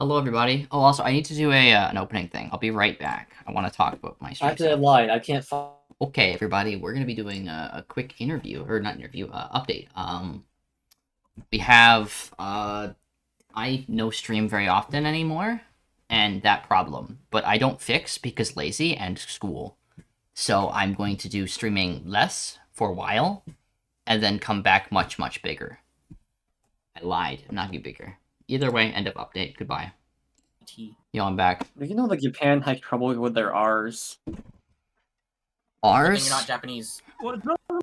Hello, everybody. Oh, also, I need to do an opening thing. I'll be right back. I want to talk about my stream Actually, I stuff. lied. I can't find. Okay, everybody, we're gonna be doing a quick interview, or not interview, update. We have I no stream very often anymore, and that problem, but I don't fix because lazy and school. So I'm going to do streaming less for a while, and then come back much bigger. I lied. I'm not gonna be bigger. Either way, end of update. Goodbye. Yo, I'm back. Do you know that Japan has trouble with their R's? Good thing Ours? you're not Japanese. Well, it's not trouble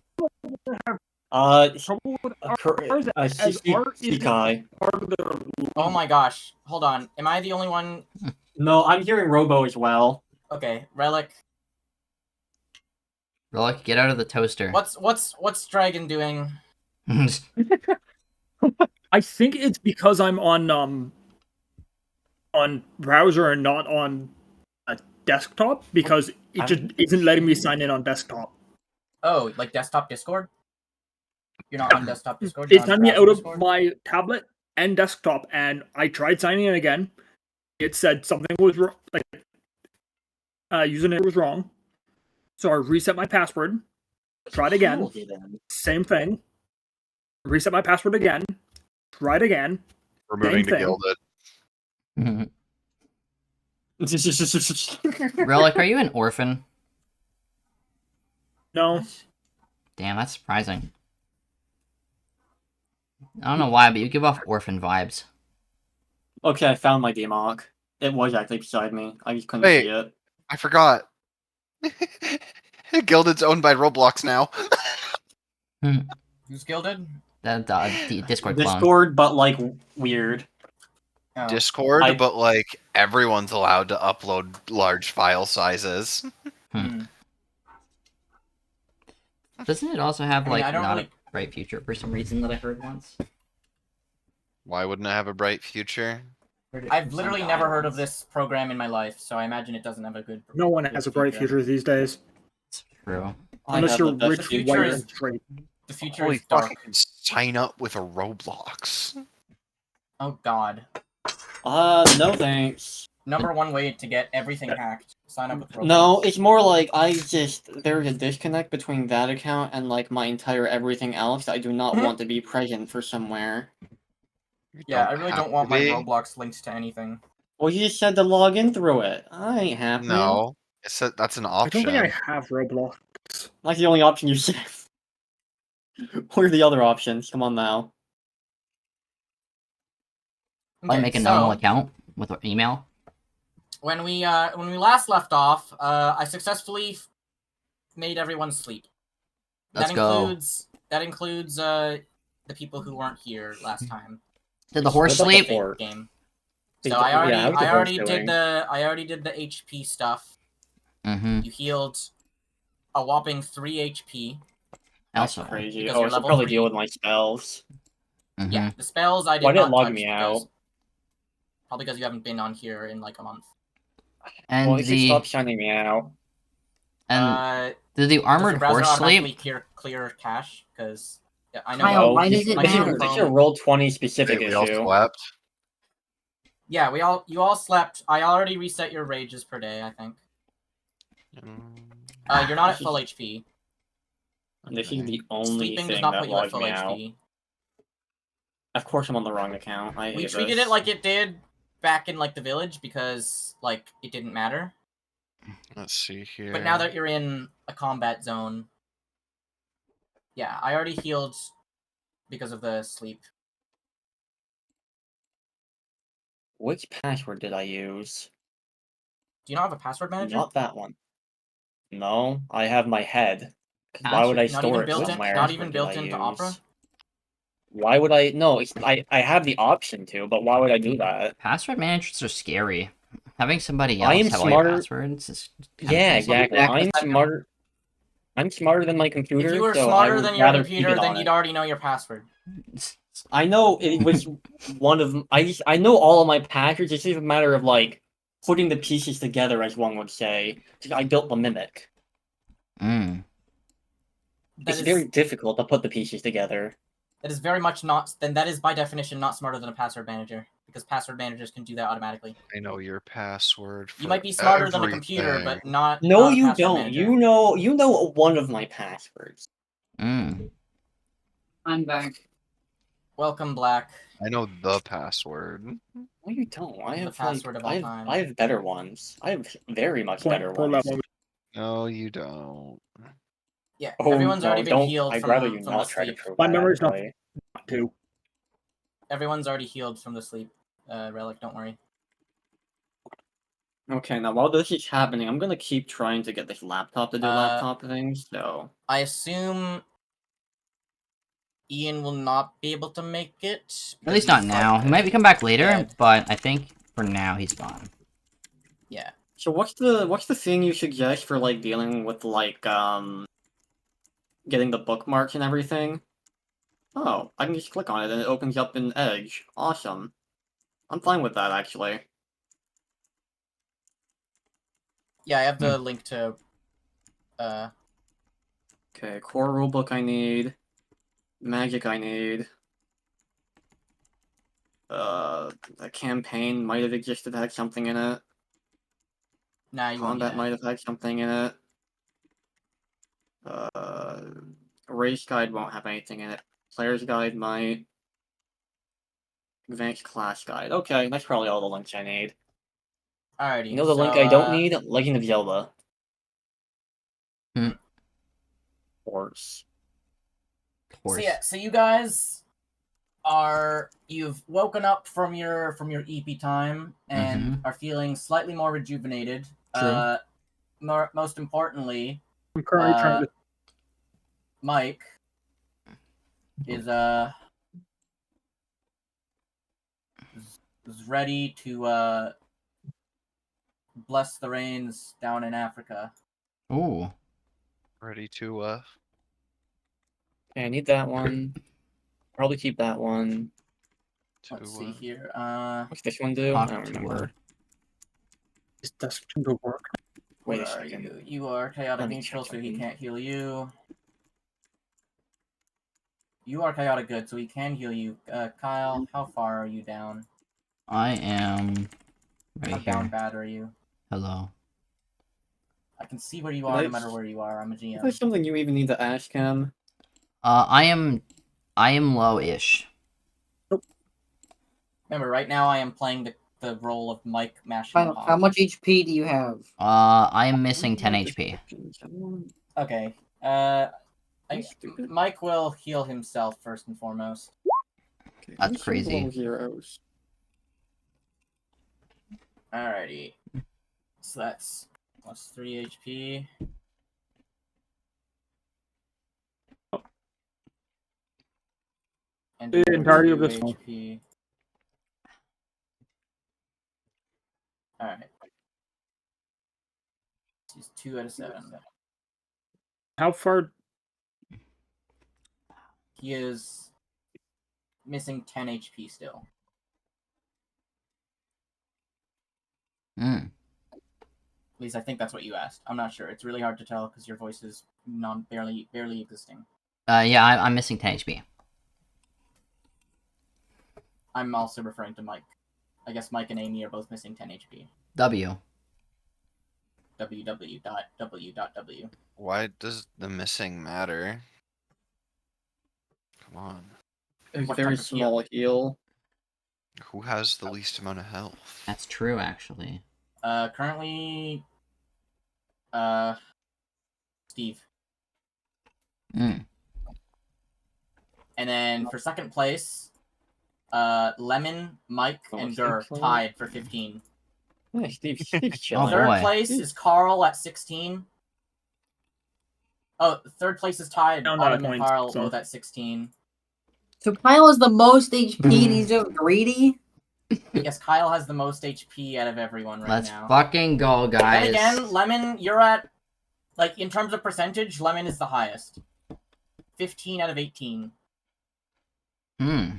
with Shikai. part of the. Oh my gosh. Hold on. Am I the only one? No, I'm hearing Robo as well. Okay, Relic. Relic, get out of the toaster. What's Dragon doing? I think it's because I'm on browser and not on a desktop because it just isn't letting me sign in on desktop. Oh, like desktop Discord? You're not on desktop Discord? It signed me out of my tablet and desktop, and I tried signing in again. It said something was wrong, like username was wrong. So I reset my password, tried again, same thing. Reset my password again, tried again. Removing the gilded. Relic, are you an orphan? No. Damn, that's surprising. I don't know why, but you give off orphan vibes. Okay, I found my DMOC. It was actually beside me. I just couldn't Wait. see it. I forgot. Gilded's owned by Roblox now. Who's Gilded? The Discord clone. Discord, but like weird. Oh. Discord, but like everyone's allowed to upload large file sizes. Doesn't it also have like I don't not really... a bright future for some reason that I heard once? Why wouldn't it have a bright future? I've literally never heard of this program in my life, so I imagine it doesn't have a good. No one has a bright future these days. It's true. Unless you're rich, future white, is- and straight. The future Holy is fuck! dark. You can sign up with a Roblox. Oh god. No thanks. Number one way to get everything hacked. Sign up with Roblox. No, it's more like there's a disconnect between that account and like my entire everything else. I do not want to be present for somewhere. Yeah, I really have don't want to my be. Roblox linked to anything. Well, you just said to log in through it. I ain't happy. No, it's that's an I don't option. think I have Roblox. Like the only option you said. What are the other options? Come on now. I make a normal account with an email. When we last left off, I successfully made everyone sleep. Let's go. That includes the people who weren't here last time. Did the horse What about the sleep? horse? Game. Did So the- I already yeah, how's the I horse already doing? did the HP stuff. Mm-hmm. You healed a whopping 3 HP. Also, Crazy. Because Oh, I you're should level probably 3. deal with my spells. mm-hmm. Yeah, the spells I did Why did it not log touch me because- out? Probably because you haven't been on here in like a month. And Well, it should stop shining me out. did the Does armored your browser horse automatically sleep? clear cache? Because I know. Kyle, No, why this- does it this is- matter? This is a roll 20 specific Wait, we all issue. slept. Yeah, you all slept. I already reset your rages per day, I think. You're not at full HP. This is the only Sleeping does thing not that put you at logged full me out. HP. Of course, I'm on the wrong account. I We hate treated this. it like it did back in like the village because like it didn't matter. Let's see here. But now that you're in a combat zone, yeah, I already healed because of the sleep. Which password did I use? Do you not have a password manager? Not that one. No, I have my head. Why would I Not store even it built in- somewhere? not even What did built I into use? Opera? Why would I? No, I have the option to, but why would I do that? Password managers are scary. Having somebody I else am have all your smarter- passwords is kinda Yeah, crazy. exactly. I'm smarter. I'm smarter than my computer. If you were so I smarter would than your rather keep computer, it then on you'd it. already know your password. I know it was one of. I know all of my passwords. It's just a matter of like putting the pieces together, as one would say. I built the mimic. Mm. It's very difficult to put the pieces together. That is very much not. Then that is by definition not smarter than a password manager. because password managers can do that automatically. I know your password. You for might be smarter than a computer, everything. but not. No, not a you password don't. manager. You know one of my passwords. Mm. I'm back. Welcome, Black. I know the password. No, you don't. I The have password of all I time. have better ones. I have very much Point better for that ones. one. No, you don't. Yeah, Oh, everyone's no, already been don't. healed I'd from, rather you from not the try to sleep. prove My that. memory's not Actually. too. Everyone's already healed from the sleep relic. Don't worry. Okay, now while this is happening, I'm gonna keep trying to get this laptop to do laptop things. So I assume Ian will not be able to make it. At least not now. He might come back later, dead. but I think for now he's gone. Yeah. So what's the thing you suggest for like dealing with like getting the bookmarks and everything? Oh, I can just click on it and it opens up in Edge. Awesome. I'm fine with that actually. Yeah, I have the link to. Okay, core rulebook I need. Magic I need. The campaign might have existed, had something in it. Nah, you won't need Combat that. might have had something in it. Race guide won't have anything in it. Player's guide might. Advanced class guide. Okay, that's probably all the links I need. Alrighty. You know the so, link I don't need? Legend of Zelda. Hmm. Horse. Horse. So yeah, so you guys you've woken up from your EP time and are feeling slightly more rejuvenated. True. Most importantly, I'm currently trying to. Mike is is ready to bless the rains down in Africa. Ooh. Ready to Okay, I need that one. Probably keep that one. Let's see uh, here. What's this one do? I Talk don't to remember. her. Is destined to work? Wait What a are second. you? You are chaotic Let me neutral, check so he something. can't heal you. You are chaotic good, so he can heal you. Kyle, how far are you down? I am How right down here. bad are you? Hello. I can see where you are no matter where you are. I'm a Is GM. there something you even need to ask him? I am low-ish. Remember, right now I am playing the role of Mike mashing How much HP do you have? I am missing 10 HP. Okay. Mike will heal himself first and foremost. That's crazy. Zeros. Alrighty. So that's plus 3 HP. And The entirety of 2 this one. HP. Alright. He's 2 out of 7. How far? He is missing 10 HP still. Hmm. At least I think that's what you asked. I'm not sure. It's really hard to tell because your voice is barely existing. Yeah, I'm missing 10 HP. I'm also referring to Mike. I guess Mike and Amy are both missing 10 HP. W. www.w.w. why does the missing matter? Come on. A What very type of small heal. Who has the least amount of health? That's true, actually. Currently, Steve. Hmm. And then for second place, Lemon, Mike, and Gur excellent. tied for 15. Yeah, Steve's chilling. Oh, Third boy. place is Carl at 16. Oh, third place is tied. No, Autumn and points, Carl so. both at 16. So Kyle has the most HP and he's just greedy? Yes, Kyle has the most HP out of everyone right Let's now. fucking go, guys. Then again, Lemon, you're at, like, in terms of percentage, Lemon is the highest. 15 out of 18. Hmm.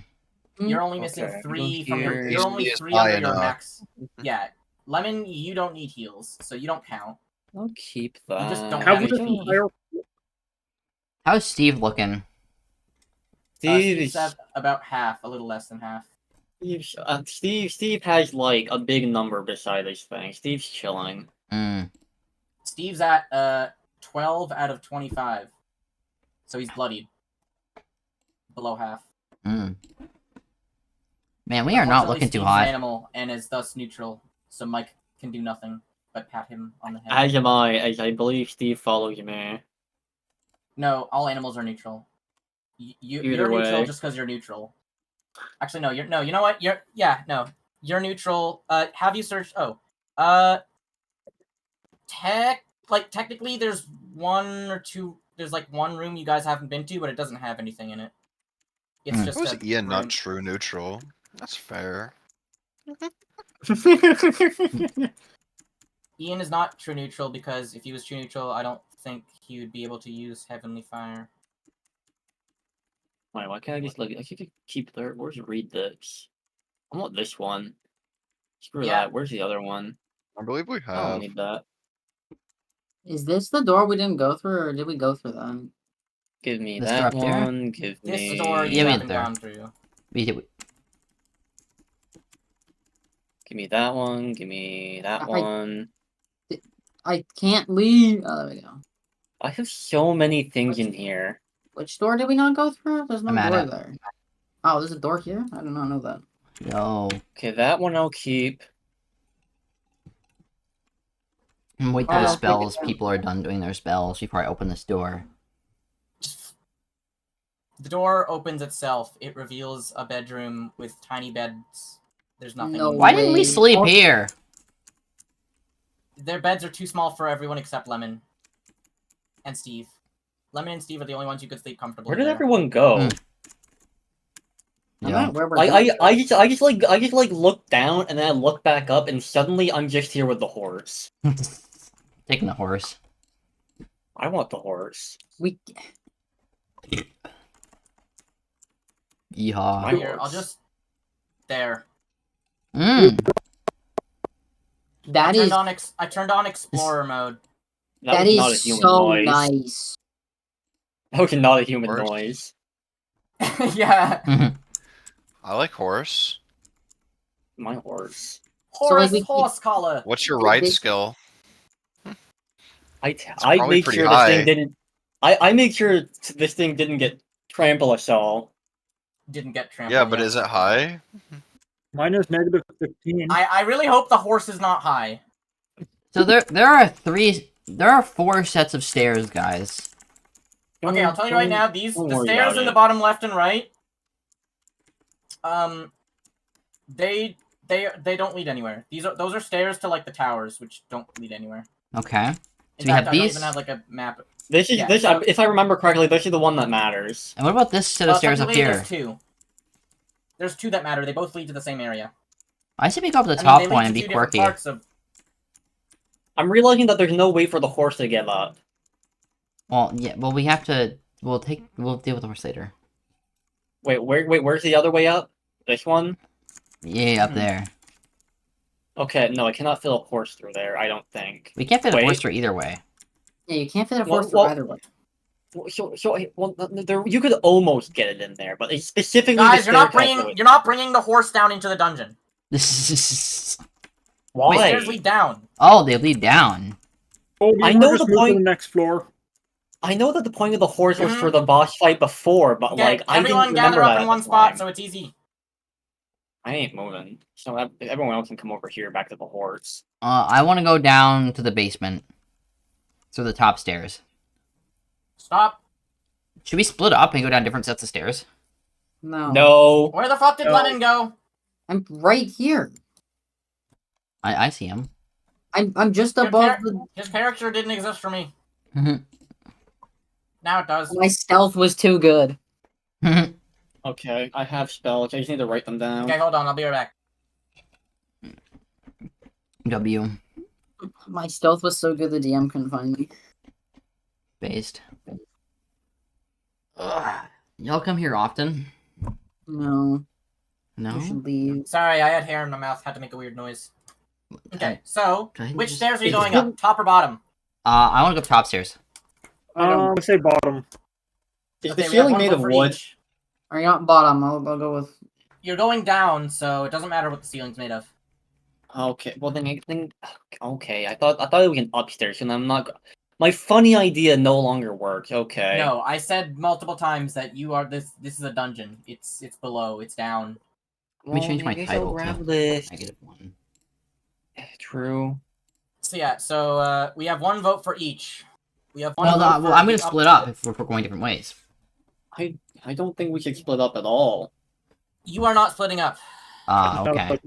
You're only missing Okay, 3 go from your. here. You're only He is 3 high under your enough. max. Yeah, Lemon, you don't need heals, so you don't count. I'll keep that. You just don't How have would HP. this How's Steve looking? Steve Steve's is at about half, a little less than half. Steve has like a big number beside his thing. Steve's chilling. Steve's at 12 out of 25. So he's bloodied. Below half. Man, we are not looking too Steve's hot. an animal and is thus neutral, so Mike can do nothing but pat him on the head. As am I, as I believe Steve follows me. No, all animals are neutral. You're Either neutral way. just because you're neutral. Actually, no. You know what? You're neutral. Have you searched? Oh, technically, there's one or two. There's like one room you guys haven't been to, but it doesn't have anything in it. It's just How is a Ian room. not true neutral? That's fair. Ian is not true neutral because if he was true neutral, I don't think he would be able to use Heavenly Fire. Wait, why can't I just look? I should keep there. Where's read this? I want this one. Screw Yeah. that. Where's the other one? I believe we I don't have. need that. Is this the door we didn't go through, or did we go through that? Give me This that door up there? one. Give This me. door you Yeah, we haven't went there. gone through. We Give me that one. Give me that one. I can't leave. Oh, there we go. I have so many things in here. Which door did we not go through? There's no I'm at door it. there. Oh, there's a door here? I did not know that. Yo. Okay, that one I'll keep. And wait Oh, till the I'll take it spells. down. People are done doing their spells before I open this door. The door opens itself. It reveals a bedroom with tiny beds. There's nothing. No Why didn't we way. sleep Oh. here? Their beds are too small for everyone except Lemon and Steve. Lemon and Steve are the only ones who could sleep comfortably. Where did there. everyone go? Hmm. I'm Yeah. not where we're Like going. I just look down and then I look back up and suddenly I'm just here with the horse. Taking the horse. I want the horse. We Yeehaw. My Here, I'll horse. just there. Mmm. that is I turned on Explorer mode. that was not a is human so noise. nice. That was not a human Horse? noise. Yeah. I like horse. My horse. Horse, we- horse collar. What's your Did right they- skill? I probably made pretty sure high. this thing didn't. I made sure this thing didn't get trample us all. Didn't get trampled. Yeah, but yet. is it high? Mine is negative 15. I really hope the horse is not high. So there are 4 sets of stairs, guys. Okay, I'll tell you right now, the don't worry stairs about in the it. bottom left and right, they don't lead anywhere. Those are stairs to like the towers, which don't lead anywhere. Okay. In So we fact, have I don't these. even have like a map. This is Yeah, this. so- If I remember correctly, this is the one that matters. And what about this set of stairs up Technically, here? There's two. There's two that matter. They both lead to the same area. I say we go up to the I mean, top they lead one to and be two different quirky. parts of- I'm realizing that there's no way for the horse to get up. Well, yeah. Well, we have to. We'll deal with the horse later. Wait, where's the other way up? This one? Yeah, up Hmm. there. Okay, no, I cannot fit a horse through there. I don't think. We can't fit a Wait. horse through either way. Yeah, you can't fit a Well- horse through well- either way. There, you could almost get it in there, but it's specifically Guys, the you're not staircase bringing the horse down into the dungeon. Why? The stairs lead down. Oh, they lead down. Oh, I we're know just the moving to point- the next floor. I know that the point of the horse was Mhm. for the boss fight before, but Okay, like I didn't everyone remember gather that up at in the one spot, time. so it's easy. I ain't moving. So everyone else can come over here, back to the horse. I want to go down to the basement. So the top stairs. Stop. Should we split up and go down different sets of stairs? No. No. Where the fuck did No. Lemon go? I'm right here. I see him. I'm just Your above char- the. His character didn't exist for me. Mhm. Now it does. My stealth was too good. Okay, I have spells. I just need to write them down. Okay, hold on. I'll be right back. W. My stealth was so good the DM couldn't find me. Based. Ugh. Y'all come here often? No, No? you should leave. Sorry, I had hair in my mouth. Had to make a weird noise. Okay, so Go ahead and which just- stairs are you going up? Top or bottom? I want to go top stairs. I say bottom. Is Okay, the we have ceiling one made vote of for wood? each. Are you on bottom? I'll go with. you're going down, so it doesn't matter what the ceiling's made of. Okay, well then I think okay. I thought it was an upstairs, and I'm not. My funny idea no longer works. Okay. No, I said multiple times that you are this. This is a dungeon. It's below. It's down. Let me change my maybe I'll title grab to this. -1. True. So yeah. So we have one vote for each. We have one. Well, vote well, for I'm the gonna split up upstairs. if we're going different ways. I don't think we should split up at all. You are not splitting up. Okay.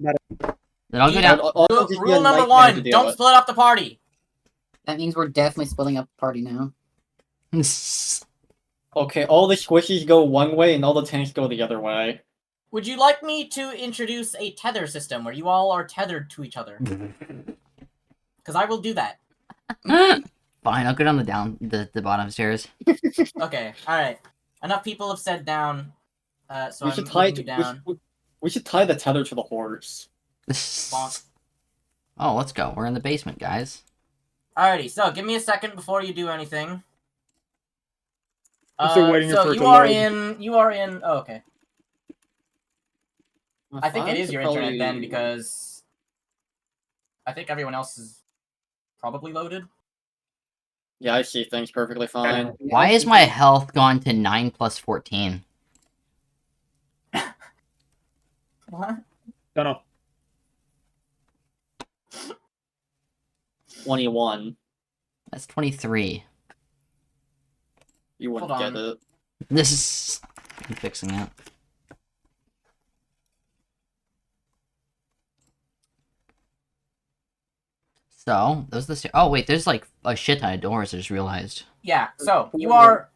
Then I'll go down. Rule number 1: don't split up the party. That means we're definitely splitting up the party now. Okay, all the squishies go one way and all the tanks go the other way. Would you like me to introduce a tether system where you all are tethered to each other? Because I will do that. Fine, I'll go down the bottom stairs. Okay, alright. Enough people have said down, so we I'm should tie moving you down. we should tie the tether to the horse. Oh, let's go. We're in the basement, guys. Alrighty, so give me a second before you do anything. I'm still waiting so for it you to are load. you are in. Oh, okay. I think it Fine, is should your probably- internet then, because I think everyone else is probably loaded. Yeah, I see things perfectly fine. Why is my health gone to 9 + 14? What? Don't know. 21. That's 23. You wouldn't Hold get on. it. This is... I'm fixing it. So, those are the... Oh, wait, there's like a shit ton of doors, I just realized. Yeah. So you are.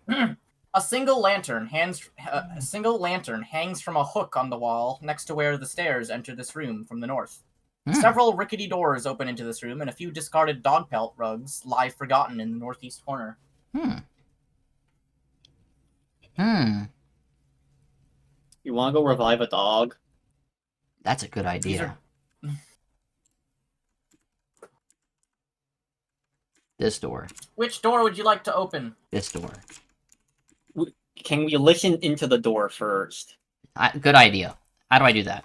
A single lantern hangs from a hook on the wall next to where the stairs enter this room from the north. Hmm. Several rickety doors open into this room, and a few discarded dog pelt rugs lie forgotten in the northeast corner. Hmm. You wanna go revive a dog? That's a good idea. This door. Which door would you like to open? This door. Can we listen into the door first? Good idea. How do I do that?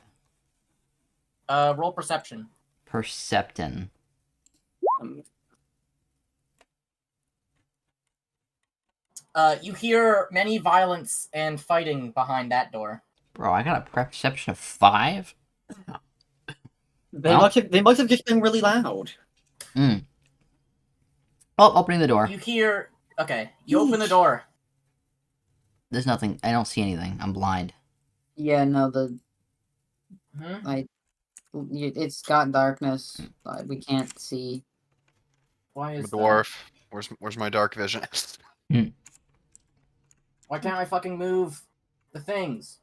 Roll perception. Perceptin. You hear many violence and fighting behind that door. Bro, I got a perception of 5? They Well- must have just been really loud. Oh, opening the door. You hear... Okay, you open the door. There's nothing. I don't see anything. I'm blind. Yeah, no, Hmm? it's got darkness. We can't see. Why I'm a is dwarf. Where's my dark vision? that? Why can't I fucking move the things?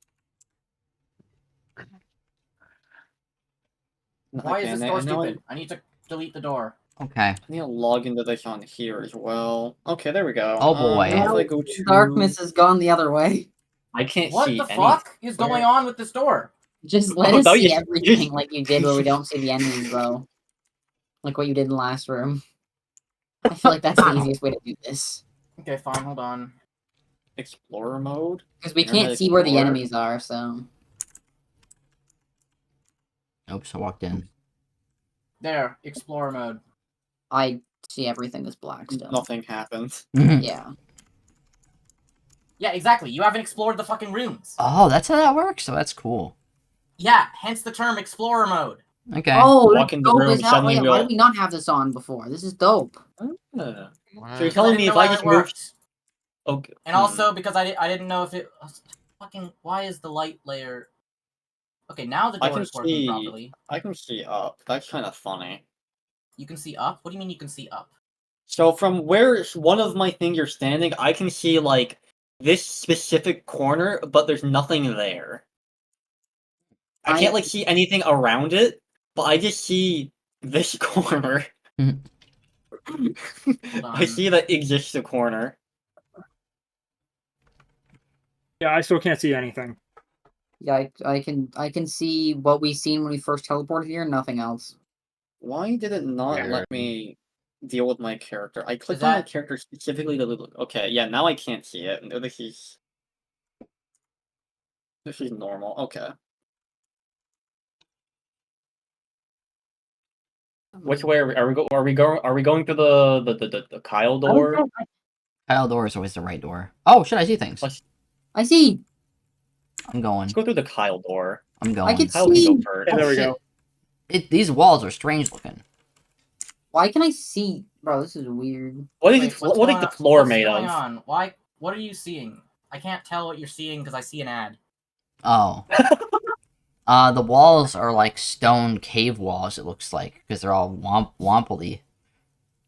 Why is this door stupid? I need to delete the door. Okay. I need to log into this on here as well. Okay, there we go. Oh, boy. Now if I go to... Darkness has gone the other way. I can't What see the any... fuck is going on with this door? Just let Oh, us no, see you- everything like you did where we don't see the enemies, though. Like what you did in the last room. I feel like that's the easiest way to do this. Okay, fine, hold on. Explorer mode? Because we Internet can't see where the Explorer? enemies are, so... Oops, I walked in. There, explorer mode. I see everything as black still. Nothing happens. Yeah. Yeah, exactly. You haven't explored the fucking rooms. Oh, that's how that works? So that's cool. Yeah, hence the term explorer mode. Okay. Oh, Walk that's in the dope room, as hell. suddenly Wait, why we'll- did we not have this on before? This is dope. So you're What? telling I didn't me if know I how just it move... worked. Okay. And also because I didn't know if it fucking why is the light layer. Okay, now the I door can is working see- properly. I can see up. That's kind of funny. You can see up. What do you mean you can see up? So from where one of my things are standing, I can see, like, this specific corner, but there's nothing there. I can't, like, see anything around it, but I just see this corner. I see that exists a corner. Yeah, I still can't see anything. Yeah, I can see what we seen when we first teleported here, nothing else. Why did it not Weird. let me deal with my character? I clicked Is on my that- character specifically to look. Okay, yeah, now I can't see it. This is... This is normal. Okay. Which way are we go? Are we going to the Kyle door? Kyle door is always the right door. Oh shit! I see things. I see. I'm going. Let's go through the Kyle door. I'm going. I can Kyle can go see. first. There we shit. go. These walls are strange looking. Why can I see? Bro, this is weird. What is Wait, the what's what is going the on- floor what's made going of? on? Why? What are you seeing? I can't tell what you're seeing because I see an ad. Oh. The walls are like stone cave walls. It looks like because they're all womply.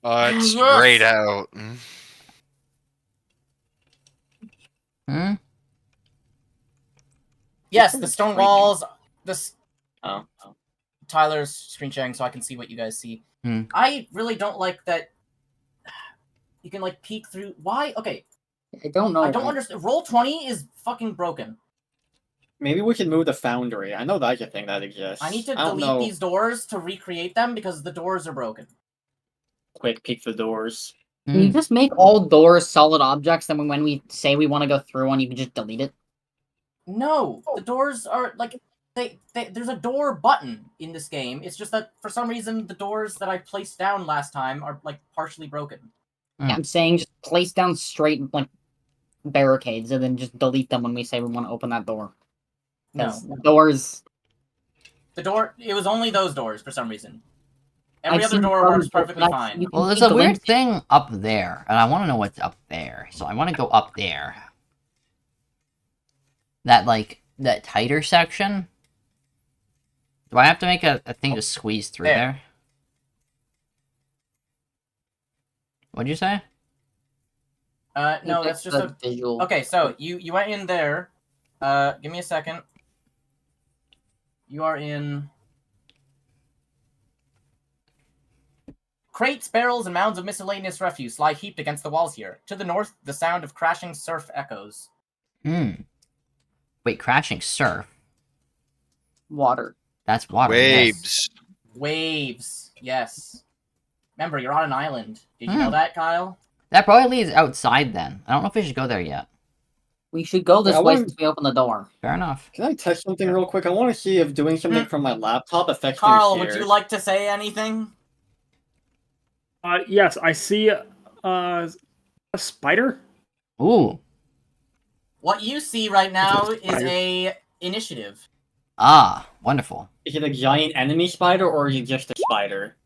It's Yes! grayed out. Hmm. Yes, the stone Screaming. walls. This Oh. Tyler's screen sharing so I can see what you guys see. Hmm. I really don't like that. You can like peek through. Why? Okay, I don't know. I don't understand. Roll20 is fucking broken. Maybe we should move the foundry. I know that's a thing that exists. I need to don't delete know. these doors to recreate them because the doors are broken. Quick peek the doors. Can you just make all doors solid objects, then when we say we want to go through one, you can just delete it? No, the doors are like there's a door button in this game. It's just that for some reason the doors that I placed down last time are like partially broken. Yeah, I'm saying just place down straight like barricades and then just delete them when we say we want to open that door. No, 'Cause doors. the door. It was only those doors for some reason. Every I've other seen door some works doors, perfectly but fine. you can Well, there's see a weird glimpses. thing up there, and I want to know what's up there. So I want to go up there. That tighter section. Do I have to make a thing to squeeze through There. there? What'd you say? No, that's just a visual. Okay, so you went in there. Give me a second. You are in crates, barrels, and mounds of miscellaneous refuse lie heaped against the walls here. To the north, the sound of crashing surf echoes. Wait, crashing surf. Water. That's water. Waves. Waves. Yes. Remember, you're on an island. Did you know that, Kyle? That probably leads outside then. I don't know if we should go there yet. We should go this I way want- since we open the door. Fair enough. Can I test something real quick? I want to see if doing something from my laptop affects Carl, things would here. you like to say anything? Yes, I see a spider. Ooh. What you see right now is a initiative. Ah, wonderful. Is it a giant enemy spider or is it just a spider?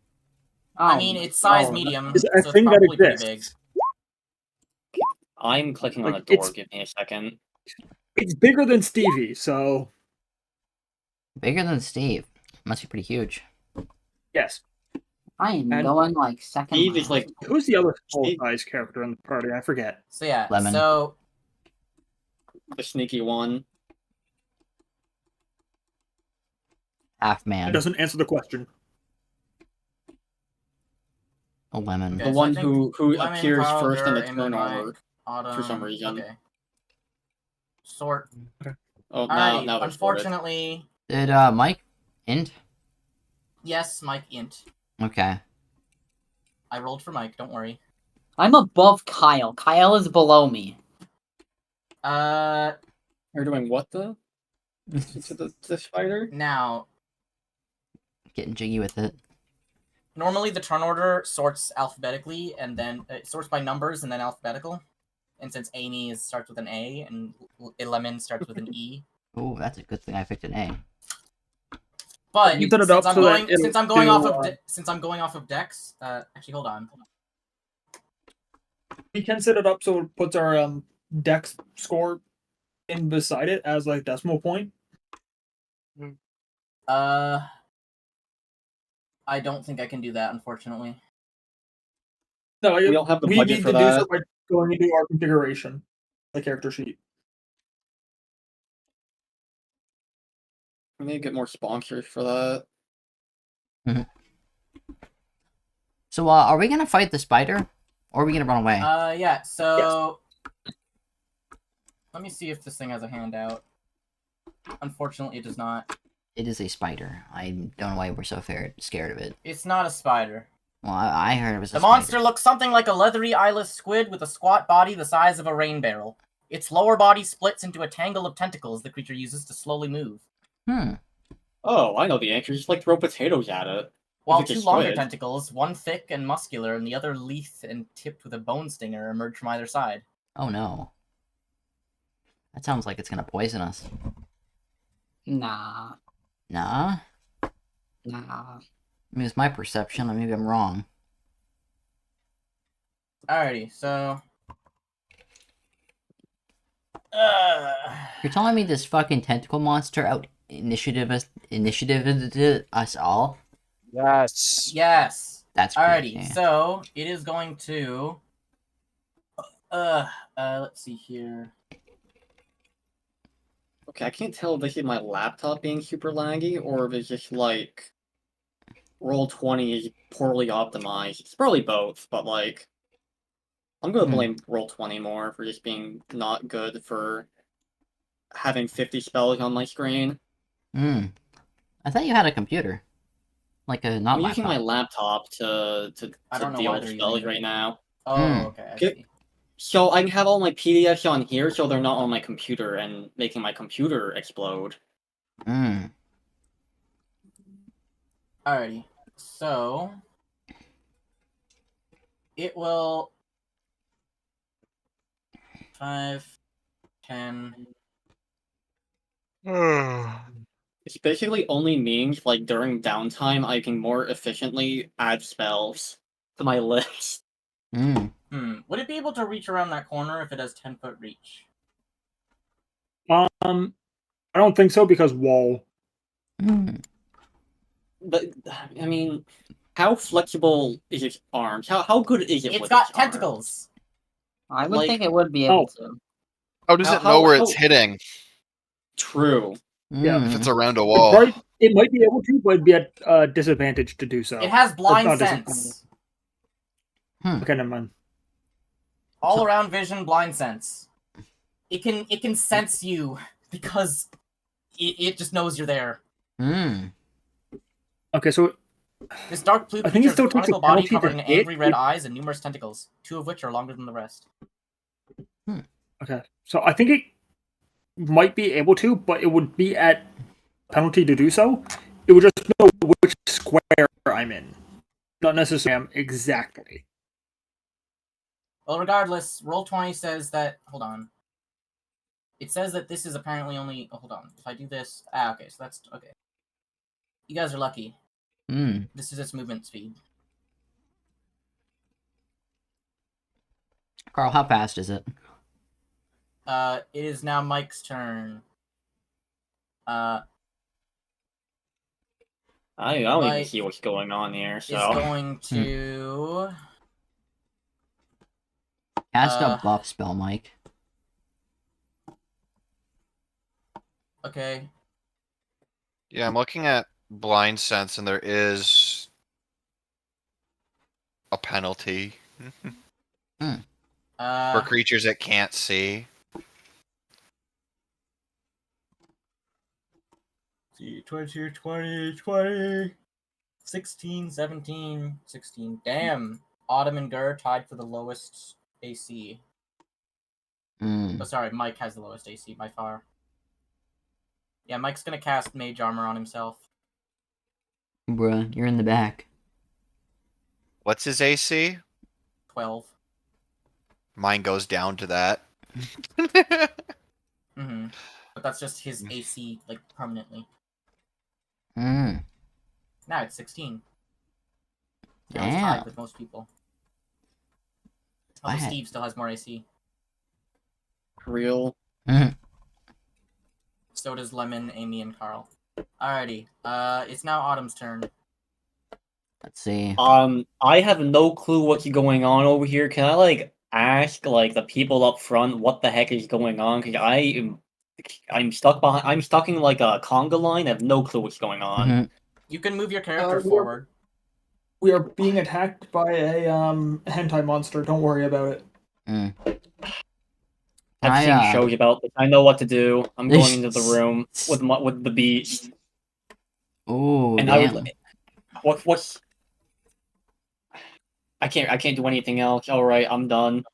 I mean, it's size no. medium, Is so a it's thing that probably pretty big. exists. I'm clicking on Like, the door. it's- Give me a second. It's bigger than Stevie, so Bigger than Steve. Must be pretty huge. yes. I am And- going like second. Steve is like Who's the other Steve- full-size character in the party? I forget. So yeah, Lemon. so the sneaky one. Half It man. doesn't answer the question. A lemon. Okay. The so one I think who Lemon, appears Carl, first in the Bear, Amy, turn Mike, armor. Autumn, for some reason. Okay. Sort. Oh, Alrighty. now they're sorted. Unfortunately, Did Mike int? yes, Mike int. Okay. I rolled for Mike. Don't worry. I'm above Kyle. Kyle is below me. You're doing what to the spider? Now, Getting jiggy with it. normally the turn order sorts alphabetically, and then it sorts by numbers and then alphabetical. And since Amy starts with an A and Lemon starts with an E, Ooh, that's a good thing I picked an A. but You set it up so that it'll since I'm going off do, of since I'm going off of Dex, actually hold on. We can set it up so it puts our dex score in beside it as like decimal point. I don't think I can do that, unfortunately. No, We don't have the we budget need for to do that. so by going into our configuration, the character sheet. We need to get more sponsors for that. So, are we gonna fight the spider? Or are we gonna run away? Yeah, so let me see if this thing has a handout. Unfortunately, it does not. It is a spider. I don't know why we're so scared of it. It's not a spider. Well, I heard it was a The spider. monster looks something like a leathery eyeless squid with a squat body the size of a rain barrel. Its lower body splits into a tangle of tentacles the creature uses to slowly move. Oh, I know the answer. Just like throw potatoes at it. While If it two gets longer squid. tentacles, one thick and muscular and the other lithe and tipped with a bone stinger, emerge from either side. Oh no. That sounds like it's gonna poison us. Nah. Nah? Nah. I mean, it's my perception. Maybe I'm wrong. Alrighty, so... You're telling me this fucking tentacle monster out initiative us all? Yes. Yes. That's Alrighty, crazy. so it is going to... let's see here. Okay, I can't tell if this is my laptop being super laggy or if it's just like Roll20 is poorly optimized. It's probably both, but like I'm gonna blame Roll20 more for just being not good for having 50 spells on my screen. I thought you had a computer. Like a not I'm using my laptop. laptop to I don't know deal why with they're spells using it. right now. Oh, okay, I see. So I can have all my PDFs on here so they're not on my computer and making my computer explode. Alrighty, so... It will... 5, 10... It basically only means like during downtime I can more efficiently add spells to my list. Would it be able to reach around that corner if it has 10-foot reach? I don't think so because wall. But I mean, how flexible is its arms? How good is it? It's with got its arms? tentacles! I would Like- think it would be able to. How does it know where it's hitting True. if it's around a It, wall? it might be able to, but it'd be at a disadvantage to do so. It has blind not sense. Okay, never mind. All around vision, blind sense. It can sense you because it just knows you're there. Okay, so This dark blue I think it creature's still takes a conical body penalty to covered in hit angry red if- eyes and numerous tentacles, 2 of which are longer than the rest. Okay, so I think it might be able to, but it would be at penalty to do so. It would just know which square I'm in, not necessarily exactly. Well, regardless, Roll20 says that... Hold on. It says that this is apparently only... Oh, hold on. If I do this... okay, so that's... Okay. You guys are lucky. This is its movement speed. Carl, how fast is it? It is now Mike's turn. I don't even Mike see what's going on here. is So going to... Cast a buff spell, Mike. Okay. Yeah, I'm looking at blind sense, and there is a penalty for creatures it can't see. 22, 20, 20, 16, 17, 16. Damn. Autumn and Gur tied for the lowest AC. Oh, sorry, Mike has the lowest AC by far. Yeah, Mike's gonna cast Mage Armor on himself. Bruh, you're in the back. What's his AC? 12. Mine goes down to that. But that's just his AC, like, permanently. Damn. Now it's 16. Now it's tied with most people. Although Steve still has more AC. real. So does Lemon, Amy, and Carl. Alrighty. It's now Autumn's turn. Let's see. I have no clue what's going on over here. Can I like ask like the people up front what the heck is going on? Because I'm stuck behind. I'm stuck in like a conga line. I have no clue what's going on. You can move your character we're- forward. We are being attacked by a hentai monster. Don't worry about it. I've seen shows about this. I know what to do. I'm going into the room with the beast. Oh, and damn. What's I can't do anything else. All right, I'm done.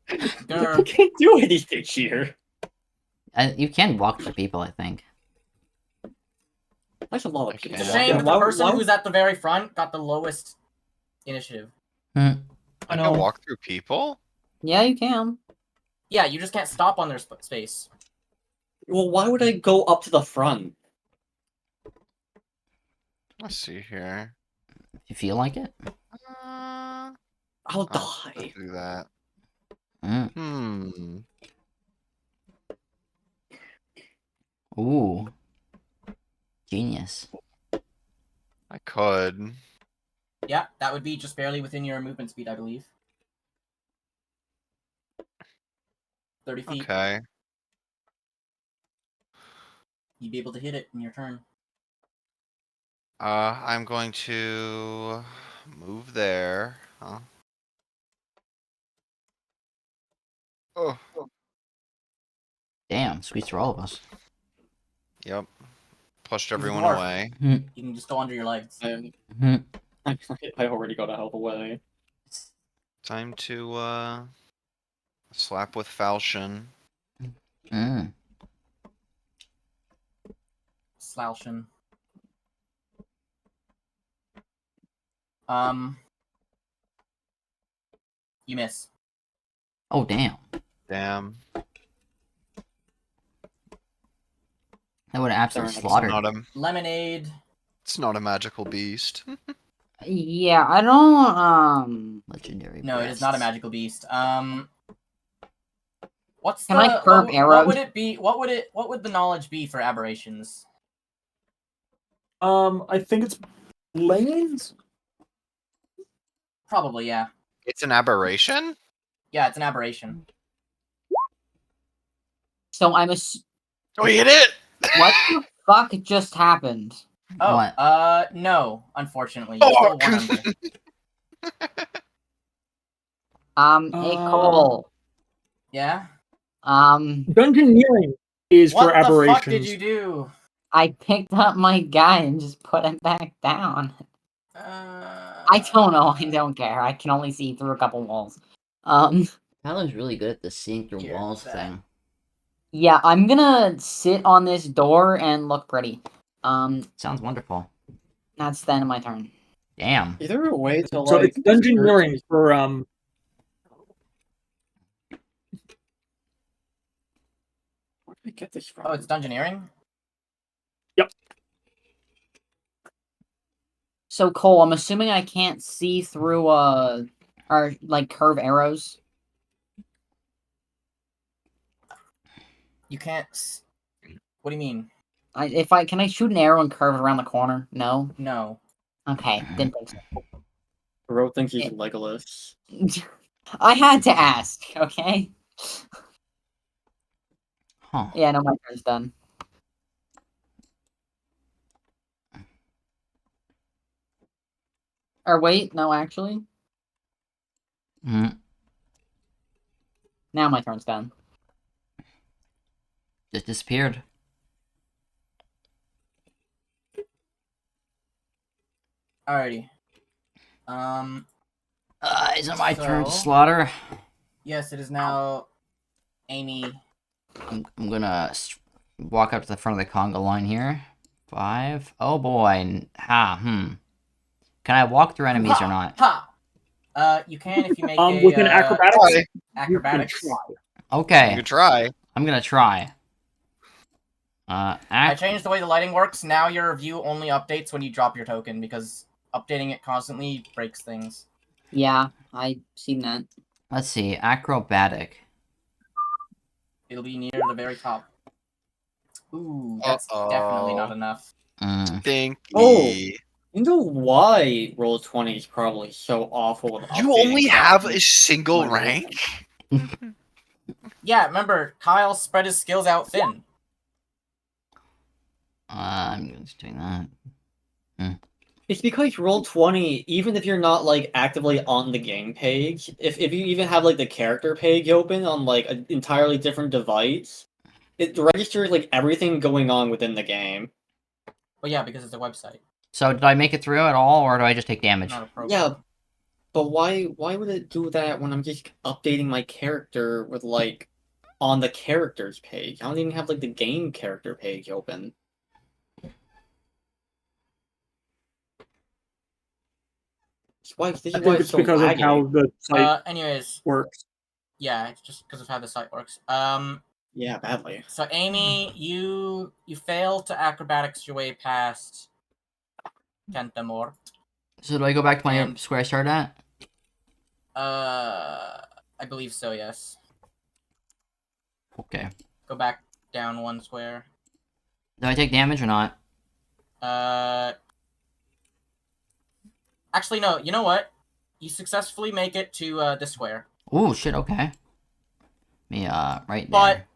I Grr. can't do anything here. You can walk through people, I think. That's a lot of Okay. people. It's a Yeah, shame that the Why- person why- who's at the very front got the lowest initiative. I I can know. walk through people? Yeah, you can. Yeah, you just can't stop on their space. Well, why would I go up to the front? Let's see here. If you feel like it. Uh, I'll oh, die. let's do that. Mm. Hmm. Ooh. Genius. I could. Yeah, that would be just barely within your movement speed, I believe. 30 feet. Okay. You'd be able to hit it in your turn. I'm going to move there. Huh? Oh, Damn, squeezed through all of us. yep. Pushed He's a everyone dwarf. away. You can just go under your legs. Mhm. I already got a hell of a way. Time to slap with falchion. Mm. Slouching. You miss. Oh, damn. Damn. That would have absolutely Darn, slaughtered. Lemonade. It's not a magical beast. Yeah, I don't. Legendary. No, it is not a breasts. magical beast. What's Can the I curve what arrows? would it be? What would the knowledge be for aberrations? I think it's lanes. Probably, yeah. It's an aberration? Yeah, it's an aberration. So We hit it! what the fuck just happened? Oh, What? no, unfortunately. You're still one under. Hey Cole. Yeah? Dungeoneering is What for the aberrations. fuck did you do? I picked up my guy and just put him back down. I don't know. I don't care. I can only see through a couple walls. Tyler's really good at the seeing through Here, walls that. thing. Yeah, I'm gonna sit on this door and look pretty. Sounds wonderful. That's the end of my turn. Damn. Is there a way to So like? it's dungeoneering for Where did I get this from? Oh, it's dungeoneering? So Cole, I'm assuming I can't see through or like curve arrows. You can't. What do you mean? Can I shoot an arrow and curve it around the corner? No. No. Okay, didn't think so. Bro thinks he's Legolas. I had to ask. Okay. Huh. Yeah, no, my turn's done. Or wait, no, actually, Mm. now my turn's done. Just disappeared. Alrighty. Is it my turn to So- slaughter? Yes, it is now Amy. I'm gonna walk up to the front of the conga line here. 5. Oh boy. Can I walk through enemies or not? Ha! You can if you make with an acrobatics. Try. You can acrobatics. try. You Okay, can try. I'm gonna try. I changed the way the lighting works. Now your view only updates when you drop your token because updating it constantly breaks things. Yeah, I seen that. Let's see. Acrobatic. It'll be near the very top. Ooh, that's Uh-oh. definitely not enough. Stinky. Oh. You know why Roll20 is probably so awful with You updating only stuff? have a single Why not? rank? Yeah, remember, Kyle spread his skills out thin. I'm just doing that. It's because Roll20, even if you're not like actively on the game page, if you even have like the character page open on like an entirely different device, it registers like everything going on within the game. Well, yeah, because it's a website, So did I make it through at all, or do I just take damage? not a program. Yeah, But why would it do that when I'm just updating my character with like on the characters page? I don't even have like the game character page open. This I is why think it's it's so because of laggy. how the site Anyways, works. yeah, it's just because of how the site works. Yeah, badly. So Amy, you fail to acrobatics your way past Kentamor. So do I go back to my And- square I started at? I believe so, yes. Okay. Go back down 1 square. Do I take damage or not? Actually, no. You know what? You successfully make it to this square. Ooh, shit, okay. Me, right But there.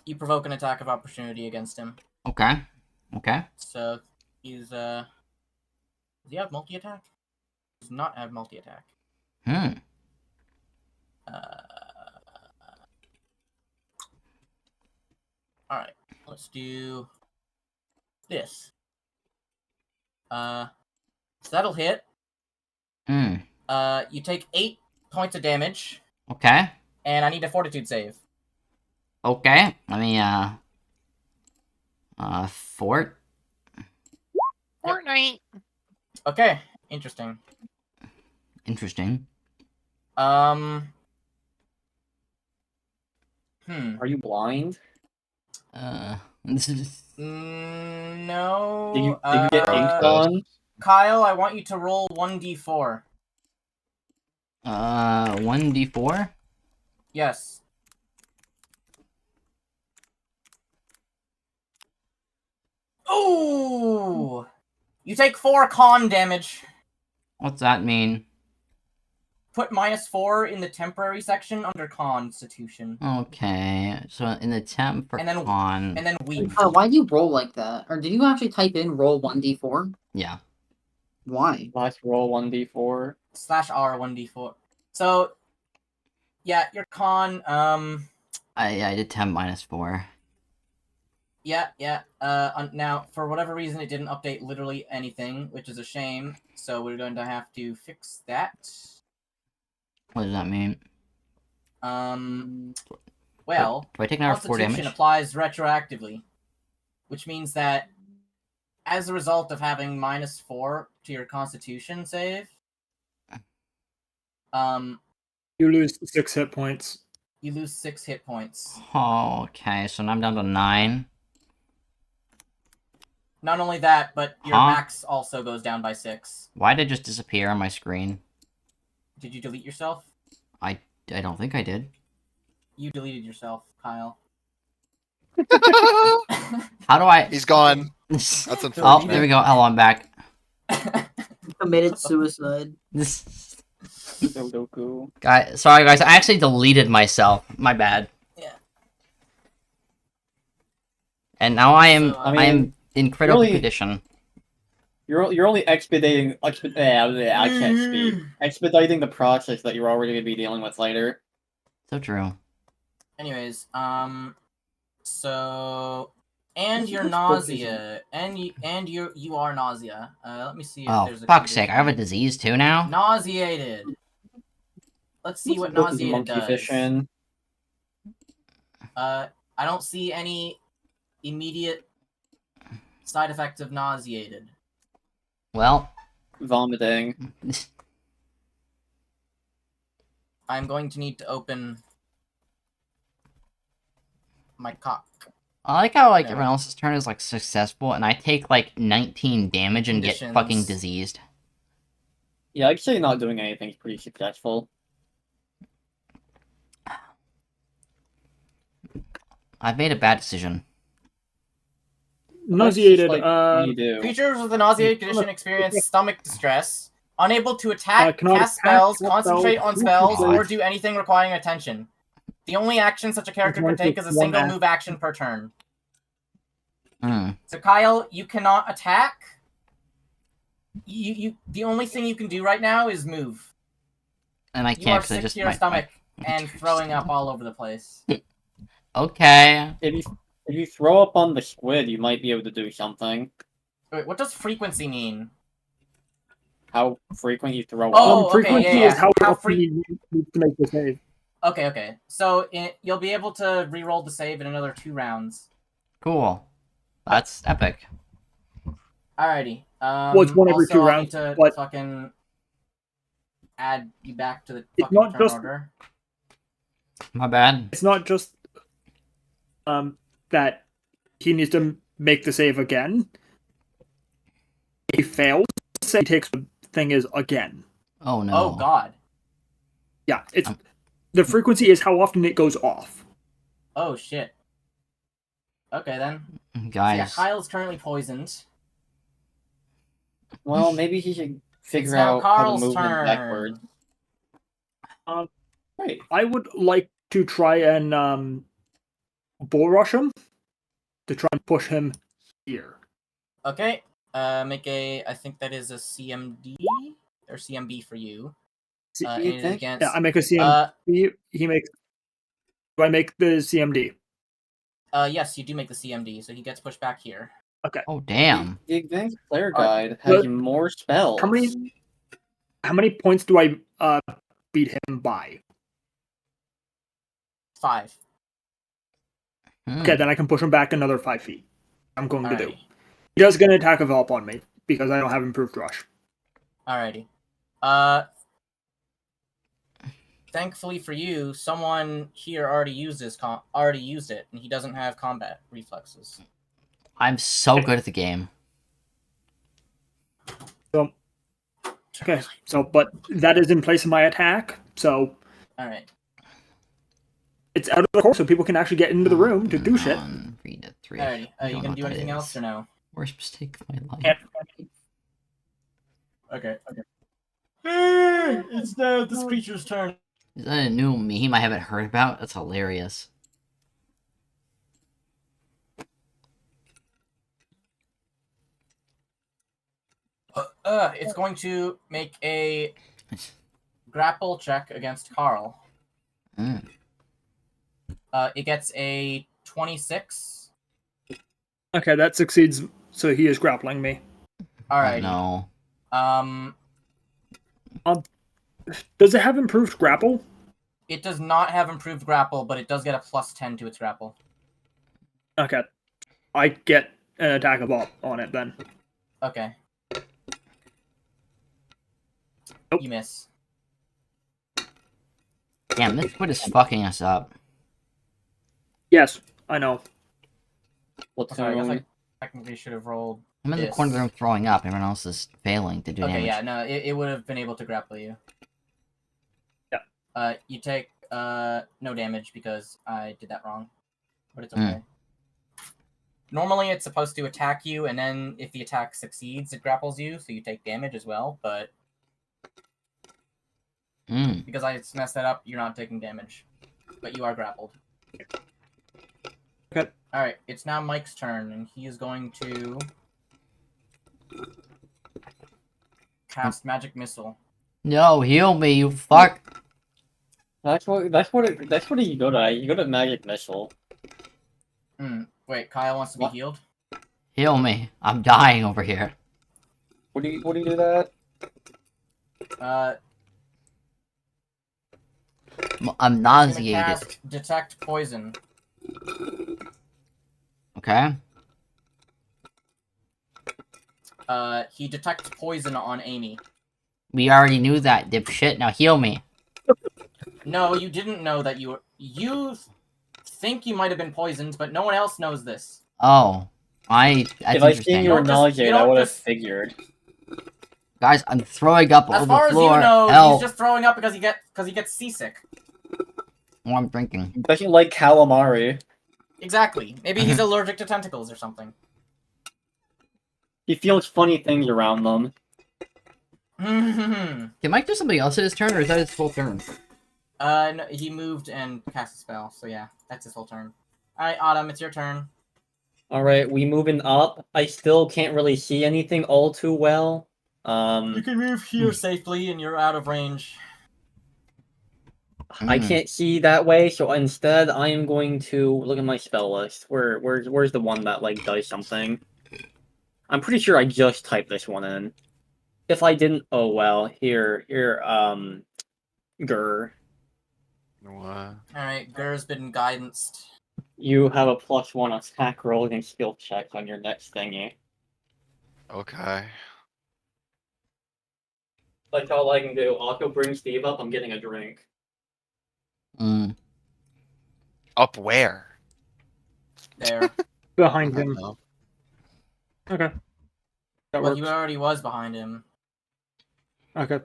you provoke an attack of opportunity against him. Okay. Okay. So he's does he have multi-attack? Does not have multi-attack. Hmm. Alright. Let's do this. So that'll hit. Hmm. You take 8 points of damage, Okay. and I need a fortitude save. Okay. Let me, fort. Fortnite. Okay, interesting. Interesting. Hmm. Are you blind? This is... No. Did you get ink on? Kyle, I want you to roll 1d4. 1d4? Yes. Ooh! You take 4 con damage. What's that mean? Put -4 in the temporary section under Constitution. Okay, so in the temp for And then- con... And then weak. Why do you roll like that? Or did you actually type in roll 1d4? Yeah. Why? Last roll 1d4. /R 1d4. So, yeah, your con, I did temp -4. yeah. Now, for whatever reason, it didn't update literally anything, which is a shame. So we're going to have to fix that. What does that mean? Well, Do I take another 4 Constitution damage? applies retroactively, which means that as a result of having -4 to your Constitution save, You lose 6 hit points. you lose 6 hit points. Okay, so now I'm down to 9. Not only that, but your Huh? max also goes down by 6. Why did it just disappear on my screen? Did you delete yourself? I don't think I did. You deleted yourself, Kyle. How do I... He's gone. That's That's Oh, unfortunate. there we go. Hello, I'm back. Committed suicide. Sudoku. Sorry guys, I actually deleted myself. My bad. Yeah. And now I am So, I am in critical really- condition. You're only I can't speak. Expediting the process that you're already going to be dealing with later. So true. Anyways, so and your Which book is nausea, and you are nausea. Let me see if Oh, there's a fuck's sake, I have a condition. disease too now? Nauseated. Let's see what Book is nauseated Monkey does. Fishing. I don't see any immediate side effects of nauseated. Well, Vomiting. I'm going to need to open my cock. I like how like Yeah. everyone else's turn is like successful and I take like 19 damage and get Conditions. fucking diseased. Yeah, I'd say not doing anything is pretty successful. I've made a bad decision. Nauseated. Like, what do you do? Creatures with a nauseated condition experience stomach distress, unable to attack, cannot cast attack, spells, cast concentrate spells, on spells, or concentrate. do anything requiring attention. The only action such a character can take is a One single action. move action per turn. Hmm. So Kyle, you cannot attack. The only thing you can do right now is move. And I You can't are because I sick just to your stomach and throwing up all over the place. Okay. If you throw up on the squid, you might be able to do something. Wait, what does frequency mean? How frequent you throw Oh, up? okay, frequency yeah, is how how often you need to make the save. Okay. So you'll be able to re-roll the save in another 2 rounds. Cool. That's epic. Alrighty. Well, it's one every also, 2 I'll rounds, need to but fucking add you back to the it's fucking not turn just order. My bad. it's not just that he needs to make the save again. If he fails, say he takes the thing is again. Oh no. Oh god. Yeah, it's the frequency is how often it goes off. Oh shit. Okay then. So Guys. yeah, Kyle's currently poisoned. Well, maybe he should figure It's now out how to Carl's move them turn. backwards. Right. I would like to try and bull rush him to try and push him here. Okay. Make a. I think that is a CMD or CMB for you. You And it is think? against. Yeah, I make a CMD. He makes. Do I make the CMD? Yes, you do make the CMD, so he gets pushed back here. Okay. Oh damn. The advanced player Alright, guide has but- more spells. How many points do I beat him by? 5. Okay, then I can push him back another 5 feet. I'm going to do. Alrighty. He does get an attack of help on me because I don't have improved rush. Alrighty. Thankfully for you, someone here already used it, and he doesn't have combat reflexes. I'm so good at the game. So, okay, so but that is in place of my attack, so Alright. it's out of the course, so people can actually get into the room to do shit. Read it 3. Alrighty. I You don't gonna know do what that anything else is. or no? Worst mistake of my life. Yeah. Okay. It's now this creature's turn. Is that a new meme I haven't heard about? That's hilarious. It's going to make a grapple check against Carl. Mm. It gets a 26. Okay, that succeeds, so he is grappling me. Alrighty. No. Does it have improved grapple? It does not have improved grapple, but it does get a +10 to its grapple. Okay. I get an attack of up on it then. Okay. Nope. You miss. Damn, this squid is fucking us up. Yes, I know. What's Okay, I guess going? I technically should have rolled. I'm in the This. corner of the room throwing up. Everyone else is failing to do Okay, damage. yeah, no, it would have been able to grapple you. Yeah. You take no damage because I did that wrong, but it's okay. Normally, it's supposed to attack you, and then if the attack succeeds, it grapples you, so you take damage as well. But because I messed that up, you're not taking damage, but you are grappled. Okay. All right, it's now Mike's turn, and he is going to cast Magic Missile. No, heal me, you fuck. That's what you go to. You go to Magic Missile. Wait, Kyle wants to be What? healed? Heal me. I'm dying over here. What do you do that? I'm He's gonna nauseated. cast Detect Poison. Okay? He detects poison on Amy. We already knew that, dipshit. Now heal me. No, you didn't know that you think you might have been poisoned, but no one else knows this. Oh. That's If I interesting. seen you were Don't just- nauseated, you I don't would have just- figured. Guys, I'm throwing up all As over far the as floor. you know, Help. he's just throwing up because he gets seasick. Oh, I'm drinking. Especially like calamari. Exactly. Maybe he's allergic to tentacles or something. He feels funny things around them. No, Can Mike do something else at his turn, or is that his full turn? no, he moved and cast a spell, so yeah, that's his whole turn. Alright, Autumn, it's your turn. Alright, we moving up. I still can't really see anything all too well. You can move here safely and you're out of range. I can't see that way, so instead I am going to look at my spell list. Where's the one that like does something? I'm pretty sure I just typed this one in. if I didn't... Oh, well. Here, Gur. What? Alright, Gur's been guidanced. You have a +1 attack roll against skill checks on your next thingy. Okay. That's all I can do. I'll go bring Steve up. I'm getting a drink. Mm. Up where? There. Behind I don't him. know. Okay. That Well, works. he already was behind him. Okay.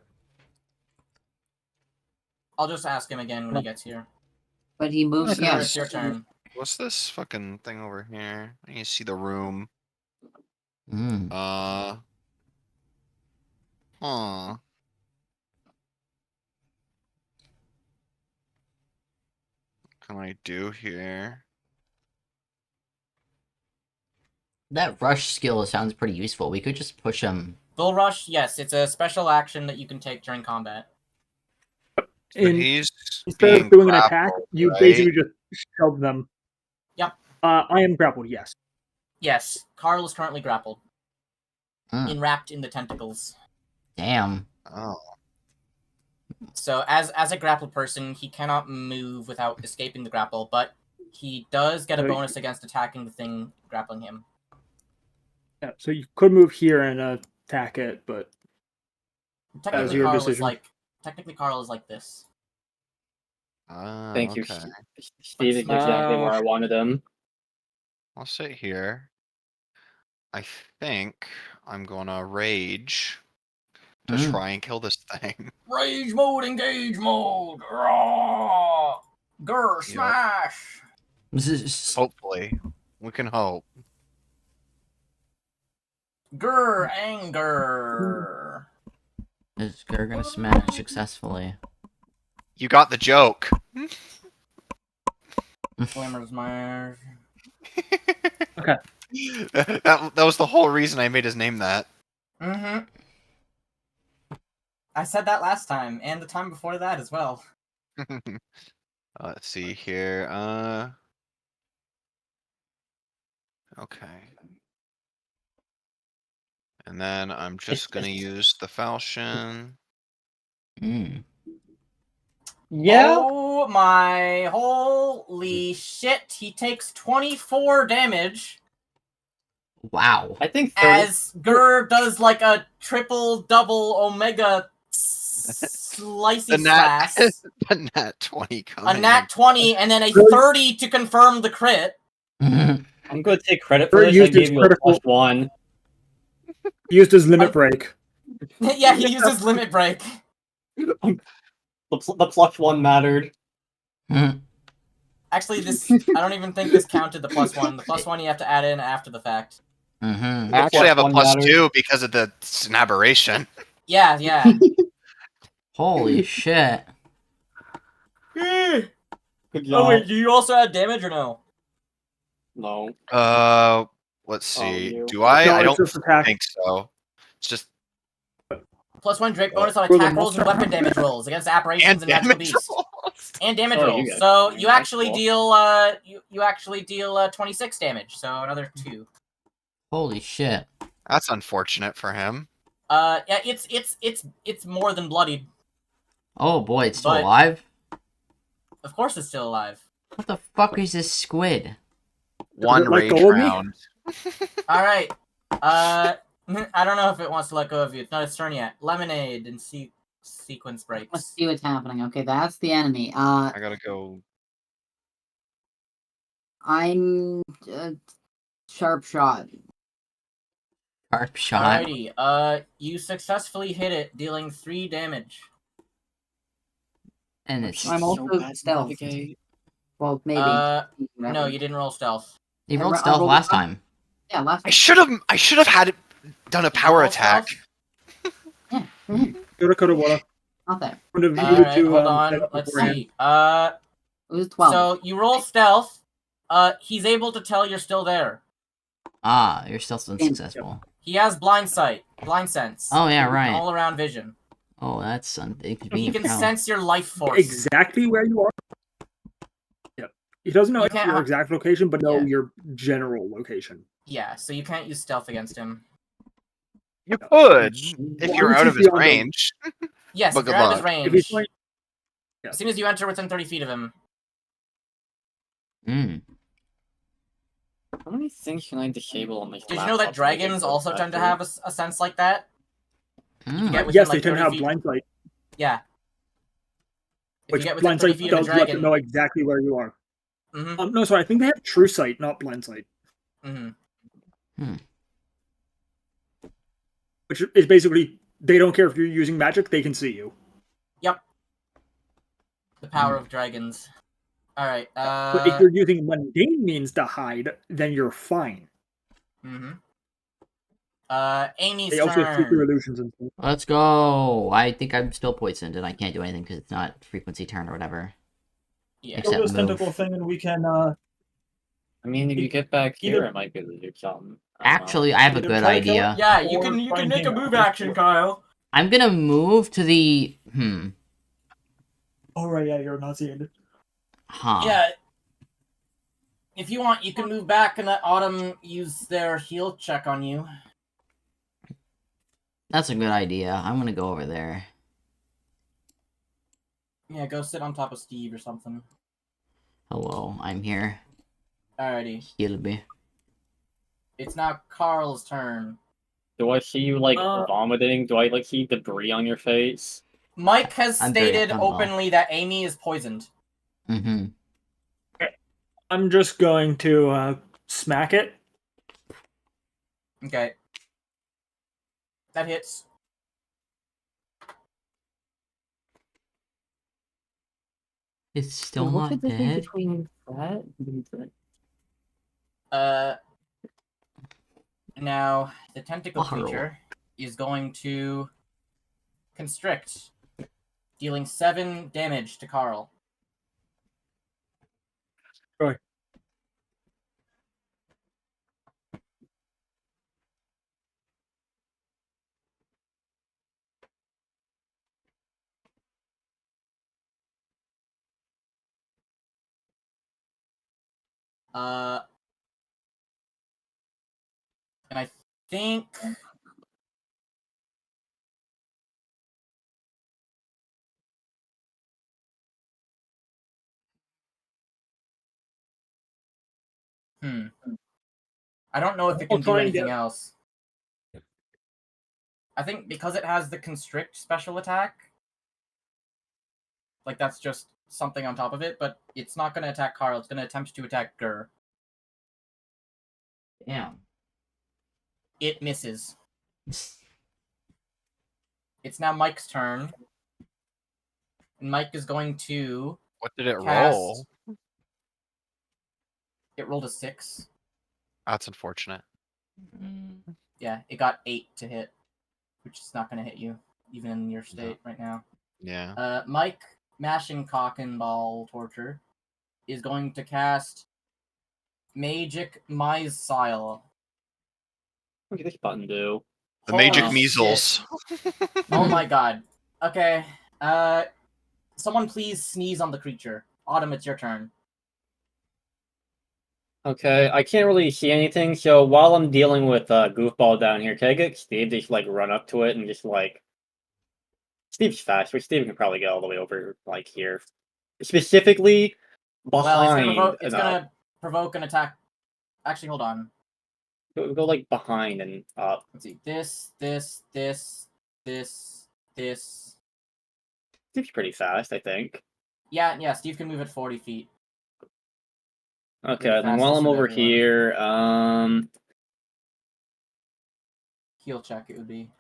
I'll just ask him again when he gets here. But he moves. Gur, Yeah, it's your turn. What's this fucking thing over here? I need to see the room. Mm. Huh. What can I do here? That rush skill sounds pretty useful. We could just push him. Bull Rush, yes, it's a special action that you can take during combat. But And he's instead being of doing an attack, grappled, you right? basically just shove them. Yep. I am grappled, yes. Yes, Carl is currently grappled. Mm. Enwrapped in the tentacles. Damn. Oh. So, as a grappled person, he cannot move without escaping the grapple, but he does get a So bonus against attacking the thing grappling him. Yeah, so you could move here and attack it, but Technically, your Carl is decision. like this. Ah, Thank you. okay. Steve is exactly where I wanted him. I'll sit here. I think I'm gonna rage to Mm. try and kill this thing. Rage mode, engage mode! Rawr! Grr, smash! Hopefully. We can hope. Grr, anger! Is Gur gonna smash successfully? You got the joke. Glimmer smash. Okay. That was the whole reason I made his name that. Mm-hmm. I said that last time, and the time before that as well. Let's see here. Okay. And then I'm just gonna use the falchion. Mm. Yeah. Oh my holy shit! He takes 24 damage Wow. I think 30... as Gur does like a triple, double, omega slicey slash. The nat 20 A coming. nat 20 and then a 30 to confirm the crit. I'm going to take credit for Gur this. I used gave his you a critical- +1. He used his limit break. Yeah, he uses limit break. The +1 mattered. Actually, I don't even think this counted the +1. The +1 you have to add in after the fact. Mm-hmm. I actually have a +1 mattered. +2 because of the aberration. Yeah, yeah. Holy shit. Good Oh job. wait, do you also add damage or no? No. Let's see. you. Do I? No, I it's don't just attack. think so. It's just +1 Drake bonus on For the attack rolls and monster- weapon damage rolls against apparitions and magical damage beasts. rolls. And damage Oh, you rolls. got So it. you That's actually cool. deal you actually deal 26 damage. So another 2. Holy shit. That's unfortunate for him. Yeah, it's more than bloodied. Oh boy, it's still But- alive? Of course, it's still alive. What the fuck is this squid? One it let rage go of me? round. All right. I don't know if it wants to let go of you. It's not its turn yet. Lemonade and sequence breaks. Let's see what's happening. Okay, that's the enemy. I gotta go. I'm sharp shot. Sharp shot. Alrighty. You successfully hit it, dealing 3 damage. And it's... I'm also stealth. Well, maybe. No, you didn't roll stealth. He I rolled ro- I stealth rolled last a- time. Yeah, last. I should have had it done a power roll attack. stealth? Yeah. Coulda, woulda. Not there. Would have needed Alright, to, hold on. set up Let's beforehand. see. It was 12. So you roll stealth. He's able to tell you're still there. Ah, you're still unsuccessful. He has blind sight, blind sense. Oh yeah, right. All around vision. Oh, that's He inconvenient. can for him. sense your life force. Exactly where you are. Yep. He doesn't know You can't your ha- exact location, but know Yeah. your general location. Yeah, so you can't use stealth against him. You could if Why you're would out you of his be on the- range. Yes, But if good you're out of his luck. range. If he's going, As soon as you enter within 30 feet of him. Mm. How many things can I disable on my Did you know that laptop to make it dragons work also tend to better? have a sense like that? Mm. get within, yes, like, they tend to 30 have feet. blind sight, Yeah. If which you get within blind 30 sight feet of a does let them dragon. know exactly where you are. Mm-hmm. No, sorry, I think they have true sight, not blind sight, Mm-hmm. which is basically they don't care if you're using magic; they can see you. Yep. The power of dragons. Alright, But if you're using mundane means to hide, then you're fine. Mm-hmm. Amy's They also see through turn. illusions and stuff. Let's go. I think I'm still poisoned, and I can't do anything because it's not frequency turn or whatever. Yeah. Except Kill this move. tentacle thing, and we can I mean, if you get back here, either- I might be able to do something. Actually, I have a Either good try to kill it- idea. Yeah, you Or can try and make a hang move on. action, Kyle. I'm gonna move to the Oh right, yeah, you're not seeing it. Huh. Yeah. If you want, you can move back and let Autumn use their heal check on you. That's a good idea. I'm gonna go over there. Yeah, go sit on top of Steve or something. Hello, I'm here. Alrighty. Heal me. It's now Carl's turn. Do I see you like Uh, vomiting? Do I like see debris on your face? Mike has I'm very stated humble. openly that Amy is poisoned. Mm-hmm. I'm just going to smack it. Okay. That hits. It's still What's not the difference dead. between that and Now, the tentacle Horrible. creature is going to constrict, dealing 7 damage to Carl. Right. And I think I don't know if it I'll can try do and anything get- else. I think because it has the constrict special attack, like that's just something on top of it, but it's not going to attack Carl. It's going to attempt to attack Gur. Damn. It misses. It's now Mike's turn. And Mike is going to What did it cast... roll? It rolled a 6. That's unfortunate. Yeah, it got 8 to hit, which is not going to hit you, even in your state right now. Yeah. Mike, mashing cock and ball torture, is going to cast Magic Missile. What does this button do? The magic Holy measles. shit. Oh my god. Okay. Someone please sneeze on the creature. Autumn, it's your turn. Okay, I can't really see anything, so while I'm dealing with Goofball down here, can I get Steve to just, like, run up to it and just, like... Steve's fast, but Steve can probably get all the way over, like, here. Specifically, behind... Well, it's gonna provoke an attack. Actually, hold on. Go, like, behind and up. Let's see. This. Steve's pretty fast, I think. Yeah, Steve can move at 40 feet. Okay, Really then while fastest I'm of over everyone. here, Heal check, it would be.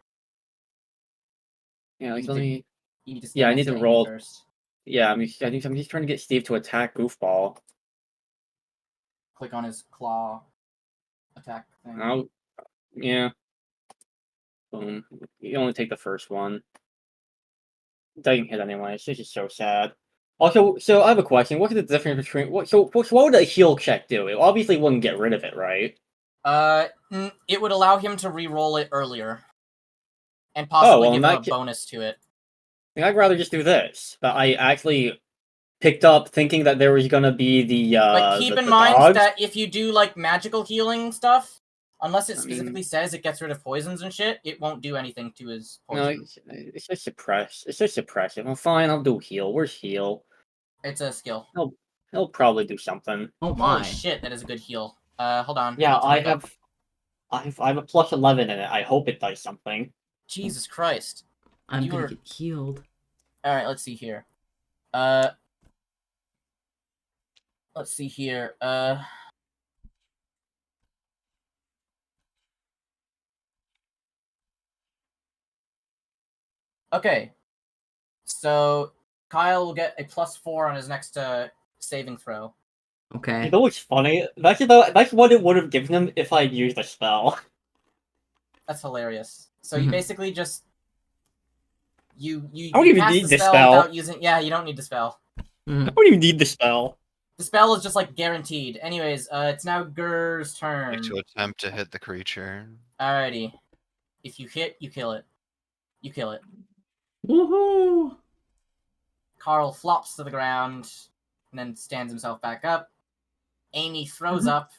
yeah, like, You let need me... You need to Yeah, I stand need next to Amy roll. first. Yeah, I'm just trying to get Steve to attack Goofball. Click on his claw attack thing. Oh, yeah. Boom. You only take the first one. Doesn't hit anyway. It's just so sad. Also, so I have a question. What's the difference between what would a heal check do? It obviously wouldn't get rid of it, right? It would allow him to re-roll it earlier, and possibly give him a bonus to it. I'd rather just do this. But I actually picked up thinking that there was gonna be the But keep in mind that if you do like magical healing stuff, Unless it I mean- specifically says it gets rid of poisons and shit, it won't do anything to his No, poison. it's just suppress. It's just suppressive. Well, fine, I'll do heal. Where's heal? It's a skill. He'll probably do something. Oh Holy my. shit, that is a good heal. Hold on. Yeah, need to I look up. have a plus 11 in it. I hope it does something. Jesus Christ. I'm You gonna were- get healed. Alright, let's see here. Let's see here. Okay. So Kyle will get a +4 on his next saving throw. Okay. You know what's funny? That's what it would have given him if I used a spell. That's hilarious. So you Mhm. basically just you I don't even cast need the the spell spell. without using. Yeah, you don't need the spell. I Mhm. don't even need the spell. The spell is just like guaranteed. Anyways, it's now Gur's turn. To attempt to hit the creature. Alrighty. If you hit, you kill it. You kill it. Woohoo! Carl flops to the ground and then stands himself back up. Amy throws up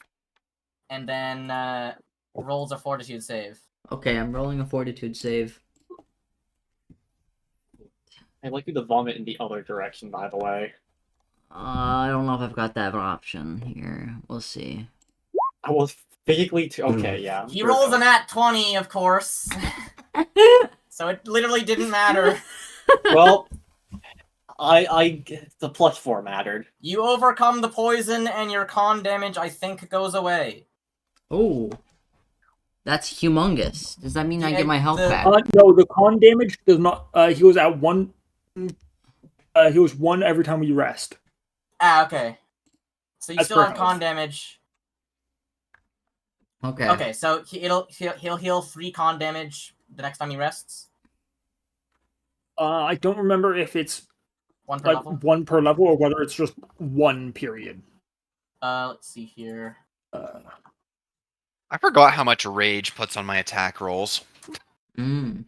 and then rolls a fortitude save. Okay, I'm rolling a fortitude save. I'd like you to vomit in the other direction, by the way. I don't know if I've got that option here. We'll see. I was physically okay, yeah. He Sure rolls goes. a nat 20, of course. So it literally didn't matter. Well, the +4 mattered. You overcome the poison and your con damage, I think, goes away. Oh, that's humongous. Does that mean I Yeah, get my health the- back? No, the con damage does not. He was at one. He was 1 every time we rest. Ah, okay. So you That's still have perfect. con damage. Okay. Okay, so he'll heal 3 con damage the next time he rests. I don't remember if it's 1 per like level. 1 per level or whether it's just 1 period. Let's see here. I forgot how much rage puts on my attack rolls. Mm.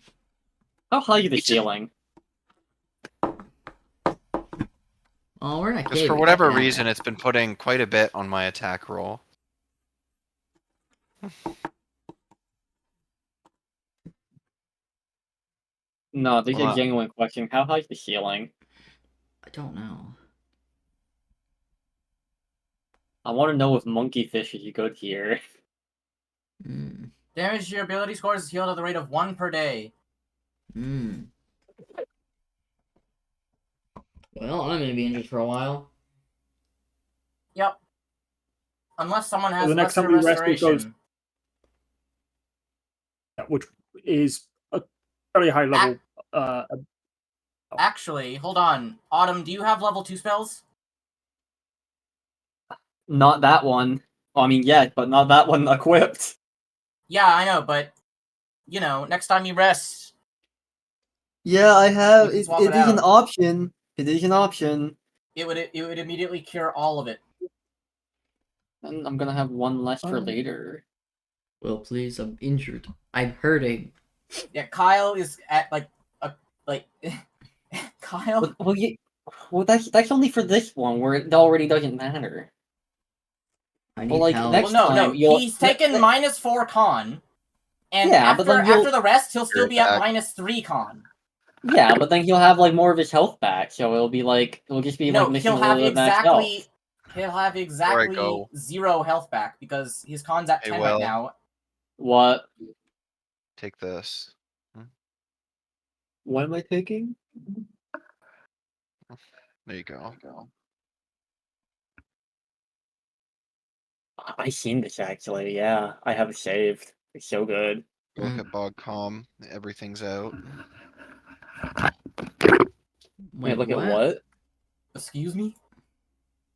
How high is the ceiling? Oh, we're in a Because cave. for again, whatever damn it. reason, it's been putting quite a bit on my attack roll. No, this is a Well, genuine question. How high is the ceiling? I don't know. I want to know if monkeyfish is good here. Mm. Damage to your ability scores is healed at the rate of 1 per day. Mm. Well, I'm gonna be injured for a while. Yep. Unless someone has the next lesser time we rest, it restoration. goes- which is a fairly high level. Actually, hold on. Autumn, do you have level 2 spells? Not that one. Well, I mean, yeah, but not that one equipped. Yeah, I know, but you know, next time you rest, Yeah, I have. You can It, swap it it is an out. option. It is an option. it would immediately cure all of it. And I'm gonna have one less for Oh. later. Well, please, I'm injured. I'm hurting. Yeah, Kyle is at Kyle. Well, that's only for this one where it already doesn't matter. I need Well, like, help. next- Well, no, time, you'll- he's taken -4 con, and Yeah, but then after the rest, he'll still You're be at back. -3 con. Yeah, but then he'll have like more of his health back, so it'll just be No, like missing he'll a have little bit of max health. he'll have exactly go. 0 health back because his con's at Hey, 10 Will. right now. What? Take this. What am I taking? There you go. I seen this actually. Yeah, I have it saved. It's so good. Look at Bog Com. Everything's out. Wait, look at what? Excuse me?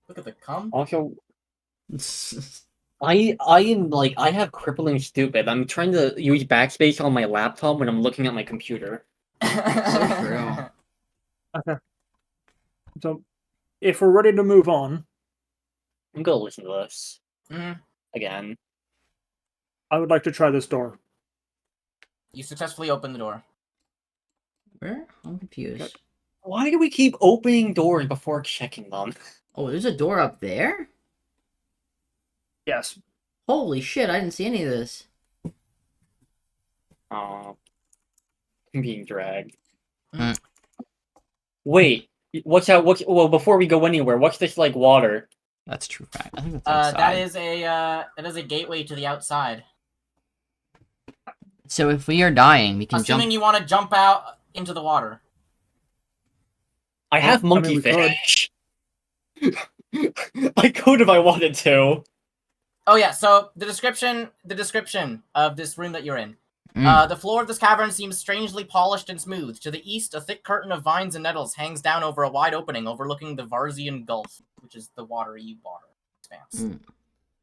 Look at the cum. Also, I am like I have crippling stupid. I'm trying to use backspace on my laptop when I'm looking at my computer. true. So, if we're ready to move on, I'm gonna listen to this Mhm. again. I would like to try this door. You successfully opened the door. Where? I'm confused. Why do we keep opening doors before checking them? Oh, there's a door up there? Yes. Holy shit, I didn't see any of this. I'm being dragged. Mm. Wait, what's that? Well, before we go anywhere, what's this like water? That's true fact. I think that's outside. That is a gateway to the outside. So if we are dying, we can Assuming jump. you want to jump out into the water. I have monkey we could. fish. I could if I wanted to. Oh yeah, so the description of this room that you're in. Mm. The floor of this cavern seems strangely polished and smooth. To the east, a thick curtain of vines and nettles hangs down over a wide opening overlooking the Varzian Gulf, which is the watery water expanse. Mm.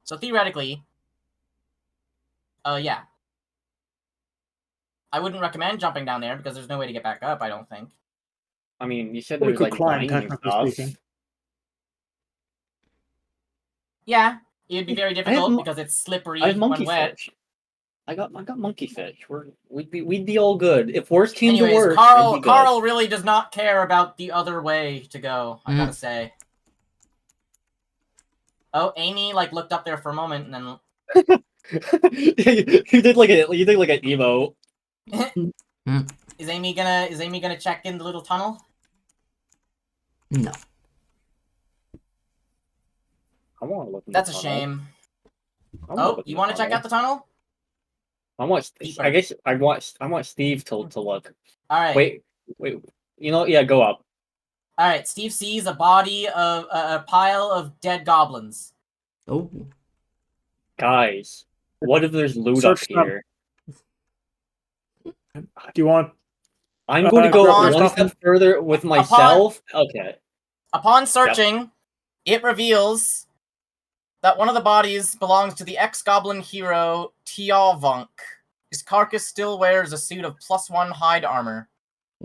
So theoretically, yeah. I wouldn't recommend jumping down there because there's no way to get back up, I don't think. I mean, you said We there's could like climb, vines and technically stuff. speaking. Yeah, it'd be very I have difficult mo- because it's slippery I have when monkey wet. fish. I got monkey fish. We'd be all good. If worst came to Anyways, worst, we'd be good. Carl really does not care about the other way to go, I gotta say. Oh, Amy like looked up there for a moment and then you did like an emo. Is Amy gonna check in the little tunnel? No. I want to look. In That's the a tunnel. shame. I wanna look Oh, in you the want to check tunnel. out the tunnel? I want. Deeper. I guess I want Steve to look. All right. Wait. You know, yeah, go up. All right. Steve sees a body of a pile of dead goblins. Oh. Guys, what if there's loot Search up them. here? Do you want? I'm going to go Ron, one step further with myself. Okay. Upon searching, it reveals that one of the bodies belongs to the ex-goblin hero Tialvunk. His carcass still wears a suit of +1 hide armor.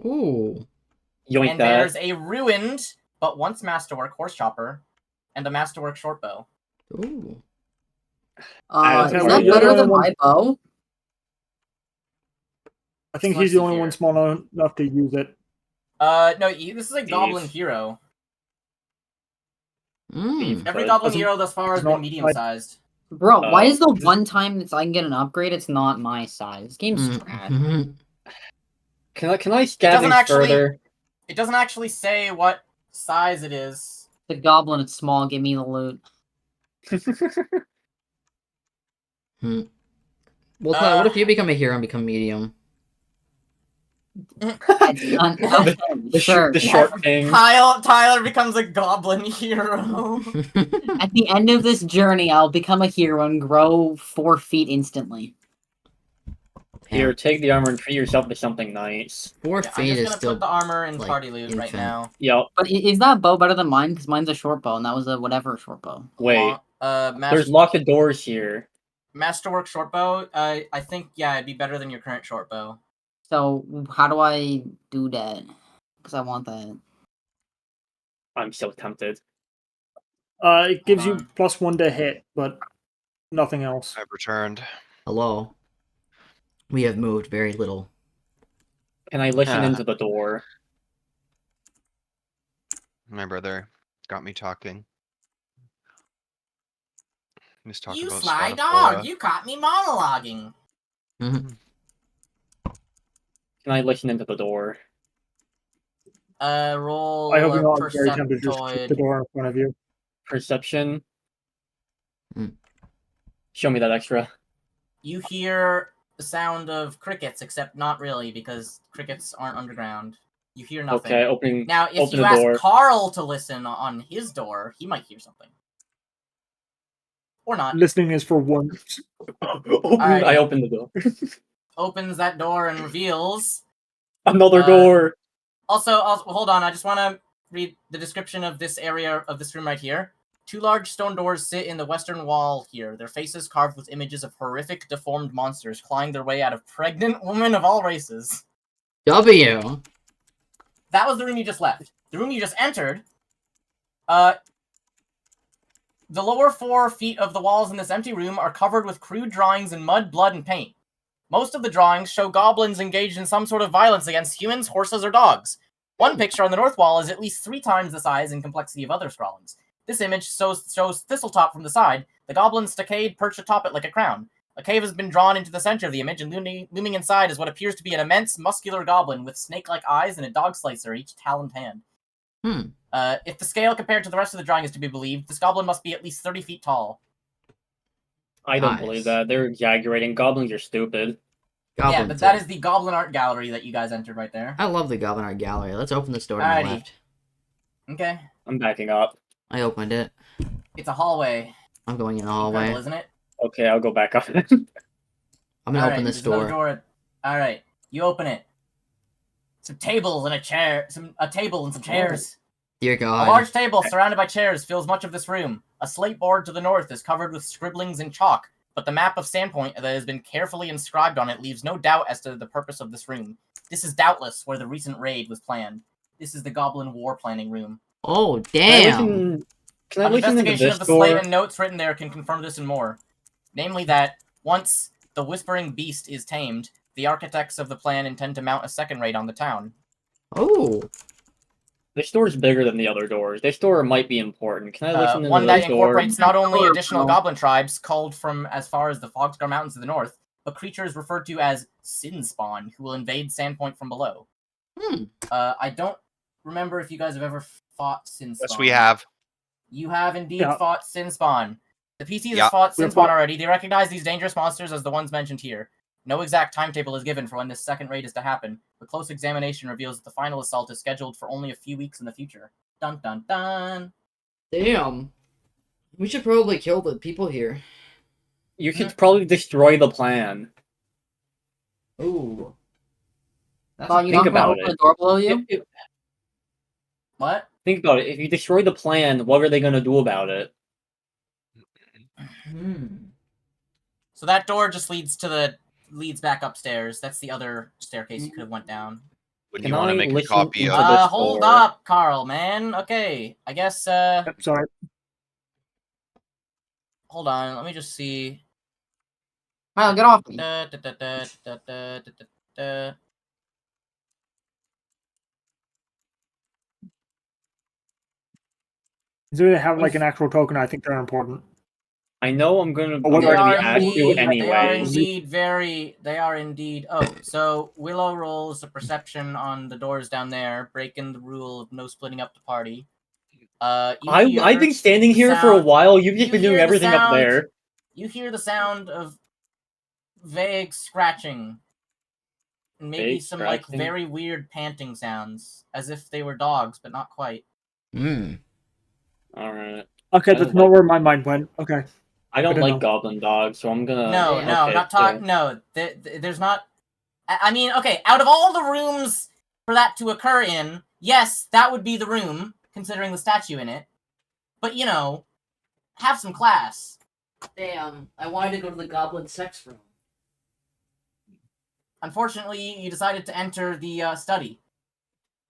Ooh. Yoink And that. there's a ruined, but once masterwork horse chopper, and a masterwork short bow. Ooh. Is That's that pretty better good. than my bow? I think Let's he's the see only here. one small enough to use it. No, this is a goblin hero. Mm. Every But goblin doesn't- hero thus far has does been not- medium-sized. Bro, why Oh. is the one time that I can get an upgrade, it's not my size? This game's trash. Mm. Can I scavenge further? It doesn't actually say what size it is. The goblin, it's small, give me the loot. Well, Tyler, what if you become a hero and become medium? The short king. Tyler becomes a goblin hero. At the end of this journey, I'll become a hero and grow 4 feet instantly. Here, take the armor and treat yourself to something nice. 4 I'm feet just is gonna still. put the armor in like, party loot right infinite. now. Yep. But is that bow better than mine? Because mine's a short bow, and that was a whatever short bow. Wait. There's lots of doors here. Masterwork short bow. I think it'd be better than your current short bow. So how do I do that? Because I want that. I'm so tempted. It gives Hold you on. +1 to hit, but nothing else. I've returned. Hello. We have moved very little. Can I listen into the door? My brother got me talking. He's talking You about sly Stratophora. dog! You caught me monologuing. Mhm. Can I listen into the door? Roll I hope you're a not very tempted to just kick the perceptoid. door in front of you. Perception. Mm. Show me that extra. You hear the sound of crickets, except not really, because crickets aren't underground. You hear nothing. Okay, opening. Now, if open you the ask door. Carl to listen on his door, he might hear something. Or not. Listening is for one. I opened the door. Opens that door and reveals... Another door. Also, hold on, I just want to read the description of this area of this room right here. 2 large stone doors sit in the western wall here, their faces carved with images of horrific, deformed monsters clawing their way out of pregnant women of all races. W. That was the room you just left. The room you just entered, the lower 4 feet of the walls in this empty room are covered with crude drawings in mud, blood, and paint. Most of the drawings show goblins engaged in some sort of violence against humans, horses, or dogs. One picture on the north wall is at least 3 times the size and complexity of other scrawlings. This image shows Thistletop from the side. The goblin stockade perched atop it like a crown. A cave has been drawn into the center of the image, and looming inside is what appears to be an immense, muscular goblin with snake-like eyes and a dog slicer, each taloned hand. If the scale compared to the rest of the drawing is to be believed, this goblin must be at least 30 feet tall. I don't Nice. believe that. They're exaggerating. Goblins are stupid. Yeah, but that is the Goblin Art Gallery that you guys entered right there. I love the Goblin Art Gallery. Let's open this door to the Alrighty. left. Okay. I'm backing up. I opened it. It's a hallway. I'm going in the hallway. Incredible, isn't it? Okay, I'll go back up. I'm gonna open this door. Alright, you open it. Some tables and a chair. A table and some chairs. Dear A God. large table surrounded by chairs fills much of this room. A slate board to the north is covered with scribblings in chalk, but the map of Sandpoint that has been carefully inscribed on it leaves no doubt as to the purpose of this room. This is doubtless where the recent raid was planned. This is the Goblin War Planning Room. Oh, damn. Can I listen into investigation this of the door? slate and notes written there can confirm this and more. Namely that, once the Whispering Beast is tamed, the architects of the plan intend to mount a second raid on the town. Oh. This door is bigger than the other doors. This door might be important. Can I listen into One that this door? incorporates not only additional goblin tribes culled from as far as the Fogscar Mountains to the north, but creatures referred to as Sin Spawn, who will invade Sandpoint from below. I don't remember if you guys have ever fought Sin Spawn. Yes, we have. You have indeed fought Sin Spawn. The PCs have fought We've Sin Spawn fought- already. They recognize these dangerous monsters as the ones mentioned here. No exact timetable is given for when this second raid is to happen, but close examination reveals that the final assault is scheduled for only a few weeks in the future. Dun dun dun! Damn. We should probably kill the people here. You should probably destroy the plan. Ooh. That's Well, you Think don't want to about open it. the door below you? What? Think about it. If you destroy the plan, what are they going to do about it? So that door just leads back upstairs. That's the other staircase you could have went down. Would Can you want I to make a listen copy into of? this Hold door? up, Carl, man. Okay, I guess, Sorry. hold on, let me just see. Milo, get off me. Do they have like an actual token? I think they're important. I know I'm going to Oh, what be are asked to They are anyways. indeed. Oh, so Willow rolls a perception on the doors down there, breaking the rule of no splitting up the party. I've been standing here for a while. You've just been doing everything up there. You hear the sound of vague scratching. And maybe Vague some scratching? like very weird panting sounds, as if they were dogs, but not quite. Alright. Okay, I that's don't not like- where my mind went. Okay. I don't I don't like know. goblin dogs, so I'm gonna... No, yeah, no, okay, not talk. so- No, there's not. I mean, okay, out of all the rooms for that to occur in, yes, that would be the room, considering the statue in it. But you know, have some class. Damn. I wanted to go to the goblin sex room. Unfortunately, you decided to enter the study.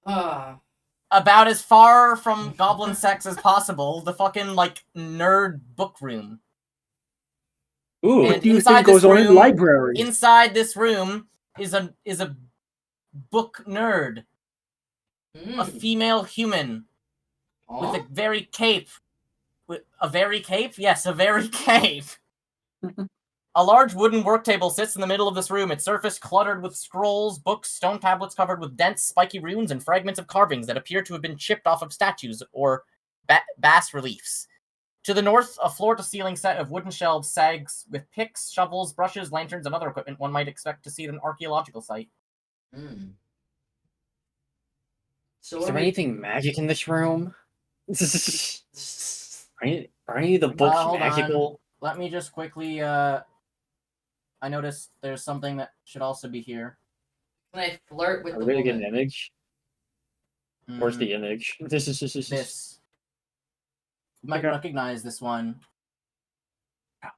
Ah. About as far from goblin sex as possible, the fucking like nerd book room. Ooh, And What do you inside think goes this on in room- library? Inside this room is a book nerd, a female human with a very cape. With a very cape? Yes, a very cape. A large wooden work table sits in the middle of this room, its surface cluttered with scrolls, books, stone tablets covered with dense, spiky runes, and fragments of carvings that appear to have been chipped off of statues or bas reliefs. To the north, a floor-to-ceiling set of wooden shelves sags with picks, shovels, brushes, lanterns, and other equipment one might expect to see at an archaeological site. So is there anything magic in this room? Are any of the books hold on. magical? Let me just quickly, I noticed there's something that should also be here. Can I flirt with Are the we gonna get woman? an image? Where's the image? This. You might Okay. recognize this one.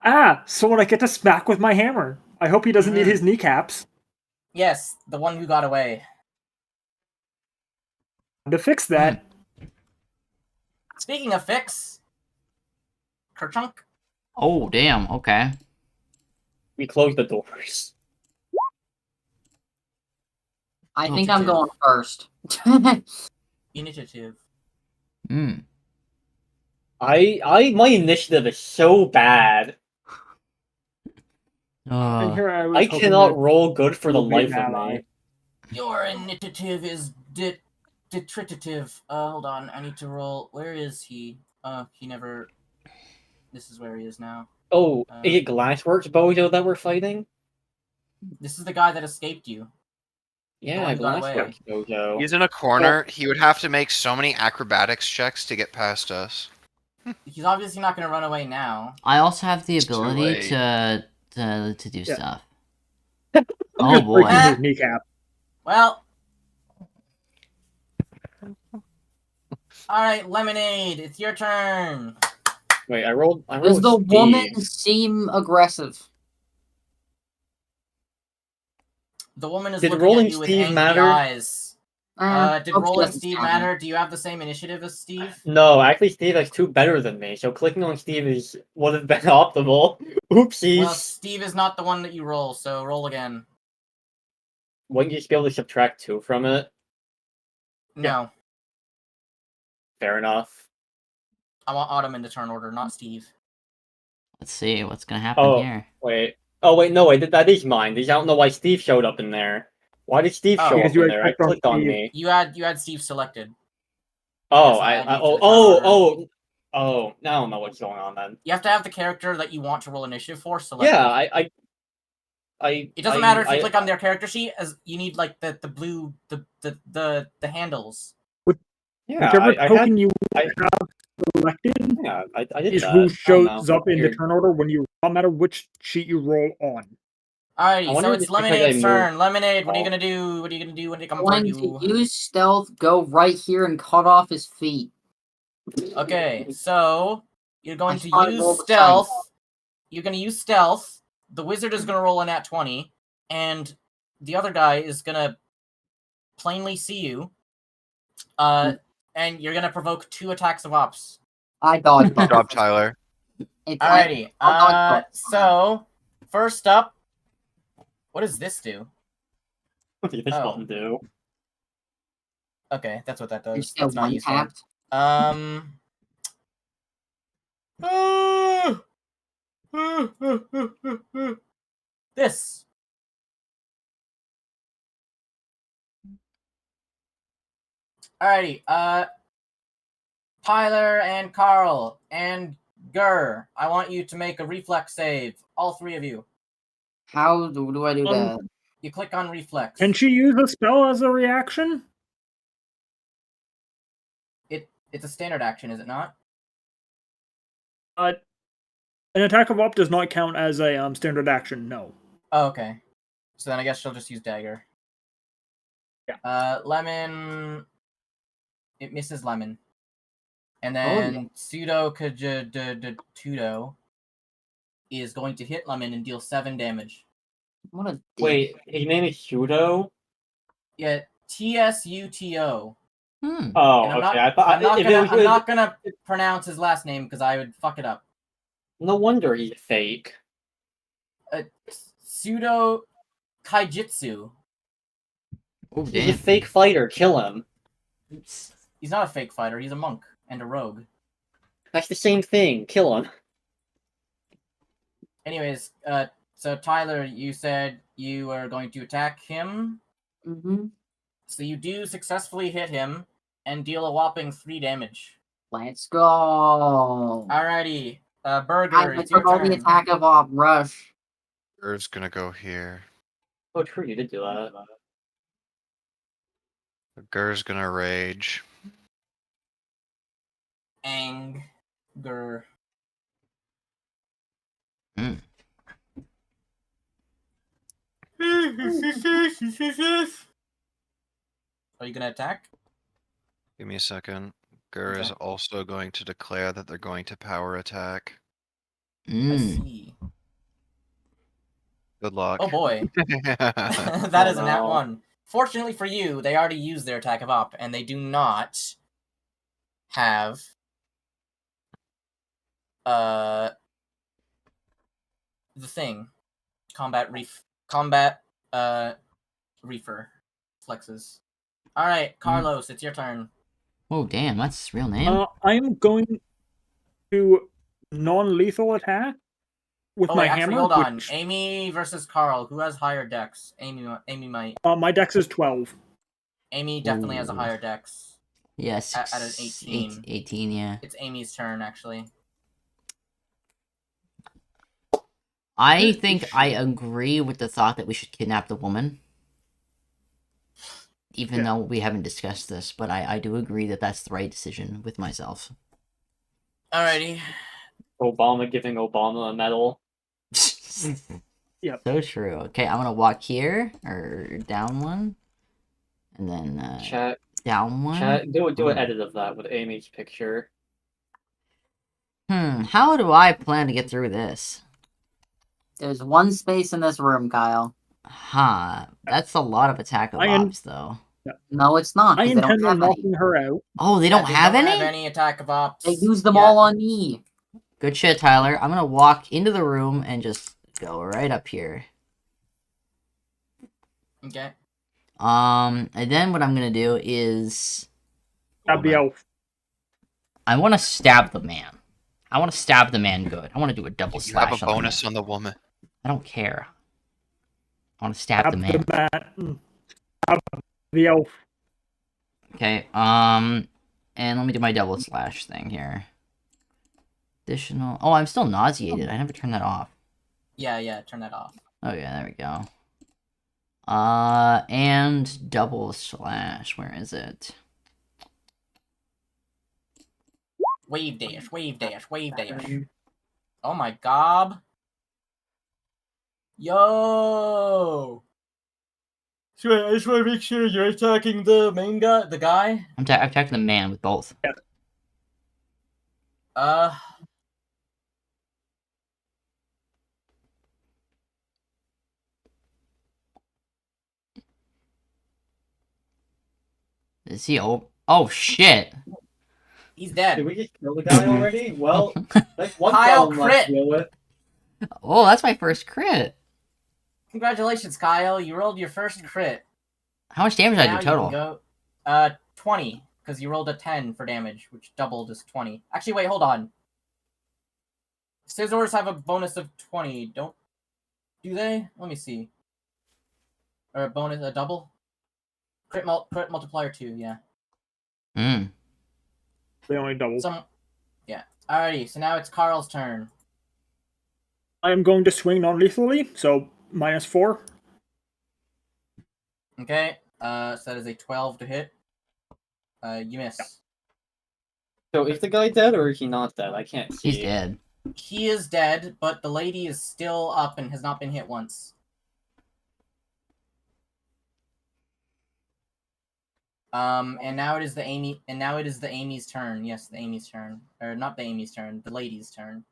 Ah, someone I get to smack with my hammer. I hope he doesn't need his kneecaps. Yes, the one who got away. To fix that, Speaking of fix, Kerchunk. Oh, damn. Okay. We closed the doors. I think I'm going first. Initiative. My initiative is so bad. And here I was I hoping cannot that roll good for the you would be life an of ally. me. Your initiative is detritive. Hold on, I need to roll. Where is he? He never. This is where he is now. Oh, is it Glassworks Bojo that we're fighting? This is the guy that escaped you. Yeah, one who got away. Glassworks Bojo. He's in a corner. He would have to make so many acrobatics checks to get past us. He's obviously not going to run away now. I also have the It's too ability late. to do Yeah. stuff. I'm Oh just breaking boy. his kneecap. Well. Alright, Lemonade, it's your turn. Wait, I rolled Does the Steve. woman seem aggressive? The woman is Did looking rolling at you with Steve angry matter? eyes. Did Hope she rolling doesn't Steve stab me. matter? Do you have the same initiative as Steve? No, actually Steve has 2 better than me, so clicking on Steve would have been optimal. Oopsies. Well, Steve is not the one that you roll, so roll again. Wouldn't you just be able to subtract 2 from it? No. Fair enough. I want Autumn in the turn order, not Steve. Let's see what's gonna happen Oh, here. wait. Oh, wait, no, wait, that is mine. I don't know why Steve showed up in there. Why did Steve Oh. show Because up you in had there? I clicked on clicked on Steve. me. You had Steve selected. Oh, Yes, I add you to the turn I don't know what's going on then. You have to have the character that you want to roll initiative for selected. Yeah, It doesn't matter if you click on their character sheet, as you need like the blue the handles. Yeah, Whichever I token had, you I- have selected yeah, I did is that. who I don't shows know. up in the Weird. turn order when you, no matter which sheet you roll on. I Alrighty, wonder so if it's it's because I Lemonade's moved. turn. Lemonade, what are you Oh. gonna do? What are you gonna do when they come for Going you? to use stealth, go right here and cut off his feet. Okay, so you're going I to thought it use rolled a stealth. You're gonna use stealth. The wizard is gonna roll a nat 20, and the other guy is gonna plainly see you. And you're gonna provoke 2 attacks of ops. I dodge Good job, Tyler. Alrighty. I'll dodge both. So first up, what does this do? What did this Oh. button do? Okay, that's what that You're does. still That's not one useful. tapped. This. Alrighty, Tyler and Carl and Gur, I want you to make a reflex save. All 3 of you. How do I do that? You click on reflex. Can she use a spell as a reaction? It's a standard action, is it not? An attack of up does not count as a standard action. No. Oh, okay. So then I guess she'll just use dagger. Yeah. Lemon. It misses Lemon. And Oh, then yeah. Pseudo Tudo is going to hit Lemon and deal 7 damage. What a dick. Wait, his name is Shudo? Yeah, TSUTO. Hmm. Oh, And I'm okay. not, I thought I'm not if gonna, it was, I'm not gonna pronounce his last name because I would fuck it up. No wonder he's fake. Pseudo Kaijitsu. Oh He's a damn. fake fighter. Kill him. He's not a fake fighter. He's a monk and a rogue. That's the same thing. Kill him. Anyways, so Tyler, you said you are going to attack him. Mm-hmm. So you do successfully hit him and deal a whopping 3 damage. Let's go. Alrighty, Burger, I it's your took all the turn. attack of op rush. Gur's gonna go here. Oh, true. You did do that. Gur's gonna rage. Anger. Hmm. Are you gonna attack? Give me a second. Gur is Okay. also going to declare that they're going to power attack. I Mm. see. Good luck. Oh boy. That That Oh, is a nat no. 1. Fortunately for you, they already used their attack of op, and they do not have the thing. Combat reefer flexes. Alright, Carlos, it's your turn. Oh damn, that's his real name. I'm going to non-lethal attack with Oh, my wait, actually, hammer. hold on. Which, Amy versus Carl. Who has higher dex? Amy might. my dex is 12. Amy definitely has a Ooh. higher dex. Yeah, At an 18. 18, yeah. It's Amy's turn, actually. I think I agree with the thought that we should kidnap the woman. Even though we haven't discussed this, but I do agree that that's the right decision with myself. Alrighty. Obama giving Obama a medal. Yep. So true. Okay, I'm gonna walk here, or down one. And then, Chat, down one. chat, do an edit of that with Amy's picture. How do I plan to get through this? There's one space in this room, Kyle. Huh. That's a lot of attack of ops, though. No, it's not. I 'Cause they don't intend on have any. knocking her out. Oh, they Yeah, don't have any? have any attack of ops. They use them yet. all on me. Good shit, Tyler. I'm gonna walk into the room and just go right up here. Okay. And then what I'm gonna do is... Stab the elf. I want to stab the man. I want to stab the man good. I want to do a double You slash have a on the bonus man. on the woman. I don't care. I want to stab Stab the man. Stab the elf. Okay, and let me do my double slash thing here. Additional... Oh, I'm still nauseated. I never turned that off. Yeah, turn that off. Oh, yeah, there we go. And double slash. Where is it? Wave dash, wave dash, wave dash. Oh my gob. Yo! So I just want to make sure you're attacking the main guy, the guy? I'm attacking the man with both. Is he oh shit! He's dead. Did we just kill the guy already? Well, that's one Kyle problem left to crit! deal with. Oh, that's my first crit! Congratulations, Kyle. You rolled your first crit. How much damage did I Now do you total? can go, 20, because you rolled a 10 for damage, which doubled is 20. Actually, wait, hold on. Scissors have a bonus of 20, do they? Let me see. Or a bonus, a double? Crit multiplier 2, yeah. They only double. Yeah. Alrighty, so now it's Carl's turn. I am going to swing non-lethally, so -4. Okay, so that is a 12 to hit. You miss. Yeah. So is the guy dead or is he not dead? I can't see. He's dead. He is dead, but the lady is still up and has not been hit once. And now it is the Amy's turn. Yes, the Amy's turn. Or not the Amy's turn, the lady's turn.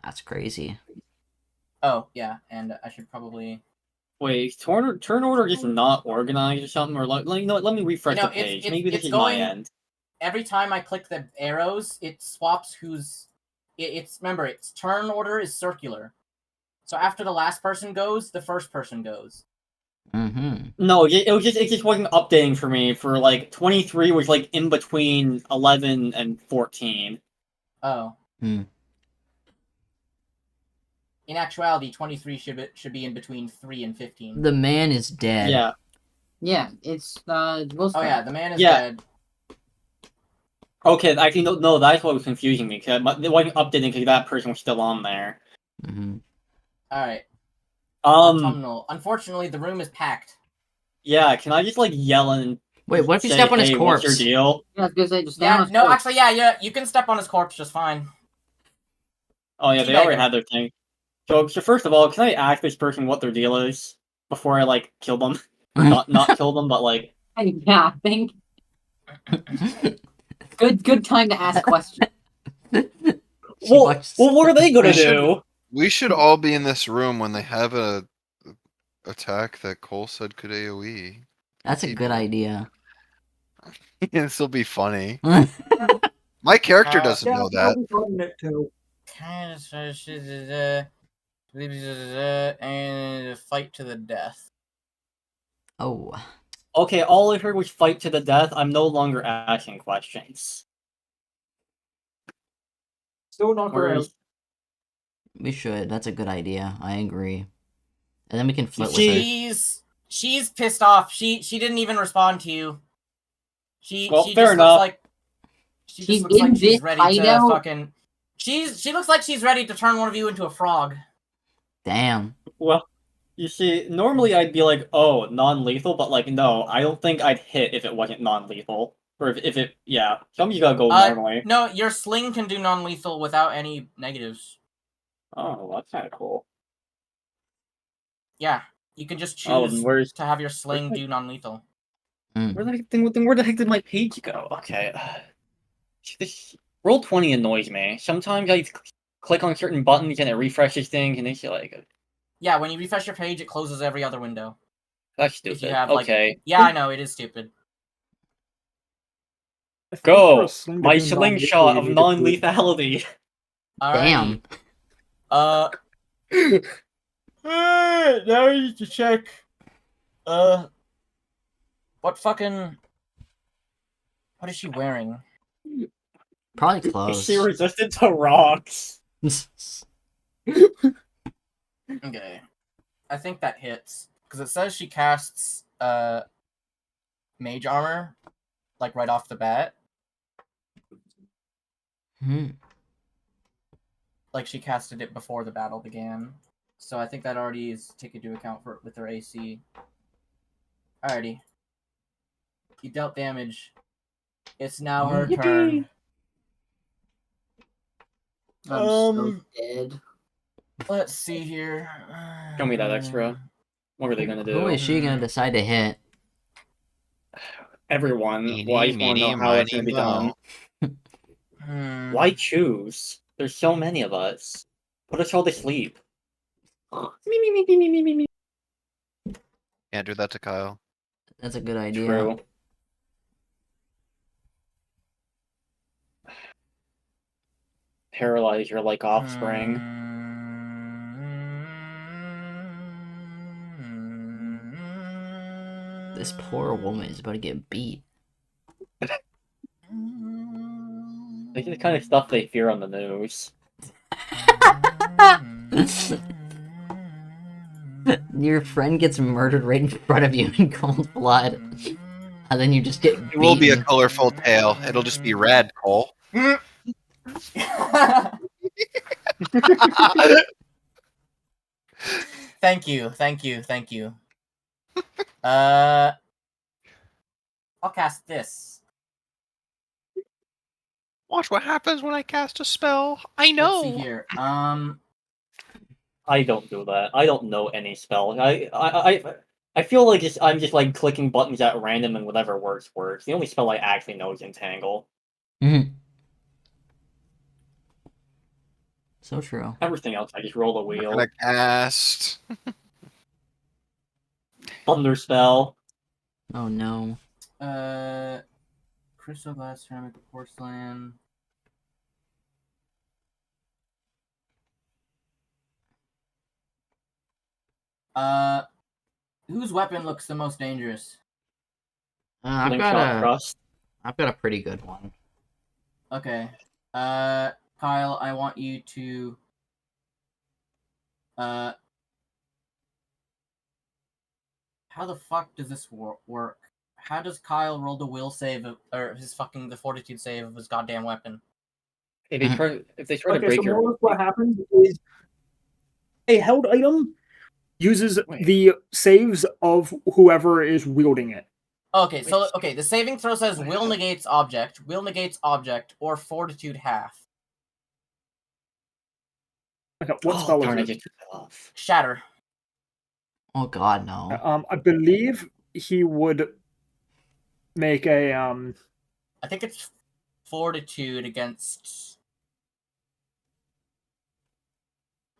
That's crazy. Oh, yeah, and I should probably... Wait, turn order just not organized or something? Or let me refresh the page. Maybe this is my end. Every time I click the arrows, it swaps who's... Remember, its turn order is circular. So after the last person goes, the first person goes. No, it just wasn't updating for me. For like 23 was like in between 11 and 14. Oh. In actuality, 23 should be in between 3 and 15. The man is dead. Yeah. Yeah, it's Oh yeah, the man is Yeah. dead. Okay, actually no, that's what was confusing me. Cause it wasn't updating because that person was still on there. Alright. Um. Unfortunately, the room is packed. Yeah, can I just like yell and Wait, what if you say, step on his "Hey, corpse? what's your deal?" Yeah, I was gonna say just stand on his No, corpse. actually, yeah, you can step on his corpse just fine. Oh yeah, they Teabagger. already had their thing. So first of all, can I ask this person what their deal is before I like kill them? not kill them, but like. Yeah, I think good time to ask questions. Well, what are they gonna do? We should all be in this room when they have a attack that Cole said could AoE. That's a good idea. This will be funny. My character doesn't know that. I'll be running it too. And fight to the death. Oh. Okay, all I heard was fight to the death. I'm no longer asking questions. Still knock her out. We should. That's a good idea. I agree. And then we can flirt with her. She's pissed off. She didn't even respond to you. She Well, just fair looks enough. like she She's just looks like in she's this ready to hideout? fucking. She looks like she's ready to turn one of you into a frog. Damn. Well, you see, normally I'd be like, oh, non-lethal, but like, no, I don't think I'd hit if it wasn't non-lethal. Or if it, yeah, some of you gotta go normally. No, your sling can do non-lethal without any negatives. Oh, that's kind of cool. Yeah, you can just Oh, choose where's to have your sling where's do non-lethal. where the heck did my page go? Okay, this Roll20 annoys me. Sometimes I click on certain buttons and it refreshes things, and it's like, Yeah, when you refresh your page, it closes every other window. that's If you stupid. have like, Okay, yeah, I know it is stupid. I think for a go sling to my do non-lethal, slingshot you of need to do- non-lethality. Damn. Now I need to check. What is she wearing? Probably Is close. she resistant to rocks? Okay. I think that hits. Because it says she casts mage armor, like right off the bat. Like she casted it before the battle began. So I think that already is taken into account for with her AC. Alrighty. You dealt damage. It's now her turn. I'm so dead. Let's see here. Show me that extra. What are they gonna do? Who is she gonna decide to hit? Everyone. Eeny, Well, I just want to know meeny, how it's gonna miny, be done. moe. Why choose? There's so many of us. Put us all to sleep. Can't do that to Kyle. That's a good idea. True. Paralyze your like offspring. This poor woman is about to get beat. This is the kind of stuff they fear on the news. Your friend gets murdered right in front of you in cold blood. And then you just get It will be a beaten. colorful tale. It'll just be red, Cole. Thank you. I'll cast this. Watch what happens when I cast a spell. I know. Let's see here. I don't do that. I don't know any spell. I feel like I'm just like clicking buttons at random and whatever works works. The only spell I actually know is Entangle. So true. Everything else I just roll a I'm wheel. gonna cast. Thunder spell. Oh no. Crystal glass, ceramic, porcelain. Whose weapon looks the most dangerous? I've Slingshot crust. got a pretty good one. Okay. Kyle, I want you to how the fuck does this work? How does Kyle roll the will save or the fortitude save of his goddamn weapon? If they try to Okay, break so your more of what happens is a held item uses the saves of whoever is wielding it. Okay, so the saving throw says will negates object, or fortitude half. Okay, what spell is it? Shatter. Oh god, no. I believe he would make a I think it's fortitude against.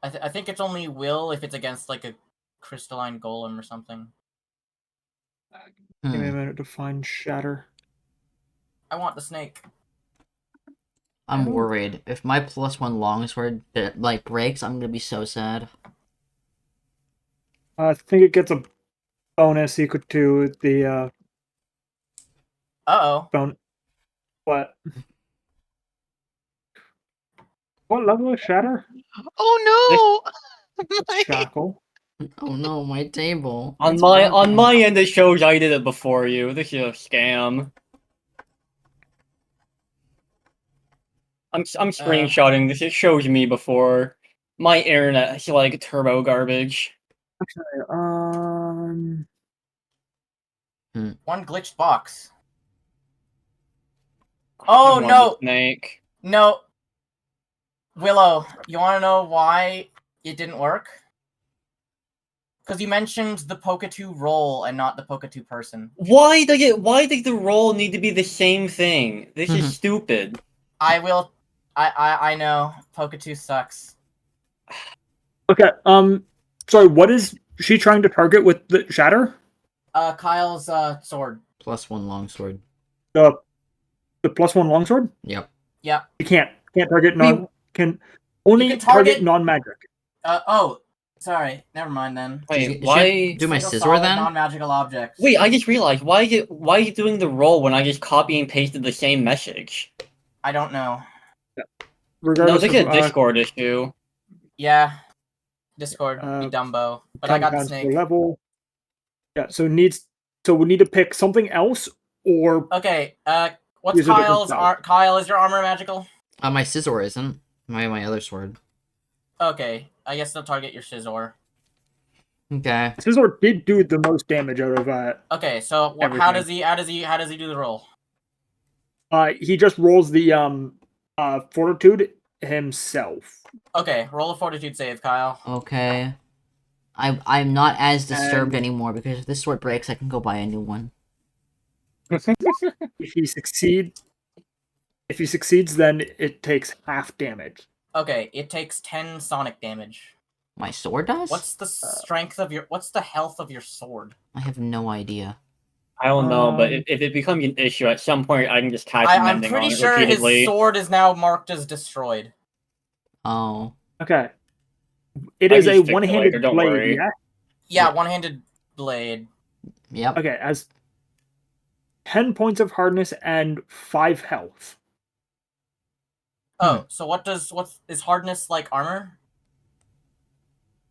I think it's only will if it's against like a crystalline golem or something. Give me a minute to find shatter. I want the snake. I'm worried. If my +1 longsword like breaks, I'm gonna be so sad. I think it gets a bonus equal to the Uh-oh. What? What level is Shatter? Oh no! Shackle. Oh no, my table. On It's my broken. end, it shows I did it before you. This is a scam. I'm screenshotting this. It shows me before. My internet is like turbo garbage. Okay, One glitched box. Oh I want no! the snake. No. Willow, you wanna know why it didn't work? Because you mentioned the Poke2 role and not the Poke2 person. Why does the role need to be the same thing? This is stupid. I know. Poke2 sucks. okay, sorry, what is she trying to target with the Shatter? Kyle's sword. +1 longsword. The +1 longsword? Yep. Yeah. You can't target Wait. can only You can target target- non-magic. Oh. Sorry. Never mind then. Wait, Should I why? do my Single scissor solid then? non-magical objects. Wait, I just realized why are you doing the role when I just copy and pasted the same message? I don't know. No, Regardless this is of a Discord issue. Yeah. Discord, be Uh, Dumbo. But I got the counts per snake. level. Yeah, so we need to pick something else or Okay, what's Use a different Kyle's spell. Kyle, is your armor magical? My scissor isn't. My other sword. Okay, I guess they'll target your Shizor. Okay. Scizor did do the most damage out of Okay, so how does he do the roll? he just rolls the fortitude himself. Okay, roll a fortitude save, Kyle. Okay. I'm not as disturbed And- anymore because if this sword breaks, I can go buy a new one. If he succeeds, then it takes half damage. Okay, it takes 10 sonic damage. My sword does? What's the strength of what's the health of your sword? I have no idea. I don't know, but if it becomes an issue at some point, I can just type I'm mending pretty on it sure repeatedly. his sword is now marked as destroyed. Oh. Okay. It I is can a stick to one-handed later, don't blade, worry. yeah? Yeah, one-handed blade. Yep. Okay, as 10 points of hardness and 5 health. Oh, so what is hardness like armor?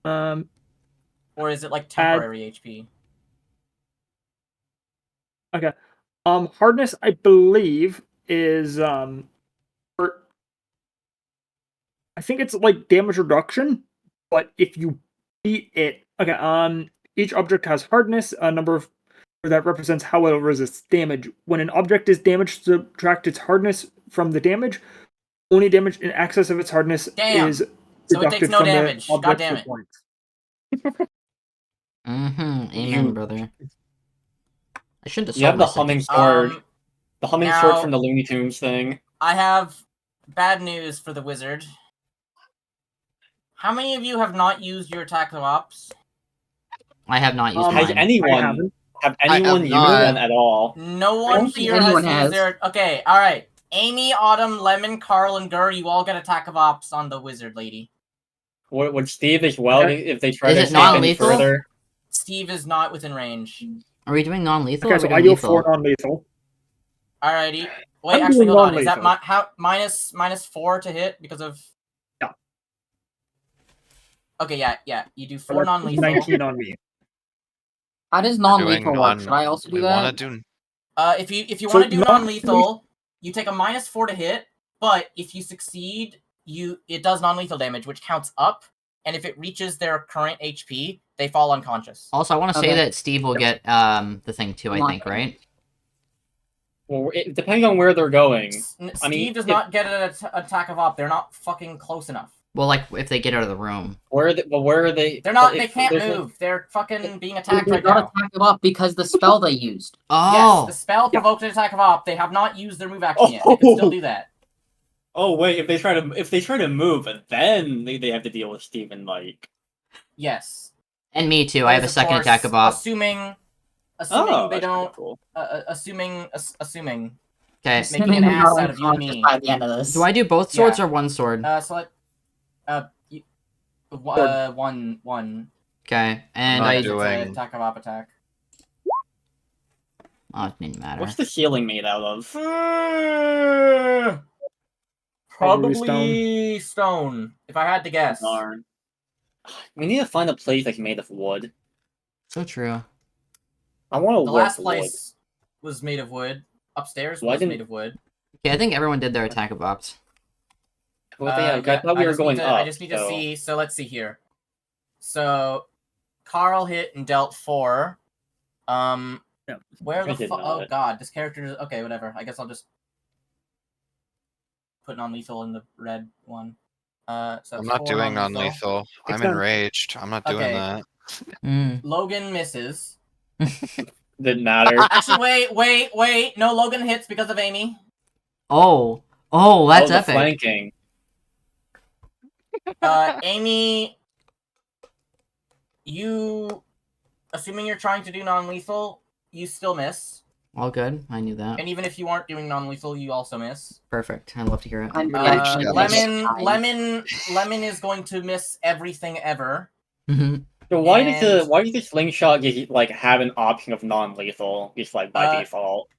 Or is it like temporary HP? Okay. Hardness, I believe, is I think it's like damage reduction, but if you beat it, okay. Each object has hardness, a number of that represents how it resists damage. When an object is damaged, subtract its hardness from the damage. Only damage in excess of its hardness is So it takes deducted no from damage. the object God damn for it. points. Amen, brother. I shouldn't have You have sold the my humming citrus. sword. The humming sword now- from the Looney Tunes thing. I have bad news for the wizard. How many of you have not used your attack of ops? I have not used Has mine. anyone have used not. one at all? No I one don't think here has anyone used has. their... Okay, alright. Amy, Autumn, Lemon, Carl, and Gur, you all get attack of ops on the wizard lady. Would Steve as well Okay. if they try Is to it escape any non-lethal? further? Steve is not within range. Are we doing non-lethal Okay, or so are I we go doing 4 lethal? non-lethal. Alrighty. Wait, I'm actually, doing hold on. Is that non-lethal. minus 4 to hit because of... Yeah. Okay, yeah. You do So 4 that's non-lethal. 19 on me. How does non-lethal work? Should I also do We that? want to do. If you So want to do non- non-lethal, you take a minus 4 to hit, but if you succeed, it does non-lethal damage, which counts up, and if it reaches their current HP, they fall unconscious. Also, I want to say Okay. that Steve will get the thing too, I think, right? Well, depending on where they're going. Steve does not get an attack of op. They're not fucking close enough. Well, like, if they get out of the room. Where are they? They're not. if They can't there's move. They're fucking being attacked They right got now. attacked up because the spell they used. Oh! Yes, the spell provoked an attack of op. They have not used their move action yet. They can still do that. Oh wait, if they try to move, then they have to deal with Steve and Mike. Yes. And me too, I have a Of second course, attack of op. Assuming they That's don't. pretty cool. Assuming. Okay. Making an Assuming ass we're out of you and unconscious me. by the end of this. Do I do both swords Yeah. or one sword? One. Okay, and Not I... It's an doing- attack of op attack. Oh, it didn't matter. What's the ceiling made out of? Probably stone, if I had to guess. Darn. We need to find a place that's made of wood. So true. I want to The work last wood. place was made of wood. Upstairs Why was didn't- made of wood. Okay, I think everyone did their attack of ops. Well, I thought we were just going need to, up. I just need to see. So let's see here. So Carl hit and dealt 4. Yep. Where I the did fuck? Oh not. god, this character is okay. Whatever. I guess I'll just put non-lethal in the red one. So that's I'm not 4 doing non-lethal. non-lethal. I'm It's done. enraged. I'm not doing Okay. that. Mm. Logan misses. Didn't matter. Actually, wait. No, Logan hits because of Amy. Oh, that's Oh, the epic. flanking. Amy, you, assuming you're trying to do non-lethal, you still miss. All good. I knew that. And even if you aren't doing non-lethal, you also miss. Perfect. I'd love to hear it. I'm Enraged, gonna yeah, get Lemon is going to miss everything ever. Mhm. So why And- does the slingshot get, like have an option of non-lethal just like by default?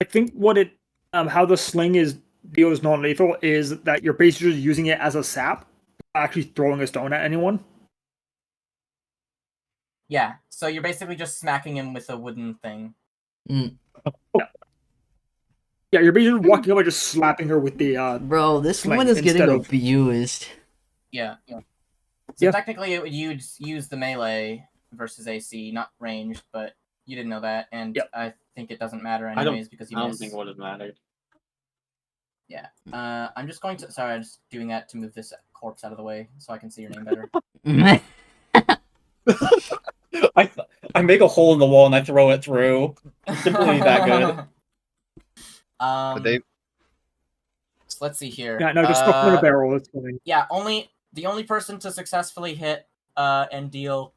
I think what it how the sling is deals non-lethal is that you're basically just using it as a sap, not actually throwing a stone at anyone. Yeah, so you're basically just smacking him with a wooden thing. Mm. Yeah, you're basically walking up and just slapping her with the Bro, this Sling one is getting instead of- abused. Yeah. So Yeah. technically it would use the melee versus AC, not ranged, but you didn't know that, and Yep. I think it doesn't matter I don't- anyways because you I don't miss. think it would have mattered. Yeah. I'm just going to. Sorry, I'm just doing that to move this corpse out of the way so I can see your name better. I make a hole in the wall and I throw it through. Simply that good. But they So let's see here. yeah, no, just stuff them in a barrel. It's fine. Yeah, the only person to successfully hit and deal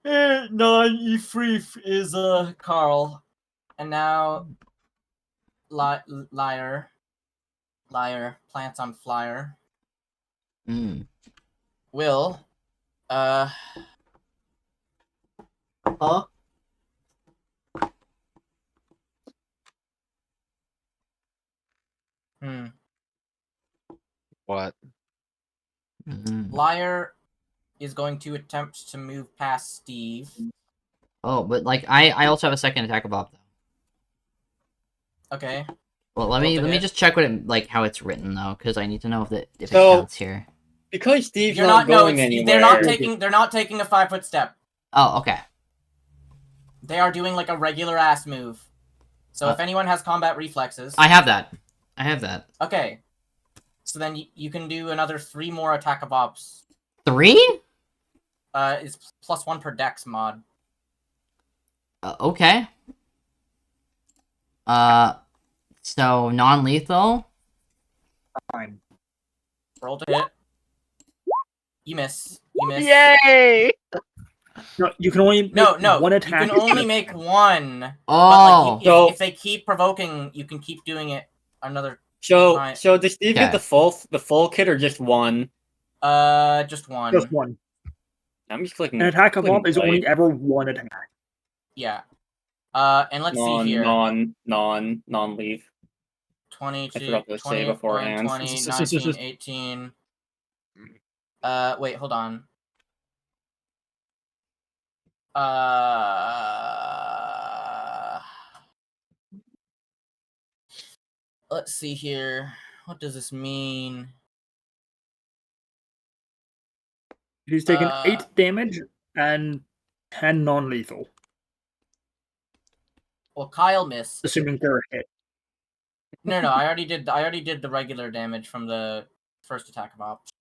non-E3 is Carl, and now liar plants on flyer Mm. will Huh? what? Mm. liar is going to attempt to move past Steve. Oh, but like I also have a second attack of op though. Okay. Well, let Roll me to let me hit. just check what it like how it's written though, because I need to know if it So- counts here. Because Steve's You're not not. No, going it's, anywhere. they're not taking a 5-foot step. Oh, okay. They are doing like a regular ass move. So if anyone has combat reflexes, I have that. okay. So then you can do another 3 more attack of ops. 3? It's +1 per dex mod. Okay. So non-lethal. Fine. Roll to hit. You miss. You miss. Yay! No, you can only make No. one You attack. can only make one. Oh, But So- like, if they keep provoking, you can keep doing it another. So Fine. does Steve Okay. get the full kit or just one? Just one. Just one. I'm just clicking. An attack of clicking op is play. only ever one attack. Yeah. And let's see here. Non-leave. 22, forgot to say 20, beforehand. 20, 19, 18. Wait, hold on. Let's see here. What does this mean? He's taken 8 Uh, damage and 10 non-lethal, Well, Kyle missed. assuming they're a hit. No, I already did the regular damage from the first attack of ops.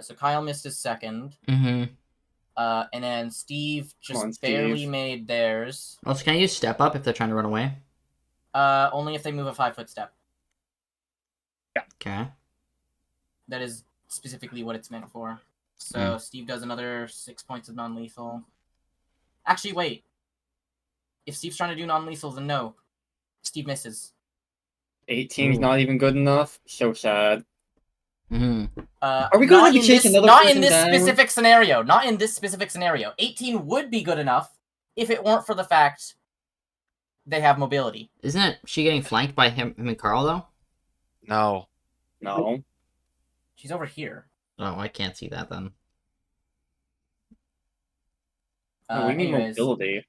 So Kyle missed his second. Mm-hmm. And then Steve just on, barely Steve. made theirs. Also, can I use step up if they're trying to run away? Only if they move a 5-foot step. Okay. That is specifically what it's meant for. So Steve does another 6 points of non-lethal. Actually, wait. If Steve's trying to do non-lethal, then no. Steve misses. 18's Ooh. not even good enough. So sad. Mm-hmm. Are we gonna not have to in chase this, another not in person this down? specific scenario. Not in this specific scenario. 18 would be good enough if it weren't for the fact they have mobility. Isn't she getting flanked by him and Carl though? No. No. She's over here. Oh, I can't see that then. We need Anyways, mobility.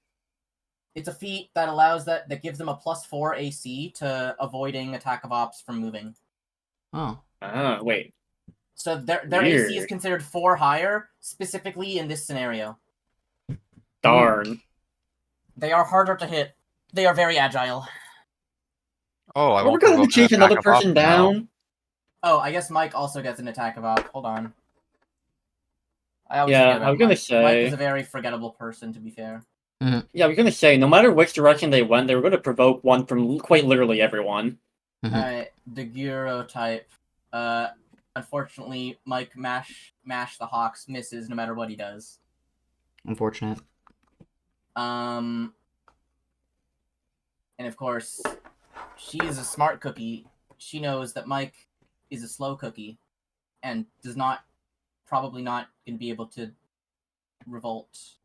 it's a feat that allows that gives them a +4 AC to avoiding attack of ops from moving. Oh. Ah, wait. So their AC is Weird. considered 4 higher, specifically in this scenario. Darn. They are harder to hit. They are very agile. Oh, I We're won't gonna provoke an chase attack another of op person now. down. Oh, I guess Mike also gets an attack of op. Hold on. I always Yeah, forget I about was gonna Mike. Mike is say. a very forgettable person, to be fair. Yeah, I was gonna say, no matter which direction they went, they were gonna provoke one from quite literally everyone. Alright, the Gyro type. Unfortunately, Mike mash the Hawks misses no matter what he does. Unfortunate. And of course, she is a smart cookie. She knows that Mike is a slow cookie, and probably not gonna be able to revolt.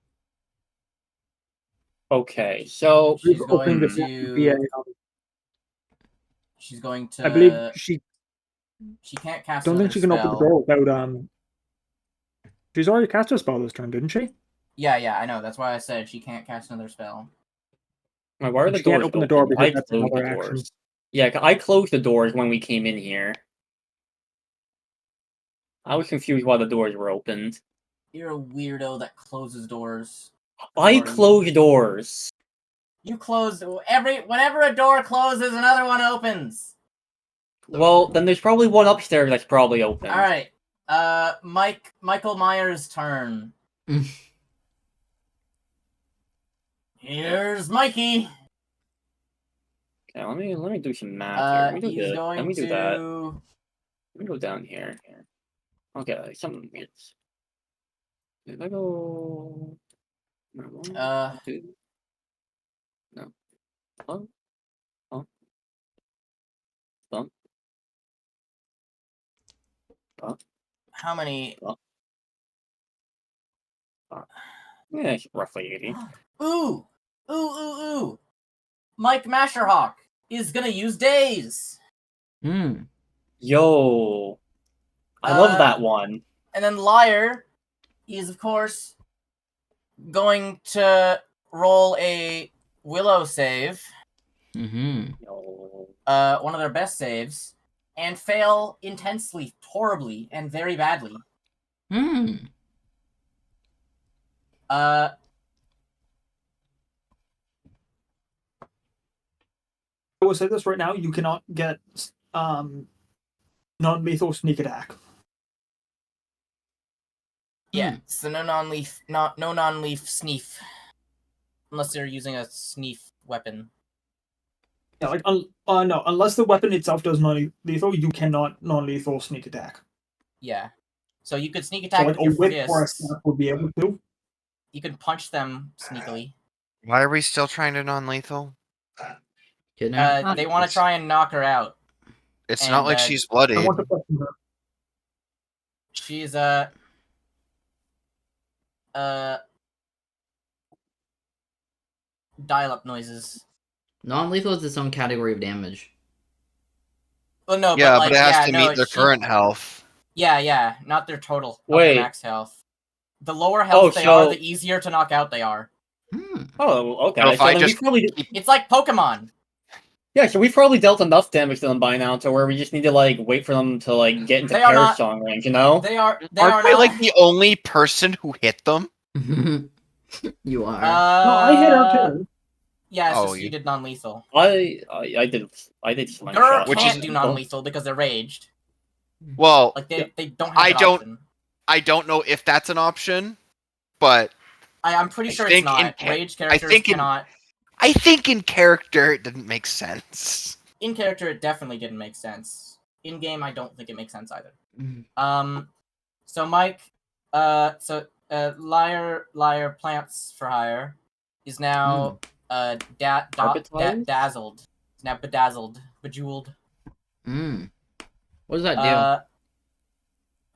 Okay, so She's Opening going the VA. She's going to. I believe she She can't cast don't another think she can open the spell. door without She's already cast a spell this turn, didn't she? Yeah, I know. That's why I said she can't cast another spell. why are the She can't doors open the door because I that's closed the another action. doors. Yeah, I closed the doors when we came in here. I was confused why the doors were opened. You're a weirdo that closes doors. I Or closed doors. You close whenever a door closes, another one opens. Well, then there's probably one upstairs that's probably open. All right. Michael Myers' turn. Here's Mikey. Okay, let me do some math here. Let me do He's this. going Let me do to. that. Let me go down here. Okay, something weird. If I go. No, one, two. No. Oh. Oh. Oh. Oh. How many? Yeah, it's roughly 80. Ooh. Mike Masherhawk is gonna use days. Yo. I love that one. And then Liar is, of course, going to roll a Willow save. Yo. One of their best saves. And fail intensely, horribly, and very badly. I will say this right now: you cannot get non-lethal sneak attack. Yeah, so no non-leaf sneef. Unless they're using a sneef weapon. Yeah, like no, unless the weapon itself does non-lethal, you cannot non-lethal sneak attack. Yeah. So you could sneak attack So like with a your whip or a fists. snap would be able to. You can punch them sneakily. Why are we still trying to non-lethal? They want to try and knock her out. It's not like she's bloodied. I want to question her. She's dial-up noises. Non-lethal is its own category of damage. Oh no, Yeah, but it has to no, meet their current health. Yeah, not their total. Not Wait. their max health. The lower health they are, the easier to knock out they are. Oh, okay. So if I then just It's like Pokemon. Yeah, so we've probably dealt enough damage to them by now to where we just need to like wait for them to like get into They are not- Parasong range, you know? They are Aren't not I like the only person who hit them? You are. No, I hit her too. Yeah, it's Oh, just you did non-lethal. I did slingshot. Grr can't do non-lethal because they're raged. Well, Like they don't have that option. I don't know if that's an option, but I'm pretty sure it's not. Rage characters cannot. I think in character it didn't make sense. In character, it definitely didn't make sense. In game, I don't think it makes sense either. So Mike, liar plants for hire is now dazzled. He's now bedazzled, bejeweled. What does that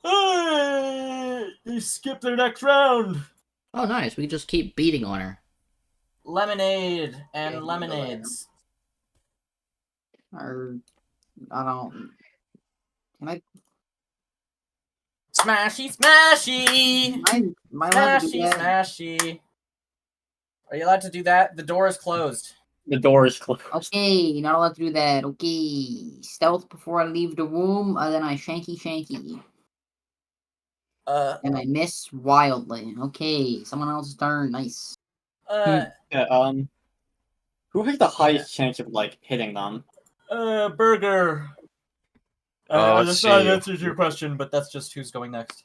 do? You skip their next round. Oh, nice. We just keep beating on her. lemonade and Yeah, lemonades. Or I don't. Can I? Smashy, smashy, Am I allowed to do smashy, that? smashy. Are you allowed to do that? The door is closed. The door is closed. Okay, not allowed to do that. Okay, stealth before I leave the room, and then I shanky. And I miss wildly. Okay, someone else's turn. Nice. Yeah, who has the highest chance of like hitting them? Burger. let's That's not an see. answer to your question, but that's just who's going next.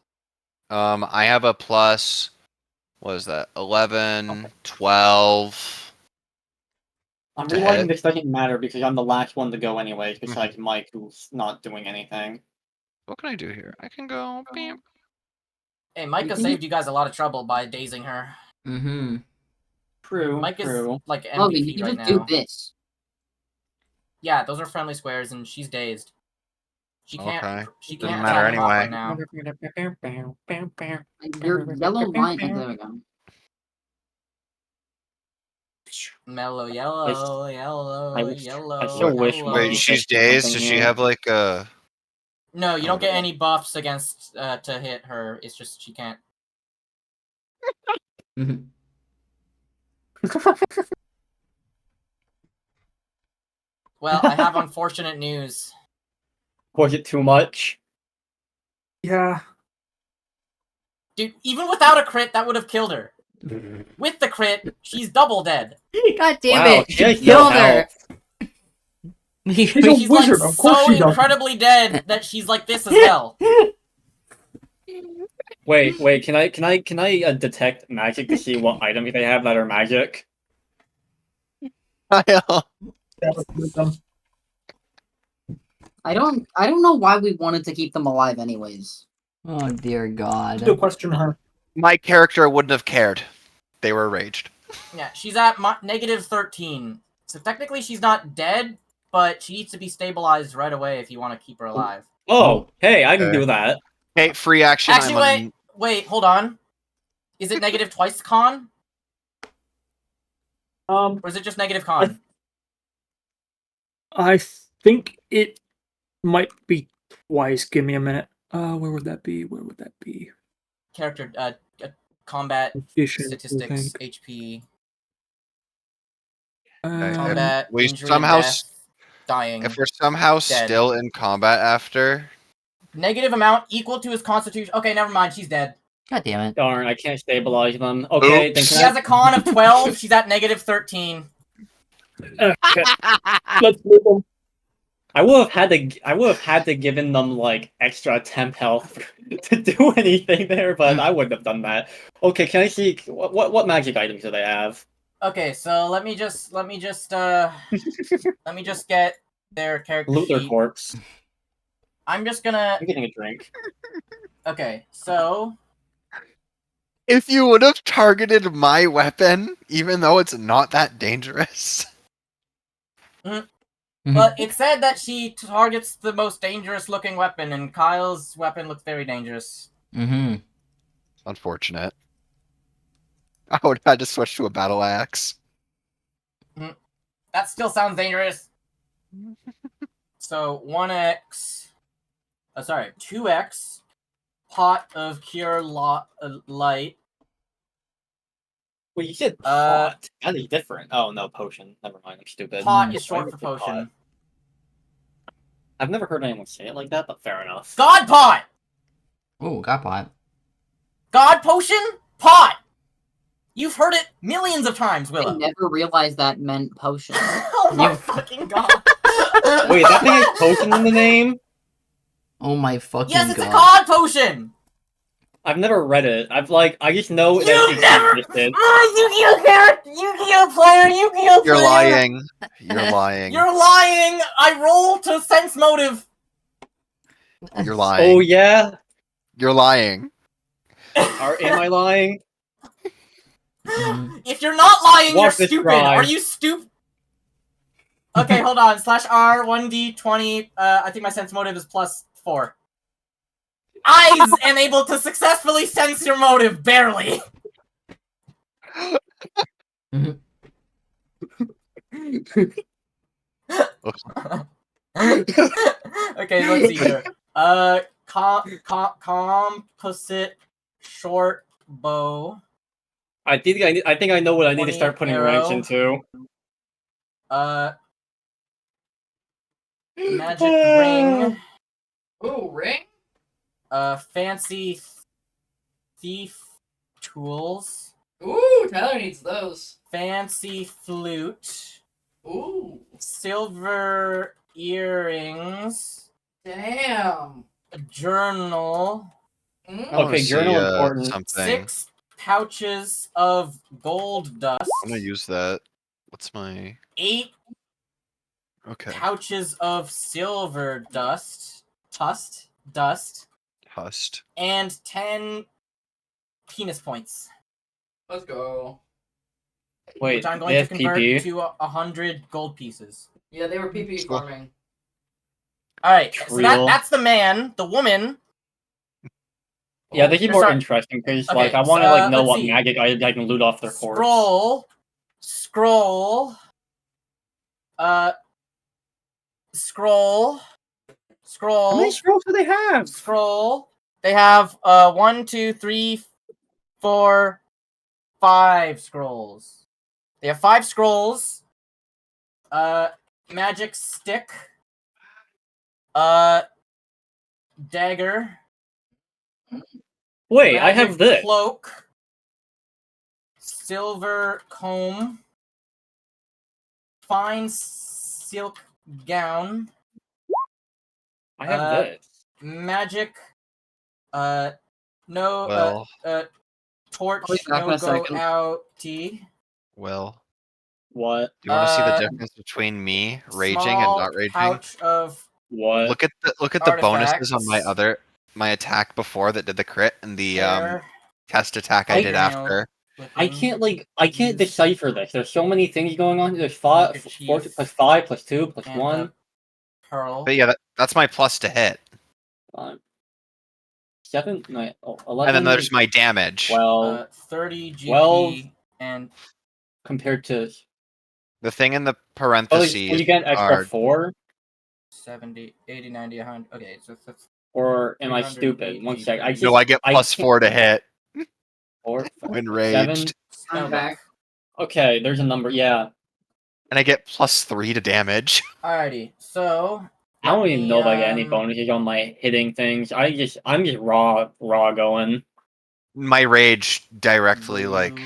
I have a plus. What is that? 11, 12. I'm To realizing hit. this doesn't matter because I'm the last one to go anyways, besides Mike, who's not doing anything. What can I do here? I can go. Bam. Hey, Micah Mhm. saved you guys a lot of trouble by dazing her. Mm-hmm. True, Mike is true. like Oh, but you MVP can right just do now. this. Yeah, those are friendly squares, and she's dazed. She can't. Okay. She Doesn't can't matter attack Pop anyway. right now. Your yellow line. There we go. Mellow yellow, yellow, I yellow. still wish yellow. Wait, Mikey she's could do dazed. something Does she here. have like a? No, you don't Oh, get yeah. any buffs against to hit her. It's just she can't. Mm-hmm. Well, I have unfortunate news. Was it too much? Yeah. Dude, even without a crit, that would have killed her. With the crit, she's double dead. God damn Wow, it! she has Kill no her. She's a She's wizard. like Of course so she does. incredibly dead that she's like this as hell. Wait, can I detect magic to see what items they have that are magic? I don't know why we wanted to keep them alive, anyways. Oh dear God. Still question her. My character wouldn't have cared. They were raged. Yeah, she's at negative 13. So technically she's not dead, but she needs to be stabilized right away if you want to keep her alive. Oh, hey, I can Okay. do that. Hey, free action. Actually, wait, hold on. Is it negative twice con? Or is it just negative con? I think it might be twice. Give me a minute. Where would that be? Where would that be? Character, combat, Addition, I statistics, think. HP, If combat, we injury, somehow, and death, dying. if we're somehow Dead. still in combat after, Negative amount equal to his constitution. Okay, never mind, she's dead. God damn it. Darn, I can't stabilize them. Okay, Oops. then She can has a con of 12, she's at negative 13. Okay. Let's move on. I would have had to given them like extra temp health to do anything there, but I wouldn't have done that. Okay, can I see what magic items do they have? Okay, so let me just get their character Loot their sheet. corpse. I'm just gonna. I'm getting a drink. Okay, so if you would have targeted my weapon, even though it's not that dangerous. but it said that she targets the most dangerous looking weapon, and Kyle's weapon looks very dangerous. Mm-hmm. Unfortunate. I would have had to switch to a battle axe. That still sounds dangerous. So 1x, 2x, pot of cure light. Well, you said pot. That is different. Oh no, potion. Never mind. I'm stupid. Pot is Why short would for I say pot? potion. I've never heard anyone say it like that, but fair enough. God pot! Oh, got pot. God potion? Pot! You've heard it millions of times, I Willow. never realized that meant potion. Oh my fucking god. Wait, that thing has potion in the name? Oh my fucking Yes, it's God. a God potion! I've never read it. I just know that You've it never- existed. Yu-Gi-Oh character! Yu-Gi-Oh player! Yu-Gi-Oh You're player! lying. You're lying. You're lying! I roll to sense motive! You're lying. Oh yeah? You're lying. Am I lying? If you're not lying, Watch you're this stupid! drive. Are you stupid? Okay, hold on. /R 1d20. I think my sense motive is +4. I am able to successfully sense your motive, barely. Okay, let's see here. Composite short bow. I think I know what I need to 20 start putting ranks arrow. into. Magic ring. Ooh, ring? Fancy thief tools. Ooh, Tyler needs those. Fancy flute. Ooh. Silver earrings. Damn. A journal. Mm. I wanna Okay, journal see, important. something. 6 pouches of gold dust. I'm gonna use that. What's my 8 okay? pouches of silver dust. Dust. Hust. And 10 penis points. Let's go. Wait, Which I'm they going to have convert PP? to 100 gold pieces. Yeah, they were PP Cool. farming. Alright, so Trill. that's the man. The woman. Yeah, they keep more Sorry. interesting because Okay, like I want to like know let's what see. magic I can loot off their corpse. Scroll. How many scrolls do they have? Scroll. They have 1, 2, 3, 4, 5 scrolls. They have 5 scrolls. Magic stick. Dagger. Wait, I Magic have this. cloak. Silver comb. Fine silk gown. I have this. Magic. No. Well, Torch. I'll be back in No a go second. out. Tea. well. What? Do you want to see the Uh, difference between me raging and Small not raging? pouch of What? Look at the bonuses on artifacts. my attack before that did the crit and the hair, test attack I did fingernail after. I can't decipher this. There's so many things going on. There's 4 Handkerchief. plus 5 plus 2 plus and 1. pearl. But yeah, that's my plus to hit. 7, 9, 11. And then there's my damage. 12 30 GP 12 and compared to. The thing in the Oh, parentheses you get an extra are 4? 70, 80, 90, 100. Okay, so that's Or am I 308 stupid? One sec. I GP. no, I get plus can't- 4 to hit 4, when 7. raged, I'm back. Okay, there's a number. Yeah. and I get plus 3 to damage. Alrighty, so I don't let even me, know if I get any bonuses on my hitting things. I'm just raw going. My rage directly like blue.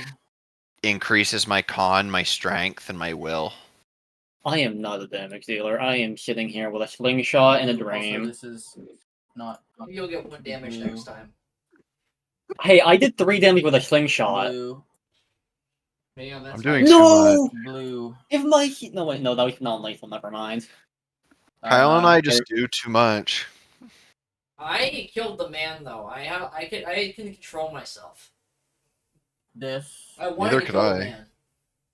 increases my con, my strength, and my will. I am not a damage dealer. I am sitting here with a slingshot and a Blue. Also, dream. this is not You'll get 1 damage blue. next time. Hey, I did 3 damage with a slingshot. Blue. Yeah, that's I'm doing how- too much. Blue. If my no wait, no, that was not lethal. Never mind. Kyle and I just do too much. I killed the man though. I can control myself. This. I wanted Neither to could kill the I. man.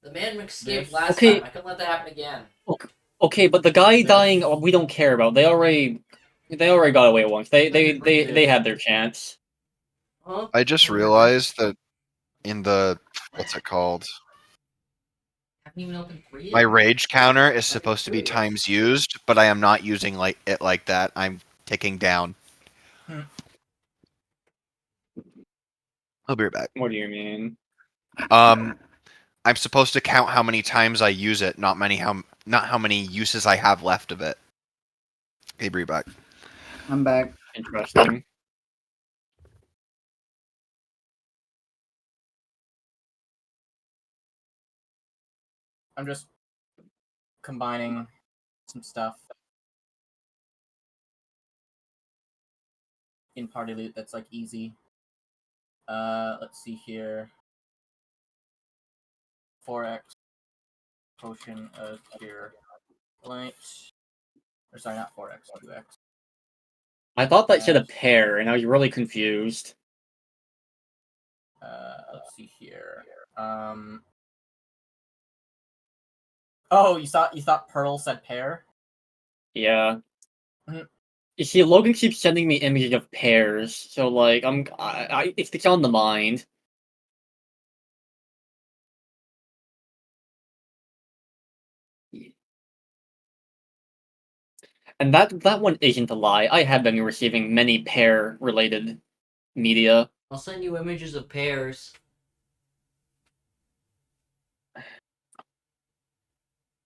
The man escaped This. last Okay. time. I couldn't let that happen again. Okay, but the guy This. dying, we don't care about. They already got away once. They had their chance. Huh? I just realized that in the what's it called? I haven't even opened 3 My yet. rage counter is supposed to be times used, but I am not using it like that. I'm ticking down. I'll be right back. What do you mean? I'm supposed to count how many times I use it, not how many uses I have left of it. Hey, be back. I'm back. Interesting. I'm just combining some stuff in party loot that's like easy. Let's see here. 4x potion of cure light. Or sorry, not 4x, 2x. I thought that said a pair, and I was really confused. Let's see here. Oh, you thought Pearl said pair? Yeah. Mhm. You see, Logan keeps sending me images of pairs, so like it's on the mind. And that one isn't a lie. I have been receiving many pair-related media. I'll send you images of pears.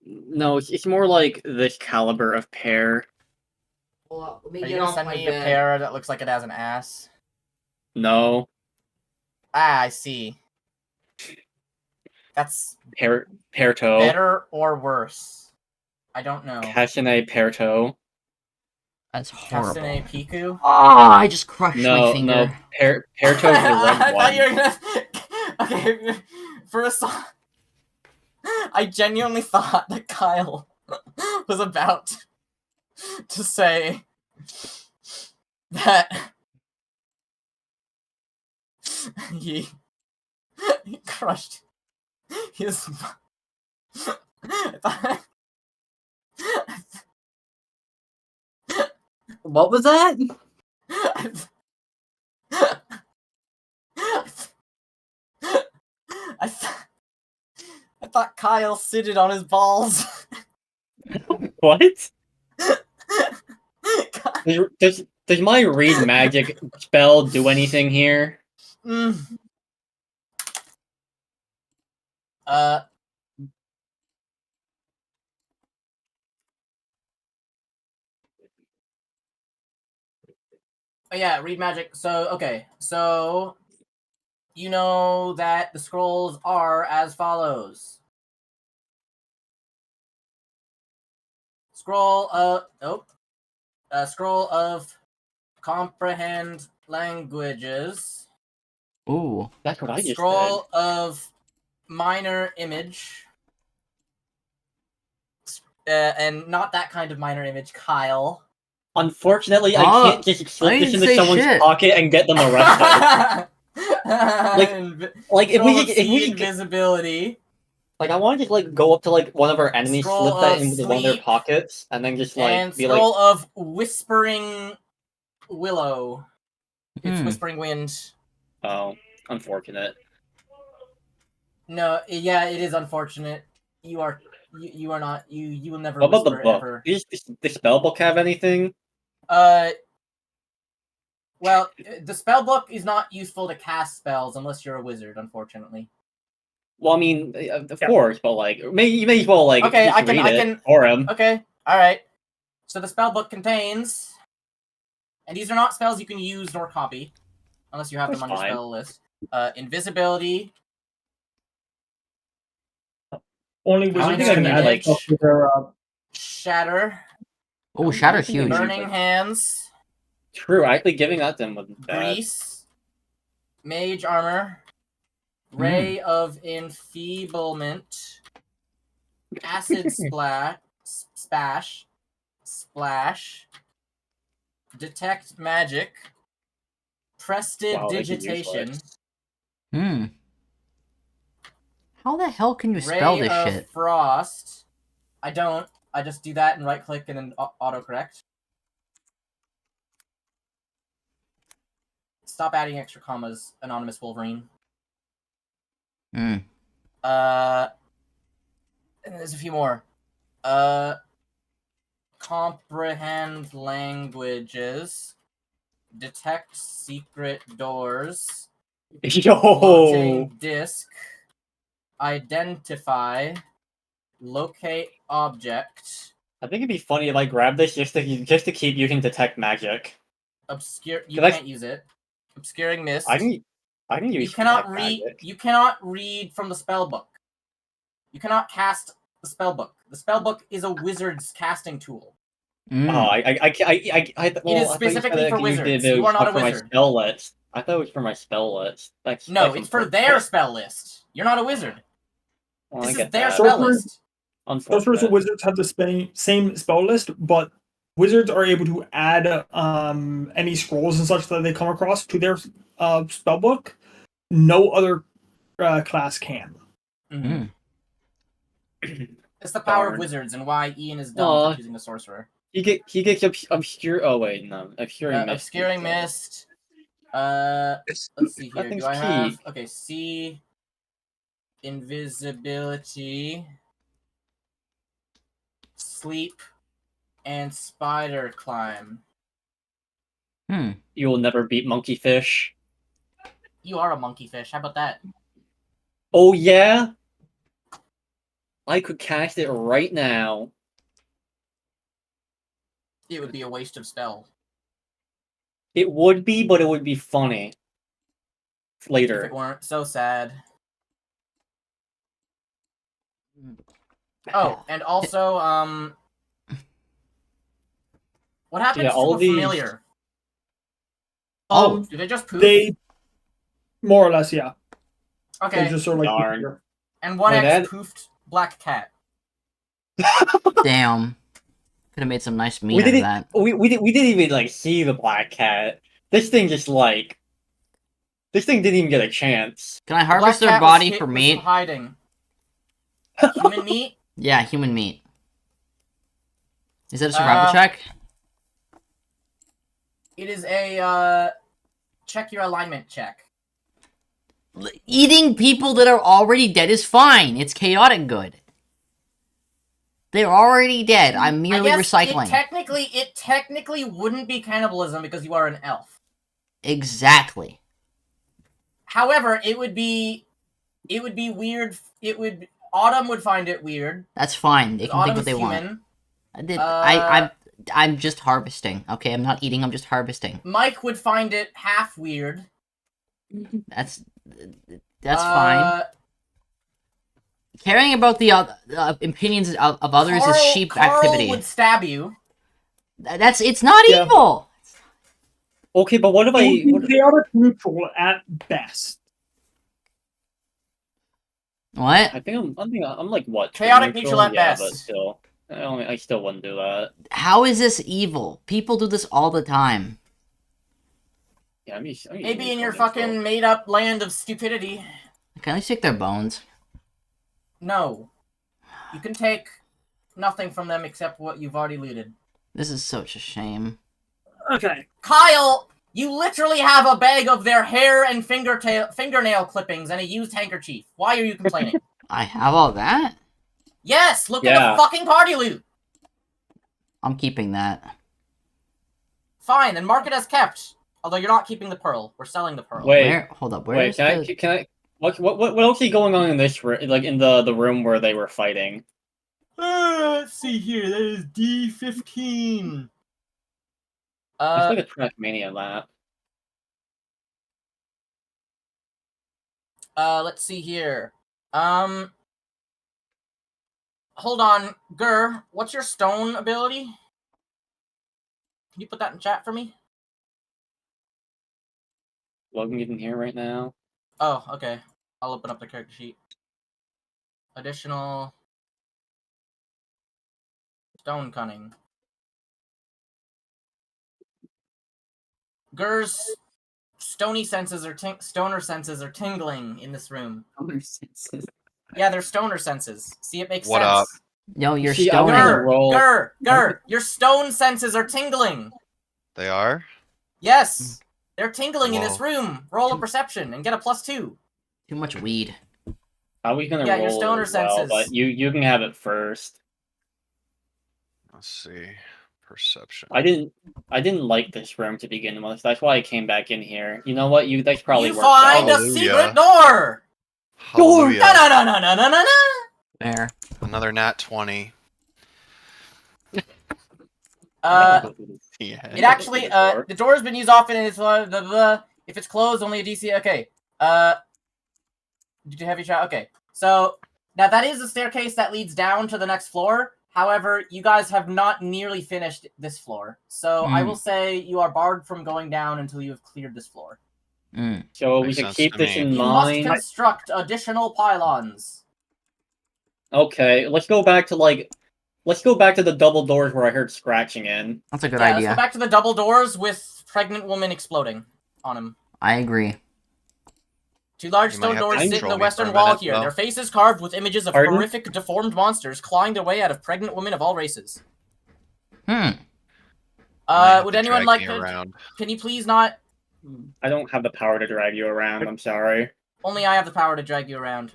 No, it's more like this caliber of pair. Well, let me Are you get gonna off send my me bed. a pair that looks like it has an ass? No, Ah, I see. That's pair toe. better or worse? I don't know. Kasane pair toe. That's horrible. Kasane Piku? Oh, I just crushed my No, finger. pair toe's the red I one. thought you were gonna. Okay, for a song. I genuinely thought that Kyle was about to say that he crushed his. What was that? I thought Kyle sitted on his balls. What? Does my read magic spell do anything here? Mm. Oh yeah, read magic. So okay, so you know that the scrolls are as follows. Scroll scroll of comprehend languages. Ooh. That's what I just Scroll of minor image. And not that kind of minor image, Kyle. Unfortunately, I Oh, can't just slip I this didn't into say someone's shit. pocket and get them arrested. Like if Scroll we of if see we invisibility. like I want to just like go up to like one of our enemies, Scroll slip that of into one of their sleep. pockets, and then just like And be like, scroll of whispering willow. It's Hmm. whispering wind. oh, unfortunate. No, yeah, it is unfortunate. You are not you will never What about the whisper book? ever. Does the spell book have anything? Well, the spell book is not useful to cast spells unless you're a wizard, unfortunately. Well, I mean, of course, but like, you may as well like Okay, just I can read it for him. Okay, all right. So the spell book contains, and these are not spells you can use nor copy, unless you have them on your That's fine. spell list. Invisibility. Only I don't wizards think I can can add like stuff to their. Shatter. Oh, Shatter's huge. Burning hands. True, actually giving that to him would be bad. Grease. Mage armor. Ray of enfeeblement. Acid splash. Detect magic. Prestidigitation. Hmm. How the hell can you spell Ray this of shit? frost. I don't. I just do that and right click and then autocorrect. Stop adding extra commas, Anonymous Wolverine. Hmm. And there's a few more. Comprehend languages. Detect secret doors. Yo, Floating disc. Identify. Locate object. I think it'd be funny if I grab this just to keep using detect magic. Obscure. You Can I- can't use it. Obscuring mist. I can use. You cannot detect read. magic. You cannot read from the spell book. You cannot cast the spell book. The spell book is a wizard's casting tool. Mm. Oh, It is specifically for wizards. You are not a for wizard. my spell list. I thought it was for my spell list. No, it's for their spell list. You're not a wizard. Well, This I is get their that. spell Sorcerers- list. Sorcerers and wizards have the same spell list, but wizards are able to add any scrolls and such that they come across to their spell book. No other class can. Mm-hmm. It's the power of wizards and why Ian is dumb for choosing a sorcerer. He gets obscure. Oh wait, no, obscuring mist. Obscuring mist. Let's see here. Do I have see invisibility, sleep, and spider climb. Hmm. You will never beat monkeyfish. You are a monkeyfish. How about that? Oh yeah? I could cast it right now. It would be a waste of spell. It would be, but it would be funny. If Later. it weren't so sad. Oh, and also, what happens Yeah, to all a these- familiar? Oh, Do they just poof? They more or less, yeah. They Okay, just sort of like Darn. and 1x Wait, that- poofed black cat. damn. Could have made some nice meat We out of didn't. that. We didn't even like see the black cat. This thing just like. This thing didn't even get a chance. Can I The black harvest their cat was body hit for with meat? some hiding. Human meat? Yeah, human meat. Is that a survival Uh, check? It is a, check your alignment check. Eating people that are already dead is fine. It's chaotic good. They're already dead. I'm merely I guess recycling. It technically wouldn't be cannibalism because you are an elf. Exactly. However, it would be weird. Autumn would find it weird. That's fine. They can think Autumn what is they want. human. I'm just harvesting. Okay, I'm not eating. I'm just harvesting. Mike would find it half weird. That's fine. Caring about the opinions of others is sheep Carl activity. would stab you. It's not Yeah. evil. Okay, but what if I? It would What, be chaotic neutral at best. What? I think I'm like what? Chaotic neutral at yeah, best. but still, I still wouldn't do that. How is this evil? People do this all the time. Yeah, I'm Maybe in your fucking made-up land of stupidity. Can I take their bones? No. You can take nothing from them except what you've already looted. This is such a shame. Okay. Kyle, you literally have a bag of their hair and fingernail clippings and a used handkerchief. Why are you complaining? I have all that? Yes, look at Yeah. the fucking party loot. I'm keeping that. Fine, then mark it as kept. Although you're not keeping the pearl. We're selling the pearl. Wait, Where? Hold up. Where wait, is can the... I? What else is going on in this room? Like in the room where they were fighting? Let's see here. That is D15. It's like a Trackmania lap. Let's see here. Hold on. Gur, what's your stone ability? Can you put that in chat for me? Logan isn't here right now. Oh, okay. I'll open up the character sheet. Additional stone cunning. Gur's stoner senses are tingling in this room. Yeah, they're stoner senses. See, it makes What sense. up? Yo, you're See, I was stoning. gonna roll- Gur, your stone senses are tingling. They are? Yes, they're tingling in this Whoa. room. Roll a perception and get a +2. Too much weed. I was gonna Yeah, roll your stoner it as well, senses. but you can have it first. Let's see. Perception. I didn't like this room to begin with. That's why I came back in here. You know what? That's probably You worked find out. a Hallelujah. secret door. Hallelujah. Na-na-na-na-na-na-na. There. Another nat 20. Uh, Yeah. It actually, the door's been used often and it's if it's closed, only a DC. Okay. Did you have your shot? Okay. So, now that is the staircase that leads down to the next floor. However, you guys have not nearly finished this floor. So, I will say you are barred from going down until you have cleared this floor. Mm. So we Makes should sense keep to this me. in You must mind. construct additional pylons. Okay, let's go back to the double doors where I heard scratching in. That's a good Yeah, let's idea. go back to the double doors with pregnant woman exploding on them. I agree. Two large You might stone have to doors sit in control the me for western a wall minute, here. though. Their faces carved with images of Pardon? horrific, deformed monsters clawing their way out of pregnant women of all races. Hmm. Might have Would to anyone drag like me to? around. Can you please not? I don't have the power to drag you around. I'm sorry. Only I have the power to drag you around.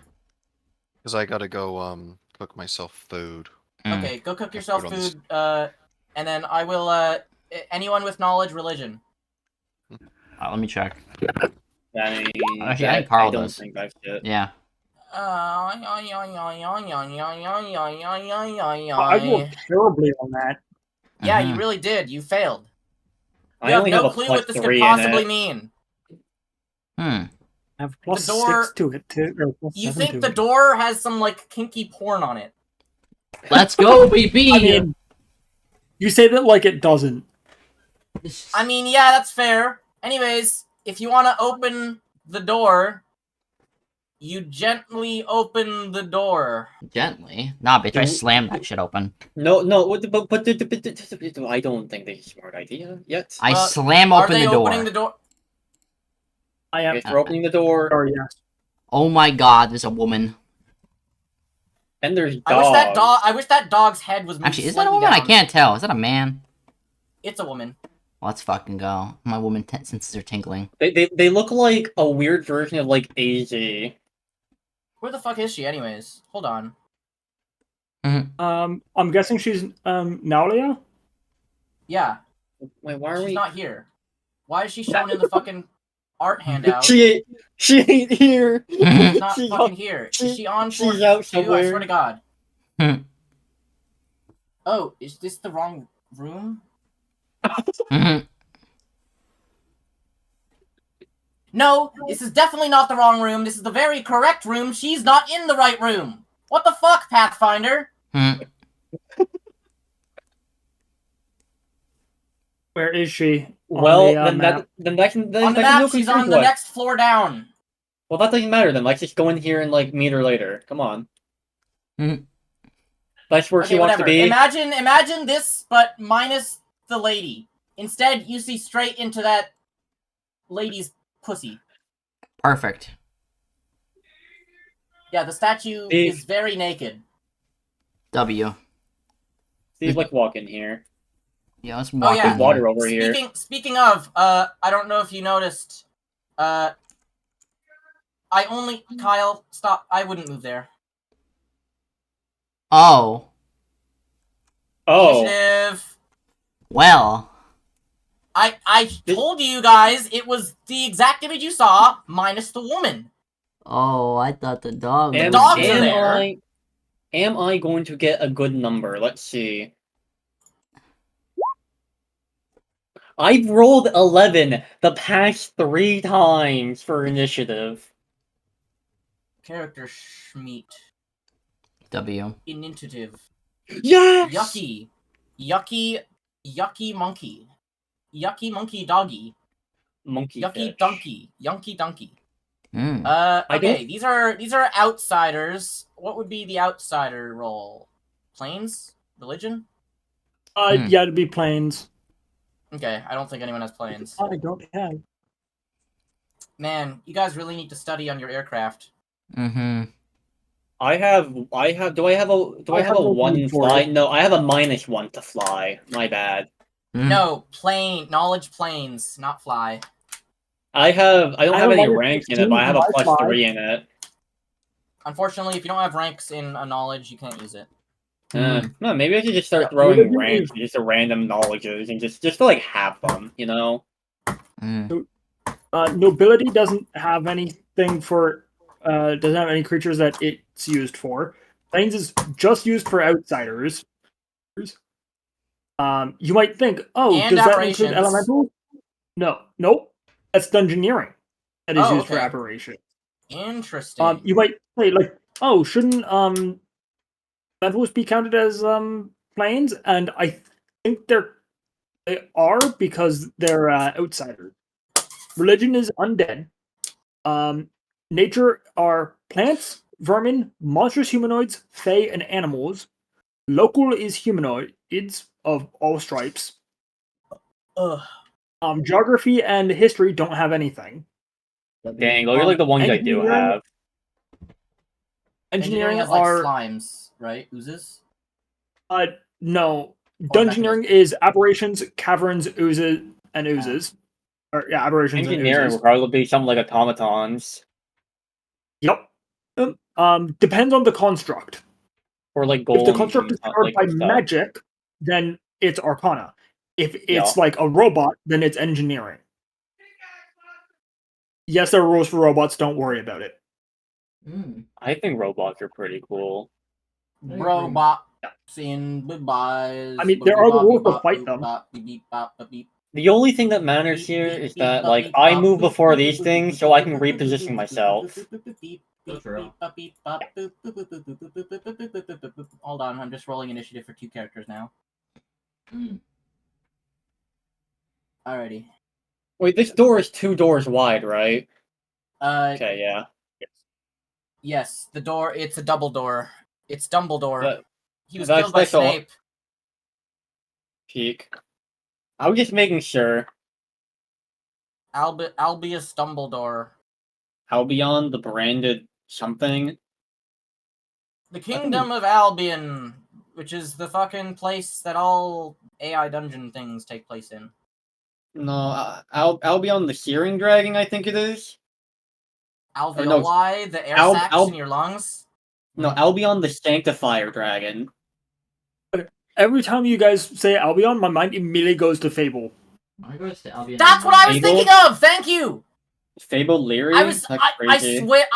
Because I gotta go cook myself food. Mm. Okay, go cook Have yourself food on this- food. And then I will, anyone with knowledge, religion. Let me check. I mean, Actually, yeah, I think Carl I don't does. think I should. Yeah. I rolled terribly on that. Yeah, Mhm. you really did. You failed. I You have only no have a clue plus what this could 3 in possibly it. mean. Hmm. I have plus The door- 6 to it, too. Or plus You 7 think to the it. door has some, like, kinky porn on it. Let's go, baby! I mean, you say that like it doesn't. I mean, yeah, that's fair. Anyways, if you want to open the door, you gently open the door. Gently. Nah, bitch, I slammed that shit open. No, but I don't think that's a smart idea yet. I Well, slam Are open they the door. opening the door? I am. Guys, we're opening the door, Or yes. Oh my god, there's a woman. and there's I dogs. wish that dog's head was moved Actually, is that a slightly woman? I down. can't tell. Is that a man? It's a woman. Let's fucking go. My woman senses are tingling. They look like a weird version of like AZ. Where the fuck is she, anyways? Hold on. I'm guessing she's Naulia? Yeah, Wait, why are she's we? not here. Why is she shown in the fucking art handout? She ain't here. She's not She's fucking here. Is she on floor she's out 2? I somewhere. swear to God. Hmm. Oh, is this the wrong room? Mhm. No, this is definitely not the wrong room. This is the very correct room. She's not in the right room. What the fuck, Pathfinder? Hmm. Where is she? Well, on the, then map? that can On the map, she's on the next floor down. Well, that doesn't matter then. Let's just go in here and like meet her later. Come on. Mhm. That's where she Okay, wants to whatever. be. Imagine this, but minus the lady. Instead, you see straight into that lady's pussy. Perfect. Yeah, the statue Steve. is very naked. W. Steve, like walk in here. Yeah, let's Oh walk yeah, in Water here. over here. Speaking of, I don't know if you noticed. Kyle, stop. I wouldn't move there. Oh. Oh, Initiative. Well. I told you guys it was the exact image you saw minus the woman. Oh, I thought the dog The was dogs are there. there. Am I going to get a good number? Let's see. I've rolled 11 the past 3 times for initiative. Character Schmeat. W. Initiative. Yes! Yucky monkey. Yucky monkey doggy. Monkey Yucky fish. donkey. Yunky donkey. Hmm. Okay, these are outsiders. What would be the outsider role? Planes? Religion? Yeah, it'd be planes. Okay, I don't think anyone has planes. I don't have. Man, you guys really need to study on your aircraft. Mm-hmm. Do I have a 1 for fly? it. No, I have a -1 to fly. My bad. No, knowledge planes, not fly. I don't have any a ranks in it, but I have a -16 plus fly. 3 in it. Unfortunately, if you don't have ranks in a knowledge, you can't use it. No, maybe I should just start throwing ranks just to random knowledges and just to like have them, you know? Nobility doesn't have anything for doesn't have any creatures that it's used for. Planes is just used for outsiders. You might think, oh, And does that include aberrations. elemental? No, nope. That's dungeoneering. That is used for okay. aberration. Interesting. You might say like, oh, shouldn't elementals be counted as planes? And I think they are because they're outsiders. Religion is undead. Nature are plants, vermin, monstrous humanoids, fae, and animals. Local is humanoids of all stripes. Ugh. Geography and history don't have anything. Dang, those are like the ones I do have. Engineering has like slimes, right? Oozes? No. Dungeoneering is aberrations, caverns, oozes, and oozes. Or, yeah, aberrations and Engineering oozes. would probably be something like automatons. Yep. Depends on the construct. Or like If the golems construct and is stuff powered like by stuff. magic, then it's Arcana. If it's Yeah. like a robot, then it's engineering. Yes, there are rules for robots. Don't worry about it. I think robots are pretty cool. Robot. Seeing goodbyes. I mean, there are the rules to fight them. The only thing that matters here is that, like, I move before these things, so I can reposition myself. Hold on, I'm just rolling initiative for 2 characters now. Alrighty. Wait, this door is 2 doors wide, right? Okay, yeah. Yes, the door, it's a double door. It's Dumbledore. He was that's- killed by that's all. Snape. Peek. I was just making sure. Albius Dumbledore. Albion, the branded something. The Kingdom of Albion, which is the fucking place that all AI dungeon things take place in. No, Albion the Searing Dragon, I think it is. Alveoli, the air sacs in your lungs? No, Albion the Sanctifier Dragon. Every time you guys say Albion, my mind immediately goes to Fable. That's what I was thinking of! Thank you! Fable Leary? I swear,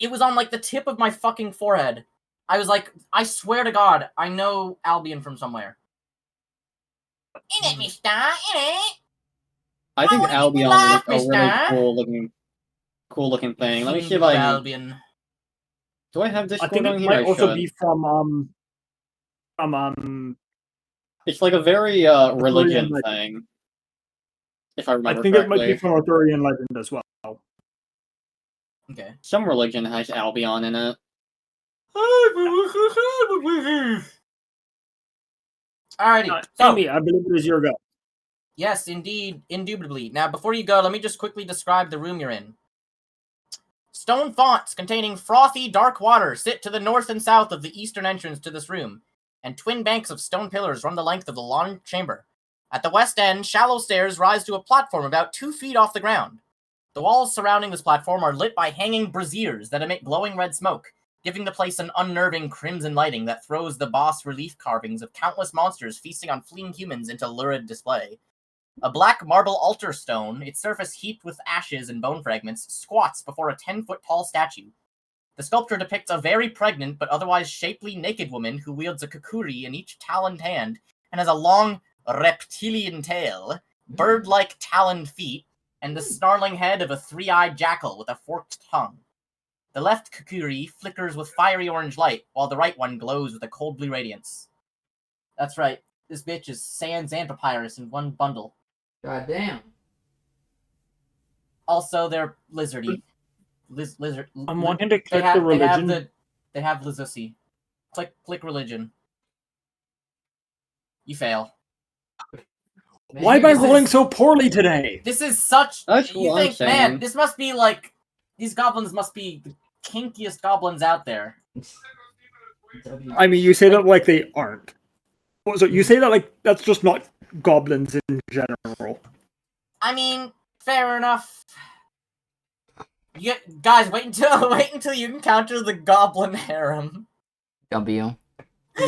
it was on like the tip of my fucking forehead. I was like, I swear to God, I know Albion from somewhere. In it, mister, in it! I think wanna Albion laugh, is a really mister. cool looking thing. Let me see if I can... Albion. Do I have I Discord think on it here? might I also should. be from It's like a very religion Arthurian thing. If I I remember think correctly. it might be from Arthurian legend as well. Okay. Some religion has Albion in it. Alrighty, so... Amy, I believe it is your go. Yes, indeed, indubitably. Now, before you go, let me just quickly describe the room you're in. Stone fonts containing frothy, dark water sit to the north and south of the eastern entrance to this room, and twin banks of stone pillars run the length of the long chamber. At the west end, shallow stairs rise to a platform about 2 feet off the ground. The walls surrounding this platform are lit by hanging braziers that emit glowing red smoke, giving the place an unnerving crimson lighting that throws the boss relief carvings of countless monsters feasting on fleeing humans into lurid display. A black marble altar stone, its surface heaped with ashes and bone fragments, squats before a 10-foot-tall statue. The sculpture depicts a very pregnant but otherwise shapely naked woman who wields a kukuri in each taloned hand and has a long reptilian tail, bird-like taloned feet, and the snarling head of a 3-eyed jackal with a forked tongue. The left kukuri flickers with fiery orange light, while the right one glows with a cold blue radiance. That's right, this bitch is sans and papyrus in one bundle. God damn. Also, they're lizardy. Lizard. I'm wanting to click the religion. They have Lizusi. Click religion. You fail. Why am I rolling so poorly today? This is such. That's you what I'm think, man, saying. this must be like these goblins must be the kinkiest goblins out there. I mean, you say that like they aren't. So you say that like that's just not goblins in general. I mean, fair enough. Guys, wait until you encounter the goblin harem. W.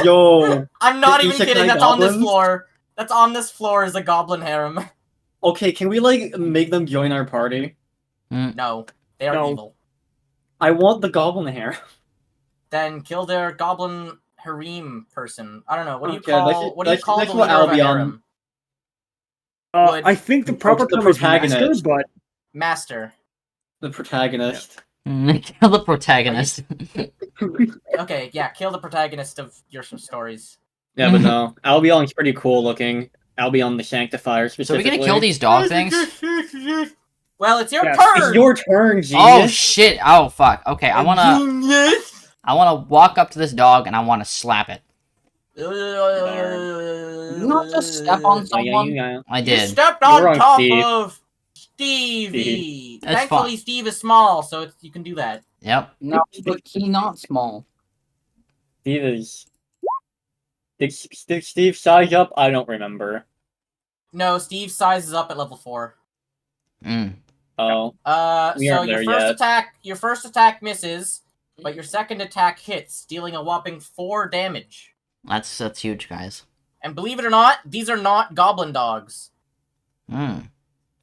Yo. I'm not the even isekai kidding. That's on this goblins? floor. That's on this floor is a goblin harem. Okay, can we like make them join our party? No, they are evil. I want the goblin hair. Then kill their goblin harem person. I don't know. What do you Okay, call? What do you call the let's leader go of a Albion. harem? I think the proper the term is master, protagonist. but Master. The protagonist. Kill the protagonist. Okay, yeah, kill the protagonist of your stories. Yeah, but no. Albion's pretty cool looking. Albion the Sanctifier, So specifically. we gonna kill these dog things? Well, it's your Yes. turn! It's your turn, genius! Oh shit! Oh fuck. Okay, I wanna walk up to this dog and I wanna slap it. You not just step on someone? I You did. stepped on You're on top Steve. of Stevie. That's Thankfully, fine. Steve is small, so you can do that. Yep. No, but he not small. Steve is... Did Steve size up? I don't remember. No, Steve sizes up at level 4. Mm. Oh. We So aren't there yet. your first attack misses, but your second attack hits, dealing a whopping 4 damage. That's huge, guys. And believe it or not, these are not goblin dogs. Mm.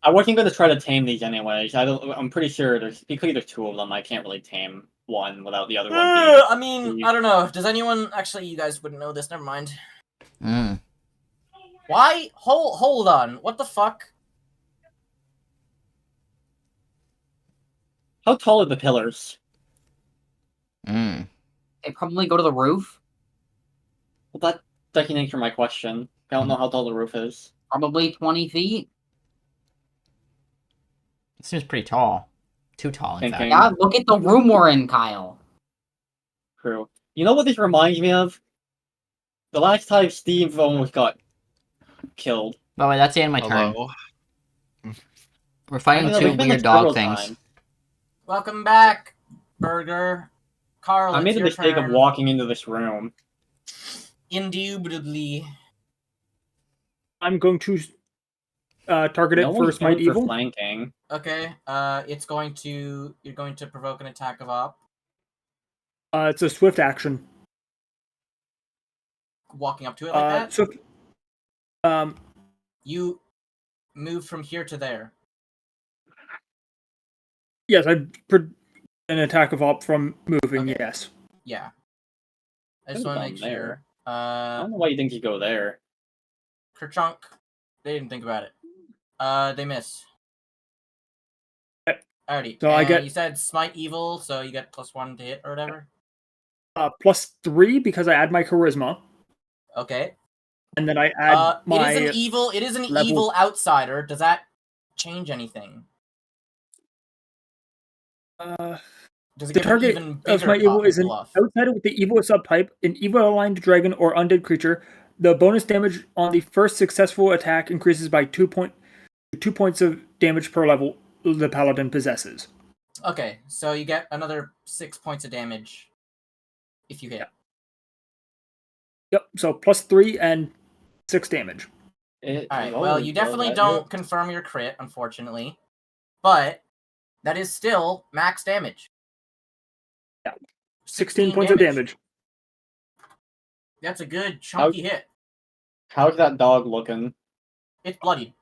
I wasn't going to try to tame these anyways. I'm pretty sure because there's two of them, I can't really tame one without the other one being... I mean, I don't know. Does anyone... Actually, you guys wouldn't know this. Never mind. Mm. Why? Hold on. What the fuck? How tall are the pillars? Mm. They probably go to the roof. Well, that doesn't answer my question. I don't know how tall the roof is. Probably 20 feet. It seems pretty tall. Too tall, in fact. Thinking. Yeah, look at the room we're in, Kyle. True. You know what this reminds me of? The last time Steve almost got killed. By the way, that's the end of my turn. Hello. We're fighting I know, two we've been weird there several dog things. times. Welcome back, Burger. Carl, I it's made the your mistake turn. of walking into this room. Indubitably. I'm going to target No it one's for Smite going for Evil. flanking. Okay, you're going to provoke an attack of op. It's a swift action. Walking up to it like that? Swift. You move from here to there. Yes, an attack of op from moving. Okay. Yes. Yeah. I just want to make sure. I don't know why you think you go there. Kerchunk. They didn't think about it. They miss. Okay. Alrighty. So I get- You said Smite Evil, so you get +1 to hit or whatever. +3 because I add my charisma, Okay. and then I add my. It is an level- evil outsider. Does that change anything? Does it The give target an even of bigger Smite Evil is an bluff? outsider with the evil subtype, an evil aligned dragon or undead creature. The bonus damage on the first successful attack increases by 2 points of damage per level the paladin possesses. Okay, so you get another 6 points of damage if you hit. Yep, so +3 and 6 damage. Alright, well, you definitely don't confirm your crit, unfortunately. But that is still max damage. Yeah. 16 points of damage. That's a good chunky hit. How's that dog looking? It's bloodied.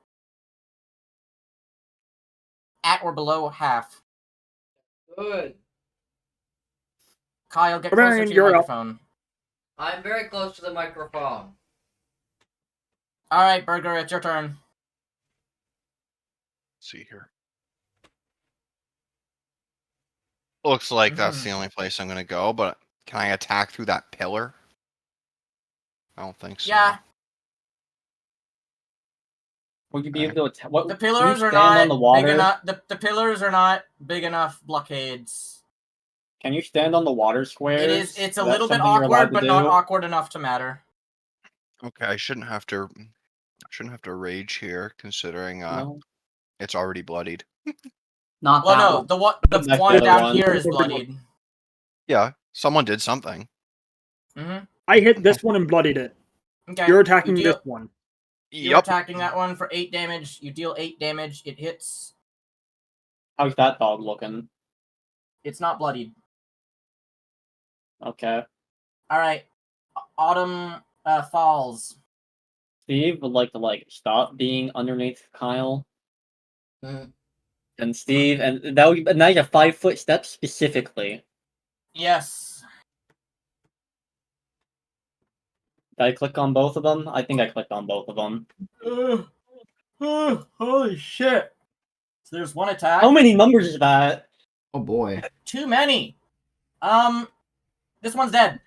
At or below half. Good. Kyle, get Brian, closer to you're your up. microphone. I'm very close to the microphone. Alright, Burger, it's your turn. Let's see here. Looks like that's the only place I'm gonna go, but can I attack through that pillar? I don't think so. Yeah. Would you be able to... What, The can you pillars are stand not on the water? big enough. The pillars are not big enough blockades. Can you stand on the water squares? It's a Is that little bit something you're allowed awkward, to but do? not awkward enough to matter. Okay, I shouldn't have to rage here, considering No. it's already bloodied. Not Well, that no, one. the That's one the other down one. here is bloodied. Yeah, someone did something. Mm-hmm. I hit this one and bloodied it. Okay. You're attacking you deal, this one. You're attacking that one for 8 damage. You deal 8 damage. It hits. How's that dog looking? It's not bloodied. Okay. Alright. Autumn falls. Steve would like to, stop being underneath Kyle. Mm. And Steve, and that would be now you have 5-foot steps specifically. Yes. Did I click on both of them? I think I clicked on both of them. Holy shit. So there's one attack. How many numbers is that? Oh boy. Too many. This one's dead.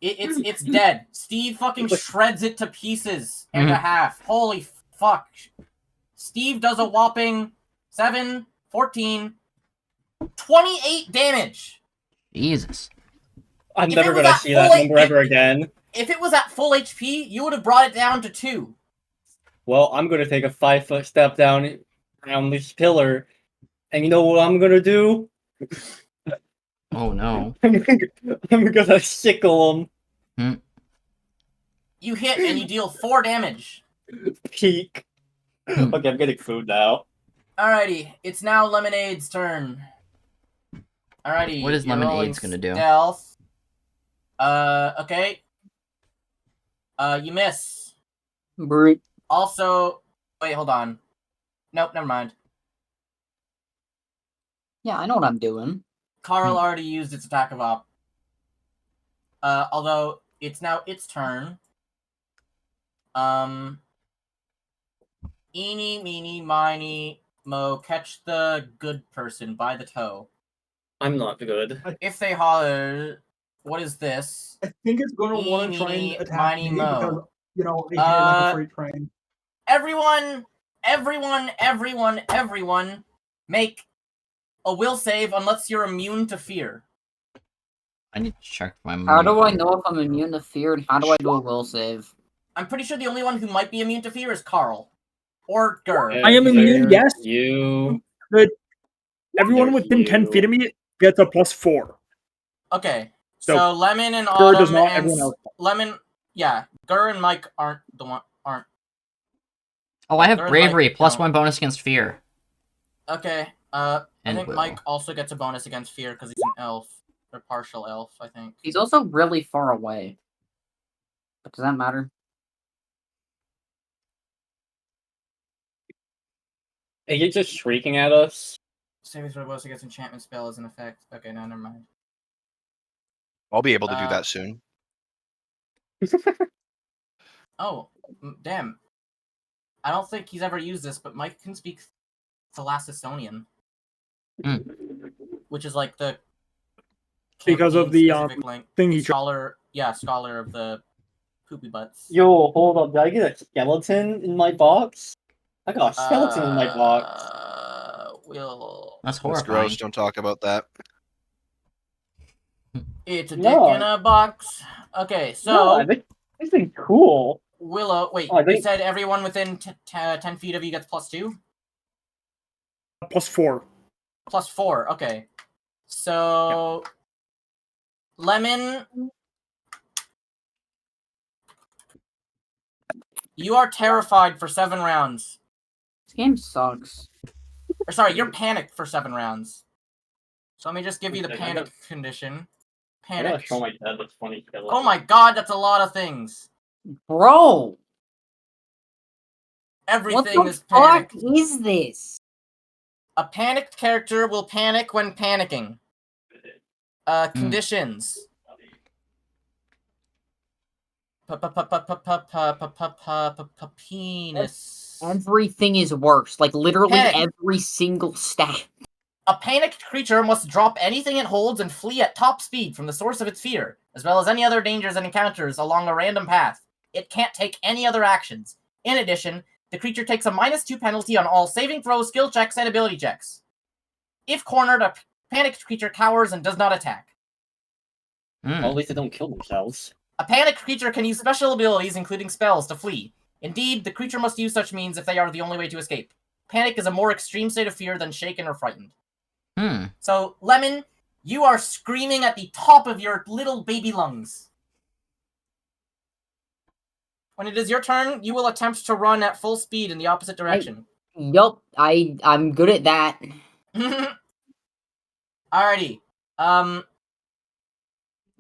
It's dead. Steve fucking shreds it to pieces and a half. Holy fuck. Steve does a whopping 7, 14, 28 damage. Jesus. I'm If never it was gonna at see that full number ever again. If it was at full HP, you would have brought it down to 2. Well, I'm gonna take a 5-foot step down around this pillar, and you know what I'm gonna do? Oh no. I'm gonna sickle You hit and you deal 4 damage. him. Peak. Okay, I'm getting food now. Alrighty, it's now Lemonade's turn. Alrighty. What is you're Lemonade's rolling gonna do? Stealth. Okay. You miss. Brute. Also, wait, hold on. Nope, never mind. Yeah, I know what I'm doing. Carl already used its attack of op. Although it's now its turn. Eeny, meeny, miny, mo, catch the good person by the toe. I'm not good. If they holler, what is this? I think it's gonna want to try and Eeny, attack miny, me mo. because they hit it like a freight train. Everyone, make a will save unless you're immune to fear. I need to check my. How do I know if I'm immune to fear, and how do I do a will save? I'm pretty sure the only one who might be immune to fear is Carl. Or Gur. I am immune, yes. You. But everyone There's within 10 you. feet of me gets a +4. Okay. So, So Lemon and Gur does Autumn not, and everyone else. Lemon, yeah, Gur and Mike aren't. Oh, I have Gur and bravery, Mike plus don't. 1 bonus against fear. Okay. I And think will. Mike also gets a bonus against fear because he's an elf. Or partial elf, I think. He's also really far away. But does that matter? Are you just shrieking at us? Saving throw bonus against enchantment spell is in effect. Okay, no, never mind. I'll be able to do that soon. Oh, damn. I don't think he's ever used this, but Mike can speak Thalassonian. Which is like the Because of the thing he scholar of the poopy butts. Yo, hold up. Did I get a skeleton in my box? I got a skeleton in my box. That's That's horrifying. gross. Don't talk about that. It's a dick in a box. Okay, so No, I think this thing's cool. Willow, wait, you said everyone within 10 feet of you gets +2? +4. +4, okay. So, Lemon, you are terrified for 7 rounds. This game sucks. Or sorry, you're panicked for 7 rounds. So let me just give you the panic condition. Panic. I gotta show my dad this funny skeleton. Oh my god, that's a lot of things. Bro! Everything is panic. panic. What is this? A panicked character will panic when panicking. Conditions. Penis. Everything is worse. Like, literally Panic. every single stat. A panicked creature must drop anything it holds and flee at top speed from the source of its fear, as well as any other dangers it encounters along a random path. It can't take any other actions. In addition, the creature takes a -2 penalty on all saving throws, skill checks, and ability checks. If cornered, a panicked creature cowers and does not attack. Well, at least they don't kill themselves. A panicked creature can use special abilities, including spells, to flee. Indeed, the creature must use such means if they are the only way to escape. Panic is a more extreme state of fear than shaken or frightened. So, Lemon, you are screaming at the top of your little baby lungs. When it is your turn, you will attempt to run at full speed in the opposite direction. Yup, I'm good at that. Alrighty.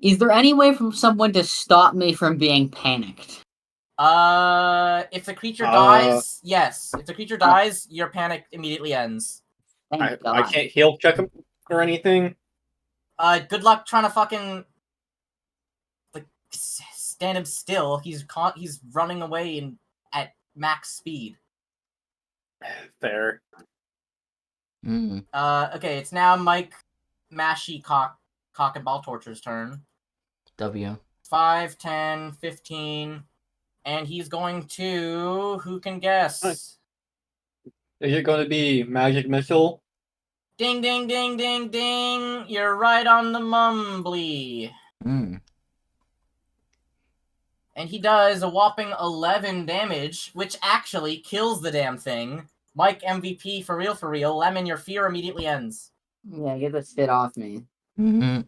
Is there any way for someone to stop me from being panicked? If the creature dies, yes. If the creature dies, your panic immediately ends. Thank God. I can't heal check him or anything. Good luck trying to fucking like stand him still. He's running away at max speed. Fair. Okay, it's now Mike Mashy Cock and Ball Torture's turn. W. 5, 10, 15, and he's going to. Who can guess? Nice. Is it going to be Magic Missile? Ding, ding, ding, ding, ding! You're right on the mumbly. Mm. And he does a whopping 11 damage, which actually kills the damn thing. Mike MVP for real. Lemon, your fear immediately ends. Yeah, get this shit off me. Mm-hmm.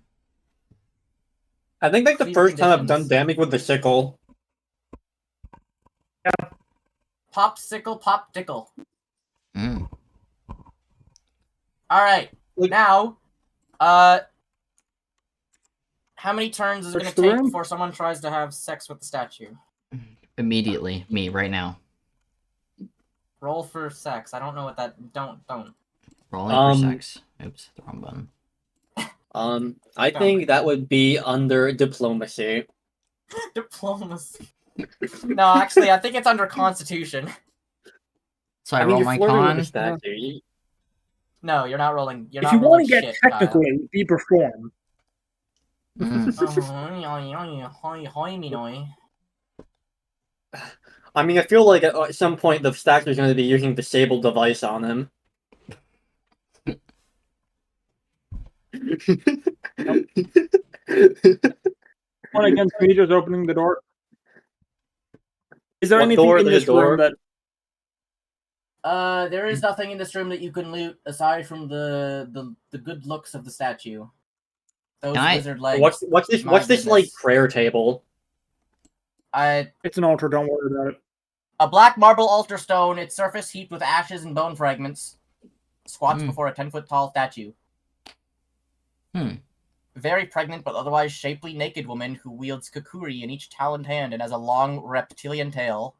I think that's the Fear first time I've conditions. done damage with the sickle. Popsicle, pop dickle. Mm. Alright, Like- now, how many turns is it going Search to the take room? before someone tries to have sex with the statue? Immediately, me right now. Roll for sex. I don't know what that. Don't. Rolling for sex. Oops, the wrong button. I think that would be under diplomacy. Diplomacy. No, actually, I think it's under Constitution. So I roll you're my flirting with con. the statue. No, you're not rolling. You're If not you want rolling to get shit, technical, be perform. Kyle. I feel like at some point the statue is going to be using disable device on him. One against me just opening the door. Is there What anything door? in There's this a door? room that There is nothing in this room that you can loot aside from the good looks of the statue. Those wizard legs. What's this? My What's this like goodness. prayer table? it's an altar, don't worry about it. A black marble altar stone, its surface heaped with ashes and bone fragments, squats before a 10-foot tall statue. Very pregnant but otherwise shapely naked woman who wields kakuri in each taloned hand and has a long reptilian tail,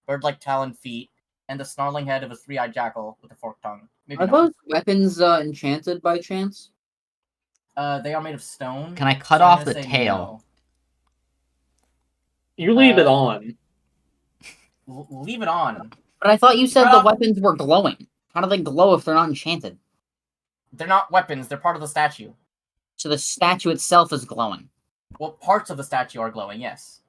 bird-like taloned feet, and the snarling head of a three-eyed jackal with a forked tongue. Maybe Are not. those weapons enchanted by chance? They are made of stone. Can I cut so I'm off gonna the say tail? You leave it on. Leave it on. But I thought you said Cut the off- weapons were glowing. How do they glow if they're not enchanted? They're not weapons, they're part of the statue. So the statue itself is glowing. Well, parts of the statue are glowing, yes.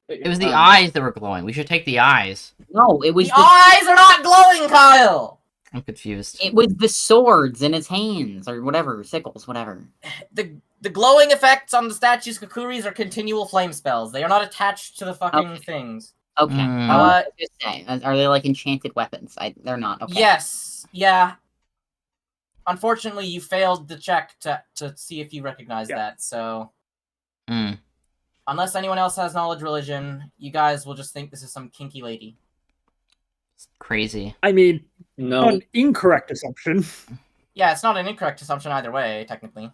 It was the eyes that were glowing. We should take the eyes. No, it was The eyes are not glowing, Kyle! I'm confused. It was the swords in his hands, or whatever, sickles, whatever. The glowing effects on the statue's kakuris are continual flame spells. They are not attached to the fucking things. Okay. Mm. I was just say, are they like enchanted weapons? They're not. Okay. Yes. Yeah. Unfortunately, you failed the check to see if you recognize that, so... Unless anyone else has knowledge religion, you guys will just think this is some kinky lady. It's crazy. I mean, No. an incorrect assumption. Yeah, it's not an incorrect assumption either way, technically.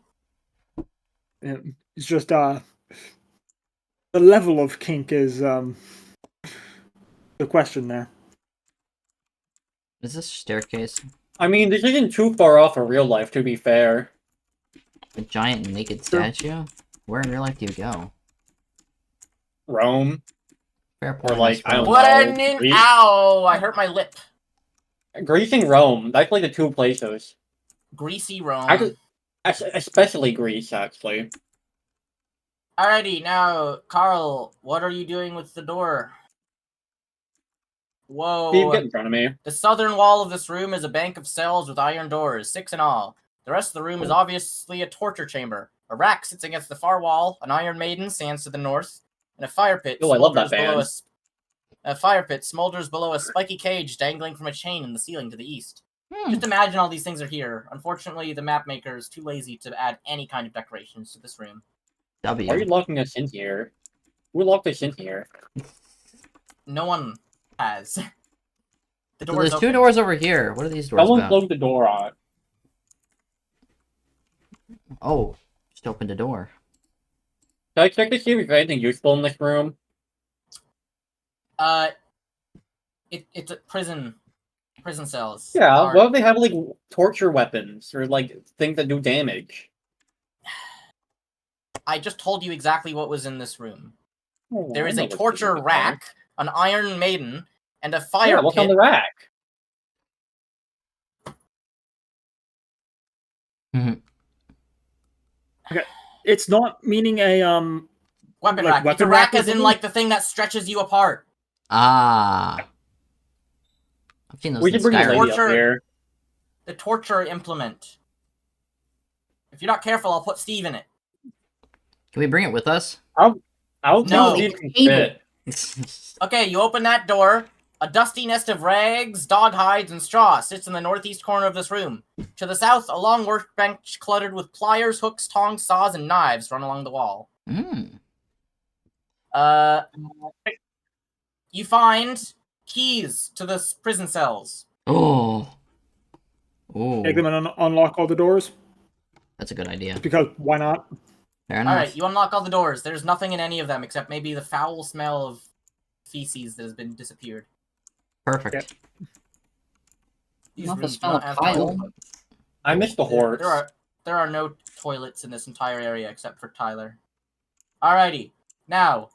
It's just the level of kink is the question there. Is this staircase? This isn't too far off of real life, to be fair. A giant naked statue? Where in real life do you go? Rome. Fair point. Or like, I don't What know. an ow! I hurt my lip. Greece and Rome. That's like the two places. Greasy Rome. Actually, especially Greece, actually. Alrighty, now, Carl, what are you doing with the door? Whoa. Steve, get in front of me. The southern wall of this room is a bank of cells with iron doors, 6 in all. The rest of the room is obviously a torture chamber. A rack sits against the far wall, an iron maiden stands to the north, and a fire pit Oh, I love that below band. a fire pit smolders below a spiky cage dangling from a chain in the ceiling to the east. Just imagine all these things are here. Unfortunately, the map maker is too lazy to add any kind of decorations to this room. Why are you locking us in here? Who locked us in here? No one has. The So door is there's two open. doors over here. What are these doors Someone about? closed the door on. Oh, just opened a door. Can I check to see if there's anything useful in this room? It's a prison cells. Yeah, what if they have like torture weapons or like things that do damage? I just told you exactly what was in this room. Oh, There I is know a what's torture in the rack, an iron maiden, and a fire Yeah, what's pit. on the rack? Okay, it's not meaning a Weapon like rack. It's a weapon rack rack as in or like the thing that stretches you apart. Ah. I've seen those We in can bring a Skyrim. lady up here. The torture implement. If you're not careful, I'll put Steve in it. Can we bring it with us? I'll No. see if Steve can fit. Okay, you open that door. A dusty nest of rags, dog hides, and straw sits in the northeast corner of this room. To the south, a long workbench cluttered with pliers, hooks, tongs, saws, and knives run along the wall. You find keys to the prison cells. Oh. take them and unlock all the doors. That's a good idea. Because why not? Fair enough. Alright, you unlock all the doors. There's nothing in any of them except maybe the foul smell of feces that has been disappeared. Perfect. These Not the rooms do smell not of have Kyle. toilets. I miss the hordes. There are no toilets in this entire area except for Tyler. Alrighty. Now,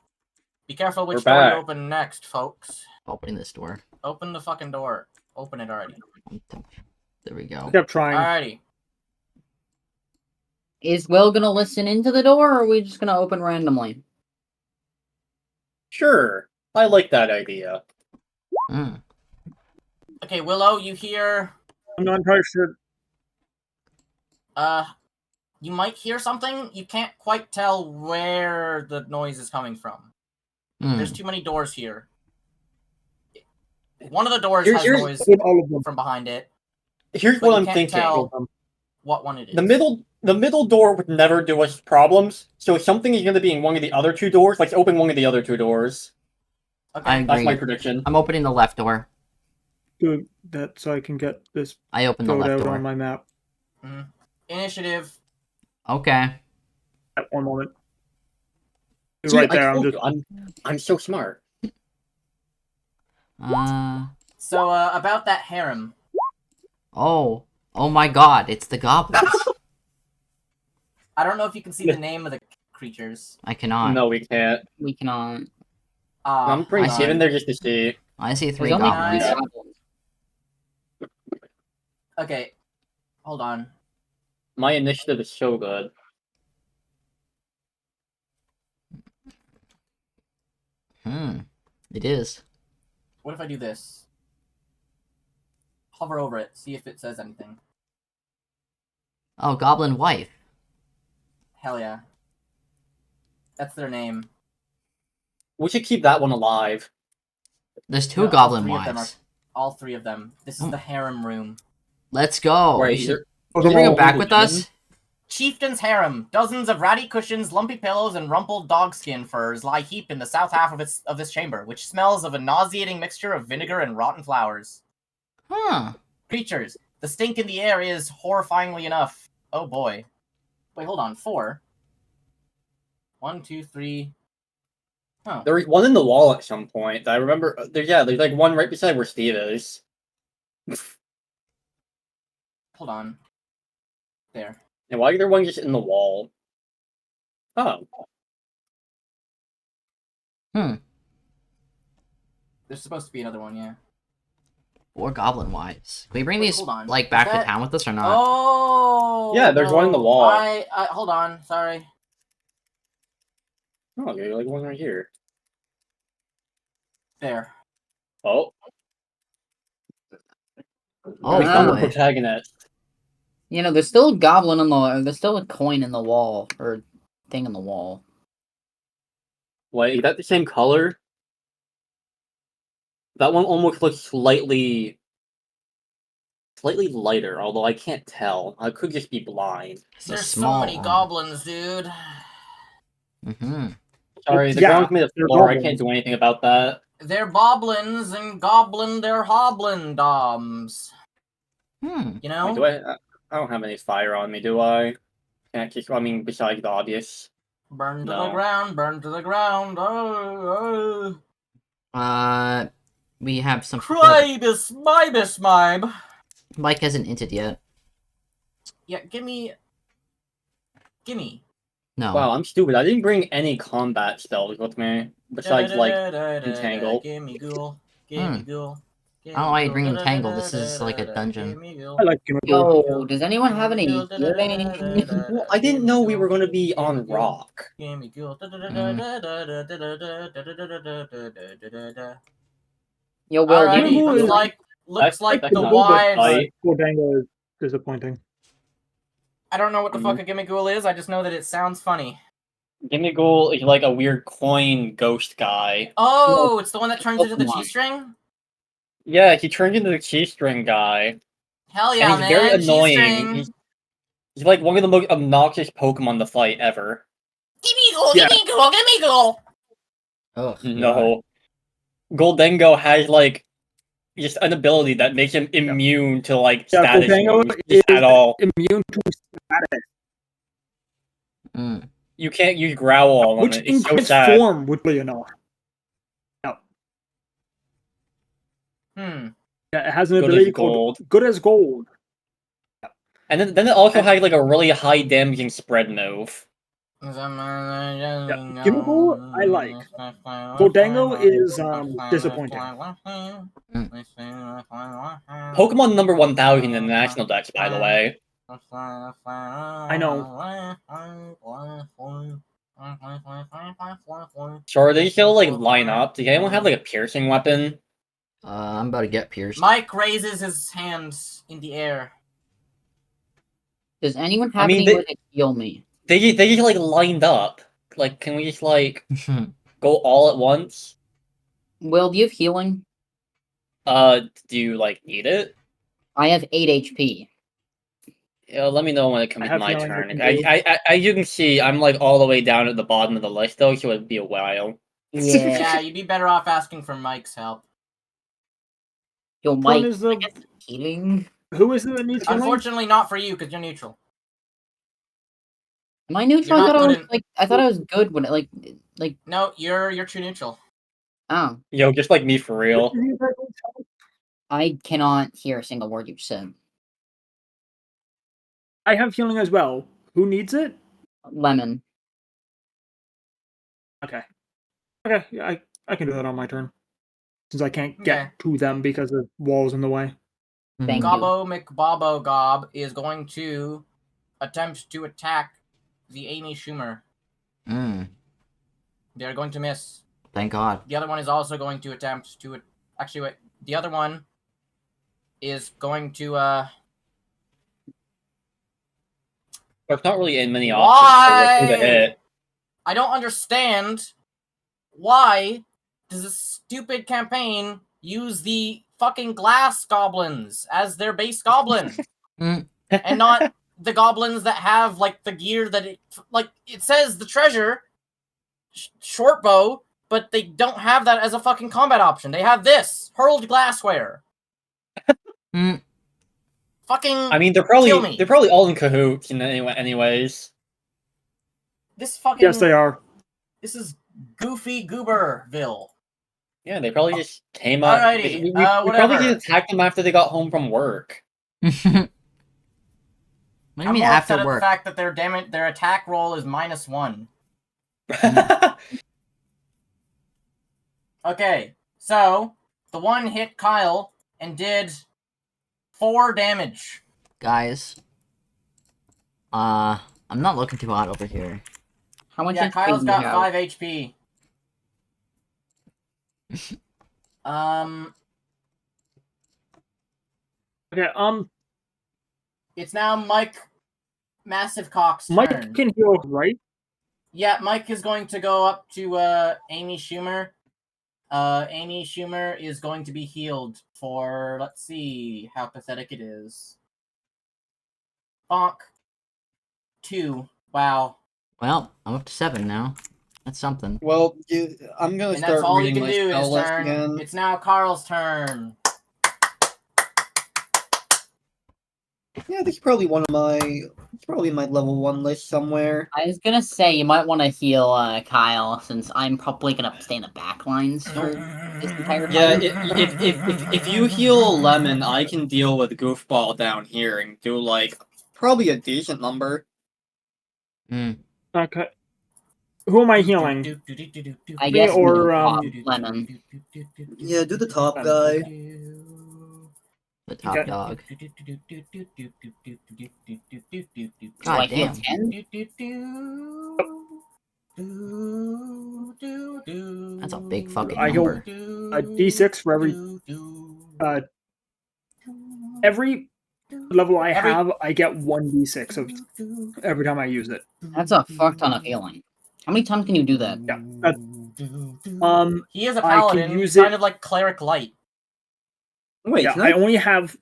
be careful which We're door you back. open next, folks. Opening this door. Open the fucking door. Open it already. There we go. Kept trying. Alrighty. Is Will gonna listen into the door, or are we just gonna open randomly? Sure. I like that idea. Mm. Okay, Willow, you hear... I'm not entirely sure. You might hear something. You can't quite tell where the noise is coming from. Mm. There's too many doors here. One of the doors Here's- has noise With all of them. from behind it. Here's But what you I'm can't thinking. tell what one it is. The middle door would never do us problems, so something is going to be in one of the other two doors. Let's open one of the other two doors. Okay. I That's my agree. prediction. I'm opening the left door. Do that so I can get this I open the code left out door. on my map. Initiative. Okay. At one moment. See, Right I there. told you, I'm so smart. So, about that harem. Oh. Oh my god, it's the goblins. I don't know if you can see the name of the creatures. I cannot. No, we can't. We cannot. I'm pretty I see. given there just to see. I see 3 There's only goblins. three Yeah. goblins. Okay. Hold on. My initiative is so good. It is. What if I do this? Hover over it. See if it says anything. Oh, goblin wife. Hell yeah. That's their name. We should keep that one alive. There's 2 No, all goblin 3 of them wives. All 3 of them. This is the harem room. Let's go. Wait, We is should... there- Can you bring him back all with women? us? Chieftain's harem. Dozens of ratty cushions, lumpy pillows, and rumpled dogskin furs lie heaped in the south half of this chamber, which smells of a nauseating mixture of vinegar and rotten flowers. Huh. Creatures. The stink in the air is horrifyingly enough. Oh boy. Wait, hold on. 4. 1, 2, 3. Oh. There was one in the wall at some point. I remember. There's like one right beside where Steve is. Hold on. There. And why is there one just in the wall? Oh. There's supposed to be another one, yeah. 4 goblin wives. Can we bring Wait, these, hold on. like, Is back to that- town with us or not? Oh! Yeah, there's one in the no. wall. Hold on. Sorry. Oh, there's like one right here. There. Oh. Oh, We found the boy. protagonist. You know, there's still a goblin in the. There's still a coin in the wall, or thing in the wall. Wait, is that the same color? That one almost looks slightly lighter, although I can't tell. I could just be blind. It's a There's small so many one. goblins, dude. Mm-hmm. Sorry, the Yeah, ground's made of they're floor. I goblins. can't do anything about that. They're boblins and goblin they're hoblin doms. Hmm. You know? Wait, do I don't have any fire on me, do I? Can't just. I mean, besides the obvious. Burn to No. the ground, burn to the ground. Oh, We have some... Cribus, mibus, mibe. Mike hasn't inted yet. Yeah, gimme. No. Wow, I'm stupid. I didn't bring any combat spells with me besides like entangle. Gimme ghoul. Gimme ghoul. I don't know why you bring entangle. This is like a dungeon. I like Yo, does anyone have any healing? Well, I didn't know we were going to be on rock. Gimme ghoul. Yo, Will, Alrighty, do you Who looks is- like That's the a little bit wives. tight. Gordango is disappointing. I don't know what the fuck a gimme ghoul is. I just know that it sounds funny. Gimme Ghoul is like a weird coin ghost guy. Oh, it's the one that turns into the Pokemon. cheese string. Yeah, he turned into the cheese string guy. Hell yeah, And he's man! very annoying. Cheese-string. He's like one of the most obnoxious Pokemon to fight ever. Gimme ghoul, Yeah. gimme ghoul, gimme ghoul. Ugh. No. Goldengo has like just an ability that makes him immune to like Yeah, status Goldengo moves, is just at all. immune to status. Mm. You can't use growl on Which it. in It's so sad. transform would be enough. Hmm. Yeah, it has an Good as ability gold. called Good as Gold. And then it also had like a really high damaging spread move. Yeah, Gimbal, I like. Goldango is disappointing. Pokemon number 1000 in the national decks, by the way. I know. So are they still like line up? Does anyone have like a piercing weapon? I'm about to get pierced. Mike raises his hands in the air. Does anyone have I mean, any way to heal me? They just like lined up. Like, can we just like go all at once? Will, do you have healing? Do you like need it? I have 8 HP. Yeah, let me know when it comes I to have my healing, I turn. can do. As you can see, I'm like all the way down at the bottom of the list though, so it'd be a while. Yeah. Yeah, you'd be better off asking for Mike's help. Yo, One Mike, is I the guess healing. who is it that needs healing? Unfortunately, not for you because you're neutral. Am I neutral? You're I not thought I good was in- like I thought I was good when it like No, you're true neutral. oh. Yo, just like me for real. I cannot hear a single word you said. I have healing as well. Who needs it? Lemon. Okay. Okay, yeah, I can do that on my turn. Since I can't get Okay. to them because of walls in the way. Thank you. Gobbo McBobbo Gob is going to attempt to attack the Amy Schumer. They're going to miss. Thank God. The other one is also going to attempt to... Actually, wait. The other one is going to... There's not really many options for to hit. I don't understand why does this stupid campaign use the fucking glass goblins as their base goblin and not the goblins that have like the gear that it says the treasure short bow, but they don't have that as a fucking combat option. They have this hurled glassware. Fucking I mean, they're kill me. probably all in cahoots in anyways. This fucking Yes, they are. This is Goofy Gooberville. Yeah, they probably just came up. Alrighty, We probably whatever. just attacked them after they got home from work. What do you I'm mean more after upset at work? the fact that their attack roll is -1. Okay, so the one hit Kyle and did 4 damage. Guys, I'm not looking too hot over here. How much Yeah, HP Kyle's do you got have? 5 HP. Okay, It's now Mike Massive Cock's turn. Mike can heal, right? Yeah, Mike is going to go up to Amy Schumer. Amy Schumer is going to be healed for, let's see how pathetic it is. Bonk. 2. Wow. Well, I'm up to 7 now. That's something. Well, I'm gonna And that's start all you reading can my do spell this list turn. again. It's now Carl's turn. Yeah, this is probably probably my level 1 list somewhere. I was gonna say you might want to heal Kyle since I'm probably gonna stay in the back lines for this entire fight. Yeah, if you heal Lemon, I can deal with Goofball down here and do like probably a decent number. Okay. Who am I healing? I guess or Lemon. Yeah, do the top guy. The top Okay. dog. So I God heal damn. 10? That's a big fucking I heal number. a D6 for every level I have. I get 1d6 of every time I use it. That's a fuck ton of healing. How many times can you do that? Yeah. That's, He is a I can paladin. use He's it- kind of like Cleric Light. Wait, yeah, can I only have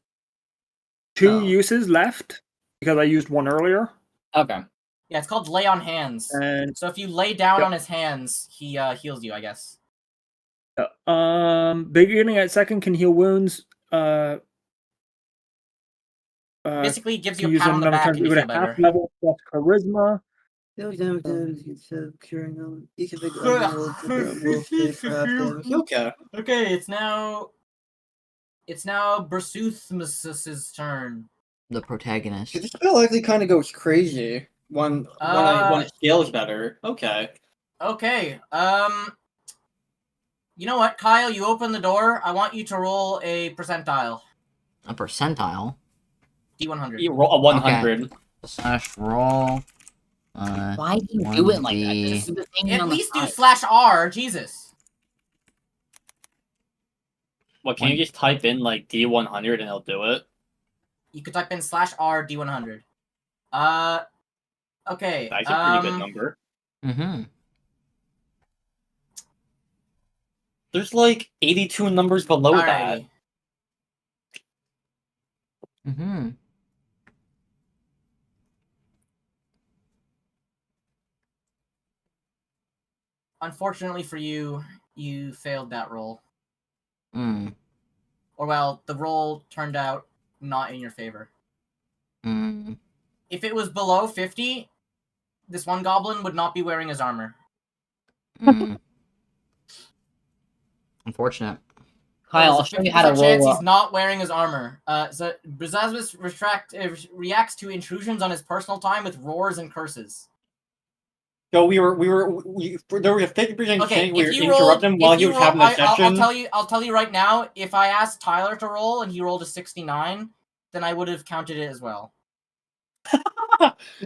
2 Oh. uses left because I used one earlier. Okay. Yeah, it's called Lay on Hands. And So if you lay down Yep. on his hands, he heals you, I guess. beginning at second can heal wounds. Basically, it gives Can you a use pat on the another back turn and you to do feel it at half better. level plus charisma. Okay. Okay, it's now Brasuthmus's turn. The protagonist. This spell actually kind of goes crazy when it scales better. Okay. Okay. You know what, Kyle? You open the door. I want you to roll a percentile. A percentile? D100. You roll a 100. Slash roll. Why do you do it like that? Just do the thing At on the least do side. /R. Jesus. What, can you just type in like D100 and it'll do it? You could type in /R D100. Okay. That's a pretty good number. Mm-hmm. There's like 82 numbers below that. Alrighty. Mm-hmm. Unfortunately for you, you failed that roll. Mm. Or well, the roll turned out not in your favor. Mm. If it was below 50, this one goblin would not be wearing his armor. Mm. Unfortunate. Kyle, I'll There's a show you how to 50% chance roll. he's not wearing his armor. So Brazazmus reacts to intrusions on his personal time with roars and curses. So there was a 50% Okay, chance we if were you interrupting him while he was having a session. I'll tell you right now. If I asked Tyler to roll and he rolled a 69, then I would have counted it as well.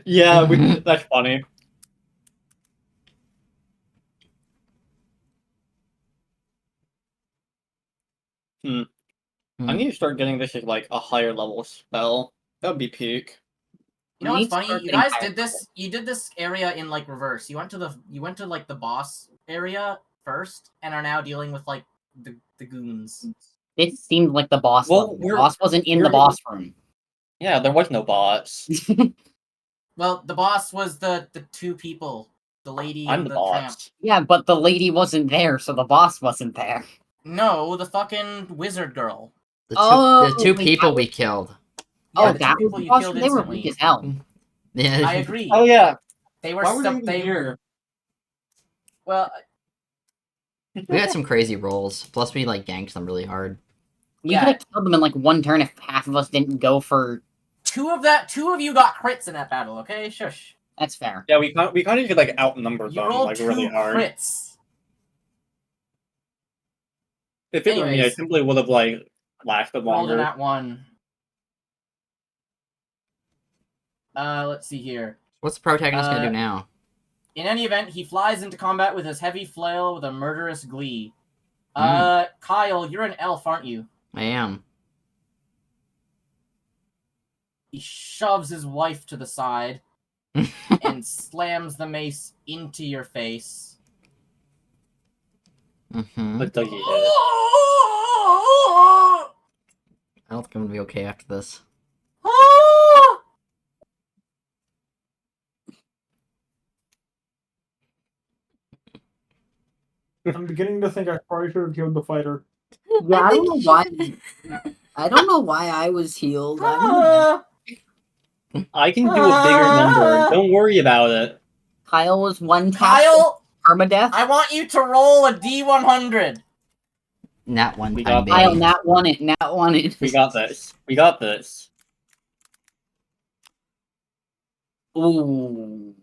Yeah, that's funny. I need to start getting this as like a higher level spell. That'd be peak. You know what's funny? You getting guys higher did this. You did this area in like reverse. You went to like the boss area first, and are now dealing with like the goons. It seemed like the boss. Well, The boss wasn't in the we're- boss room. Yeah, there was no boss. Well, the boss was the two people, the lady I'm and the the tramp. boss. Yeah, but the lady wasn't there, so the boss wasn't there. No, the fucking wizard girl. The two wait, people that we was- killed. Yeah, Oh, the two that was people the you boss. killed They were instantly. weak as hell. Yeah. I agree. Oh yeah. They were Why were they even here? Well, We had some crazy rolls. Plus, we like ganked them really hard. We Yeah. could have killed them in like one turn if half of us didn't go for. two of you got crits in that battle. Okay, shush. That's fair. Yeah, we kind of could like outnumber You them rolled like two really hard. crits. If it were me, I Anyways. simply would have like lasted Rolled in longer. that one. Let's see here. What's the protagonist gonna do now? In any event, he flies into combat with his heavy flail with a murderous glee. Kyle, you're an elf, aren't you? I am. He shoves his wife to the side and slams the mace into your face. Mm-hmm. But Dougie did. I don't think I'm gonna be okay after this. I'm beginning to think I probably should have killed the fighter. Yeah, I don't know why. I don't know why I was healed. I can do a bigger number. Don't worry about it. Kyle was one tap. Kyle, Permadeath. I want you to roll a D100. Nat one We time, got Kyle, baby. Nat won it. Nat won it. We got this. We got this. Ooh.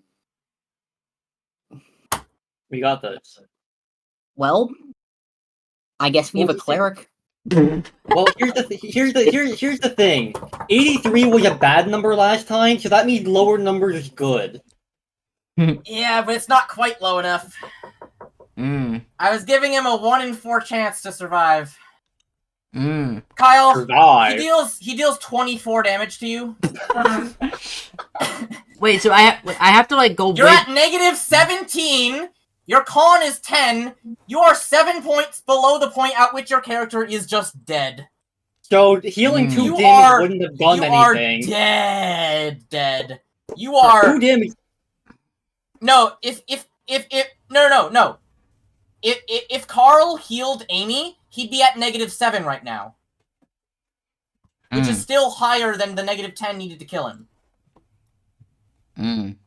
We got this. Well, I guess we have a cleric. Well, here's the thing. 83 was a bad number last time, so that means lower numbers is good. Yeah, but it's not quite low enough. Mm. I was giving him a 1 in 4 chance to survive. Mm. Kyle, Survive. he deals 24 damage to you. Wait, so I have to like go. You're at negative 17. Your con is 10. You are 7 points below the point at which your character is just dead. So healing 2 You damage are- wouldn't have done you anything. are dead. You For are 2 damage. no. If no. If Carl healed Amy, he'd be at negative 7 right now, which is still higher than the negative 10 needed to kill him. Mm.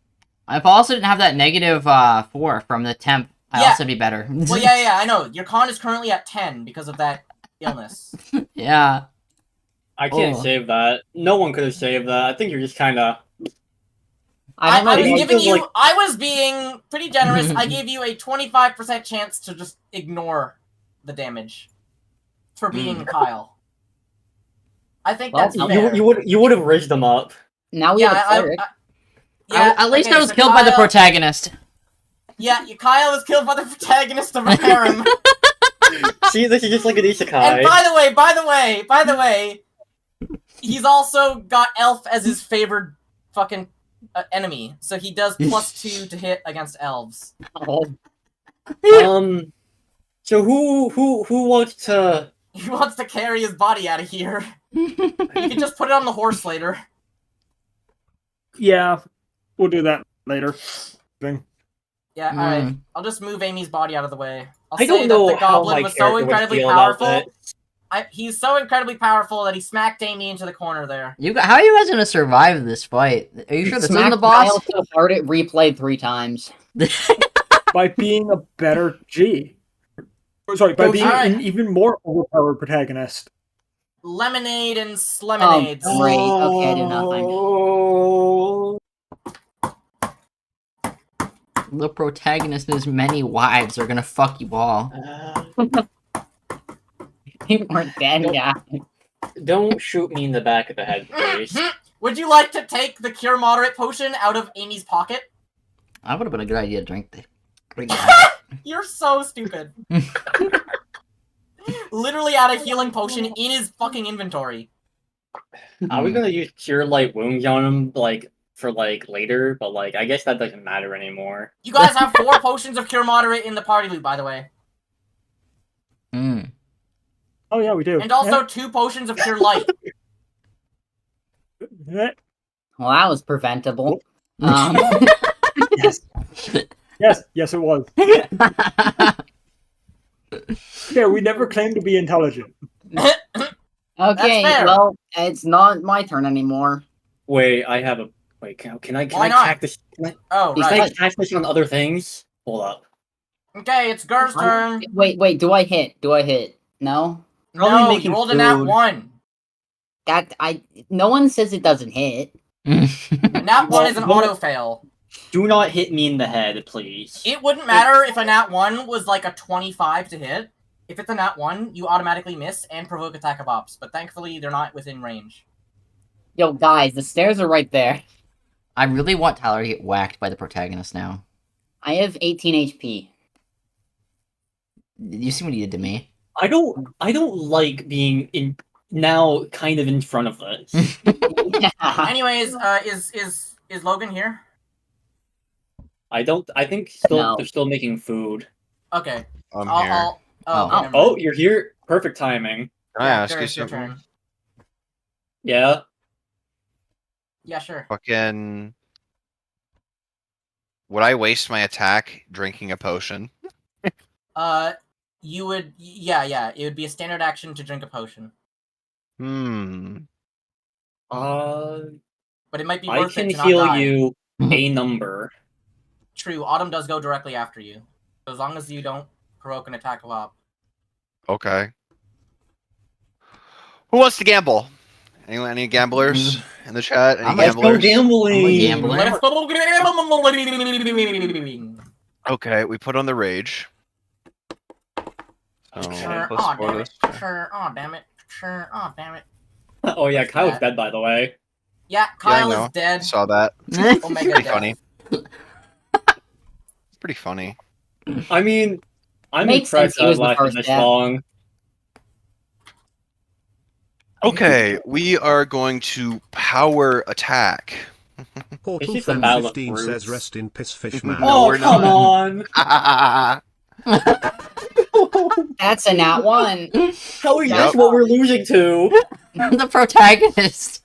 If I also didn't have that negative 4 from the temp, I'd Yeah. also be better. Well, yeah, I know. Your con is currently at 10 because of that illness. Yeah. I can't Oh. save that. No one could have saved that. I think you're just kind of. I don't know. I was you giving feel you. like- I was being pretty generous. I gave you a 25% chance to just ignore the damage for being Kyle. I think Well, that's no, fair. You would have raised them up. Now we have a cleric. At least okay, I was so killed by the Kyle- protagonist. Yeah, Kyle was killed by the protagonist to repair him. See, this is just like an isekai. And by the way, he's also got Elf as his favored fucking enemy, so he does +2 to hit against elves. Oh, So who wants to? He wants to carry his body out of here. You can just put it on the horse later. Yeah, we'll do that later. Thing. Yeah, alright. I'll just move Amy's body out of the way. I'll I say don't know that the how goblin my was so character would incredibly feel about powerful. that. He's so incredibly powerful that he smacked Amy into the corner there. How are you guys gonna survive this fight? Are you sure this isn't the smacked boss? Kyle so hard it replayed 3 times. By being a better G. Sorry, by being Alright. an even more overpowered protagonist. Lemonade and Slemonades. Oh, great. Okay, I do nothing. Oh. The protagonist and his many wives are gonna fuck you all. You weren't dead yet. Don't shoot me in the back of the head, please. Would you like to take the Cure Moderate potion out of Amy's pocket? That would have been a good idea to drink the. You're so stupid. Literally out a healing potion in his fucking inventory. I was gonna use Cure Light Wounds on him, for later, but I guess that doesn't matter anymore. You guys have 4 potions of Cure Moderate in the party loot, by the way. Oh yeah, we do. And also 2 potions of Cure Light. Yeah. Well, that was preventable. Yes, it was. Yeah, we never claimed to be intelligent. Okay, fair. well, it's not my turn anymore. Wait, I have a. Wait, can I Why not? cactus? Oh, Can right. I cactus on other things? Hold up. Okay, it's Gur's turn. Wait, do I hit? No? Probably No, making you rolled a nat food. 1. No one says it doesn't hit. A nat 1 is an Well- auto-fail. Do not hit me in the head, please. It wouldn't matter if a nat 1 was like a 25 to hit. If it's a nat 1, you automatically miss and provoke attack of ops, but thankfully they're not within range. Yo, guys, the stairs are right there. I really want Tyler to get whacked by the protagonist now. I have 18 HP. You see what he did to me? I don't like being now kind of in front of this. Anyways, is Logan here? I think No. they're still making food. Okay. I'm here. Oh. Okay, never Oh, mind. you're here. Perfect timing. Can I ask Garrett, you it's your something? turn. Yeah. Yeah, sure. Fucking. Would I waste my attack drinking a potion? You would, yeah, it would be a standard action to drink a potion. Hmm. But it might be I worth can it to not heal die. you a number. True, Autumn does go directly after you. So as long as you don't provoke an attack of op. Okay. Who wants to gamble? Any gamblers in the chat? Any Let's go gamblers? gambling. I'm a gambler. Let's go. Okay, we put on the rage. So, Sure, plus oh four damn to it. this. Sure, oh damn it. Sure, oh damn it. Oh yeah, Kyle's that? dead by the way. Yeah, Kyle know. is dead. Saw that. Omega Pretty death. funny. It's pretty funny. I mean, I'm Makes sense, impressed he I was the lasted first this death. long. Okay, we are going to power attack. Portal just a Fan battle of 15 says brutes. rest in piss fishman. No, Oh we're come not. on! That's a nat 1. How is Yep. this what we're losing to? The protagonist.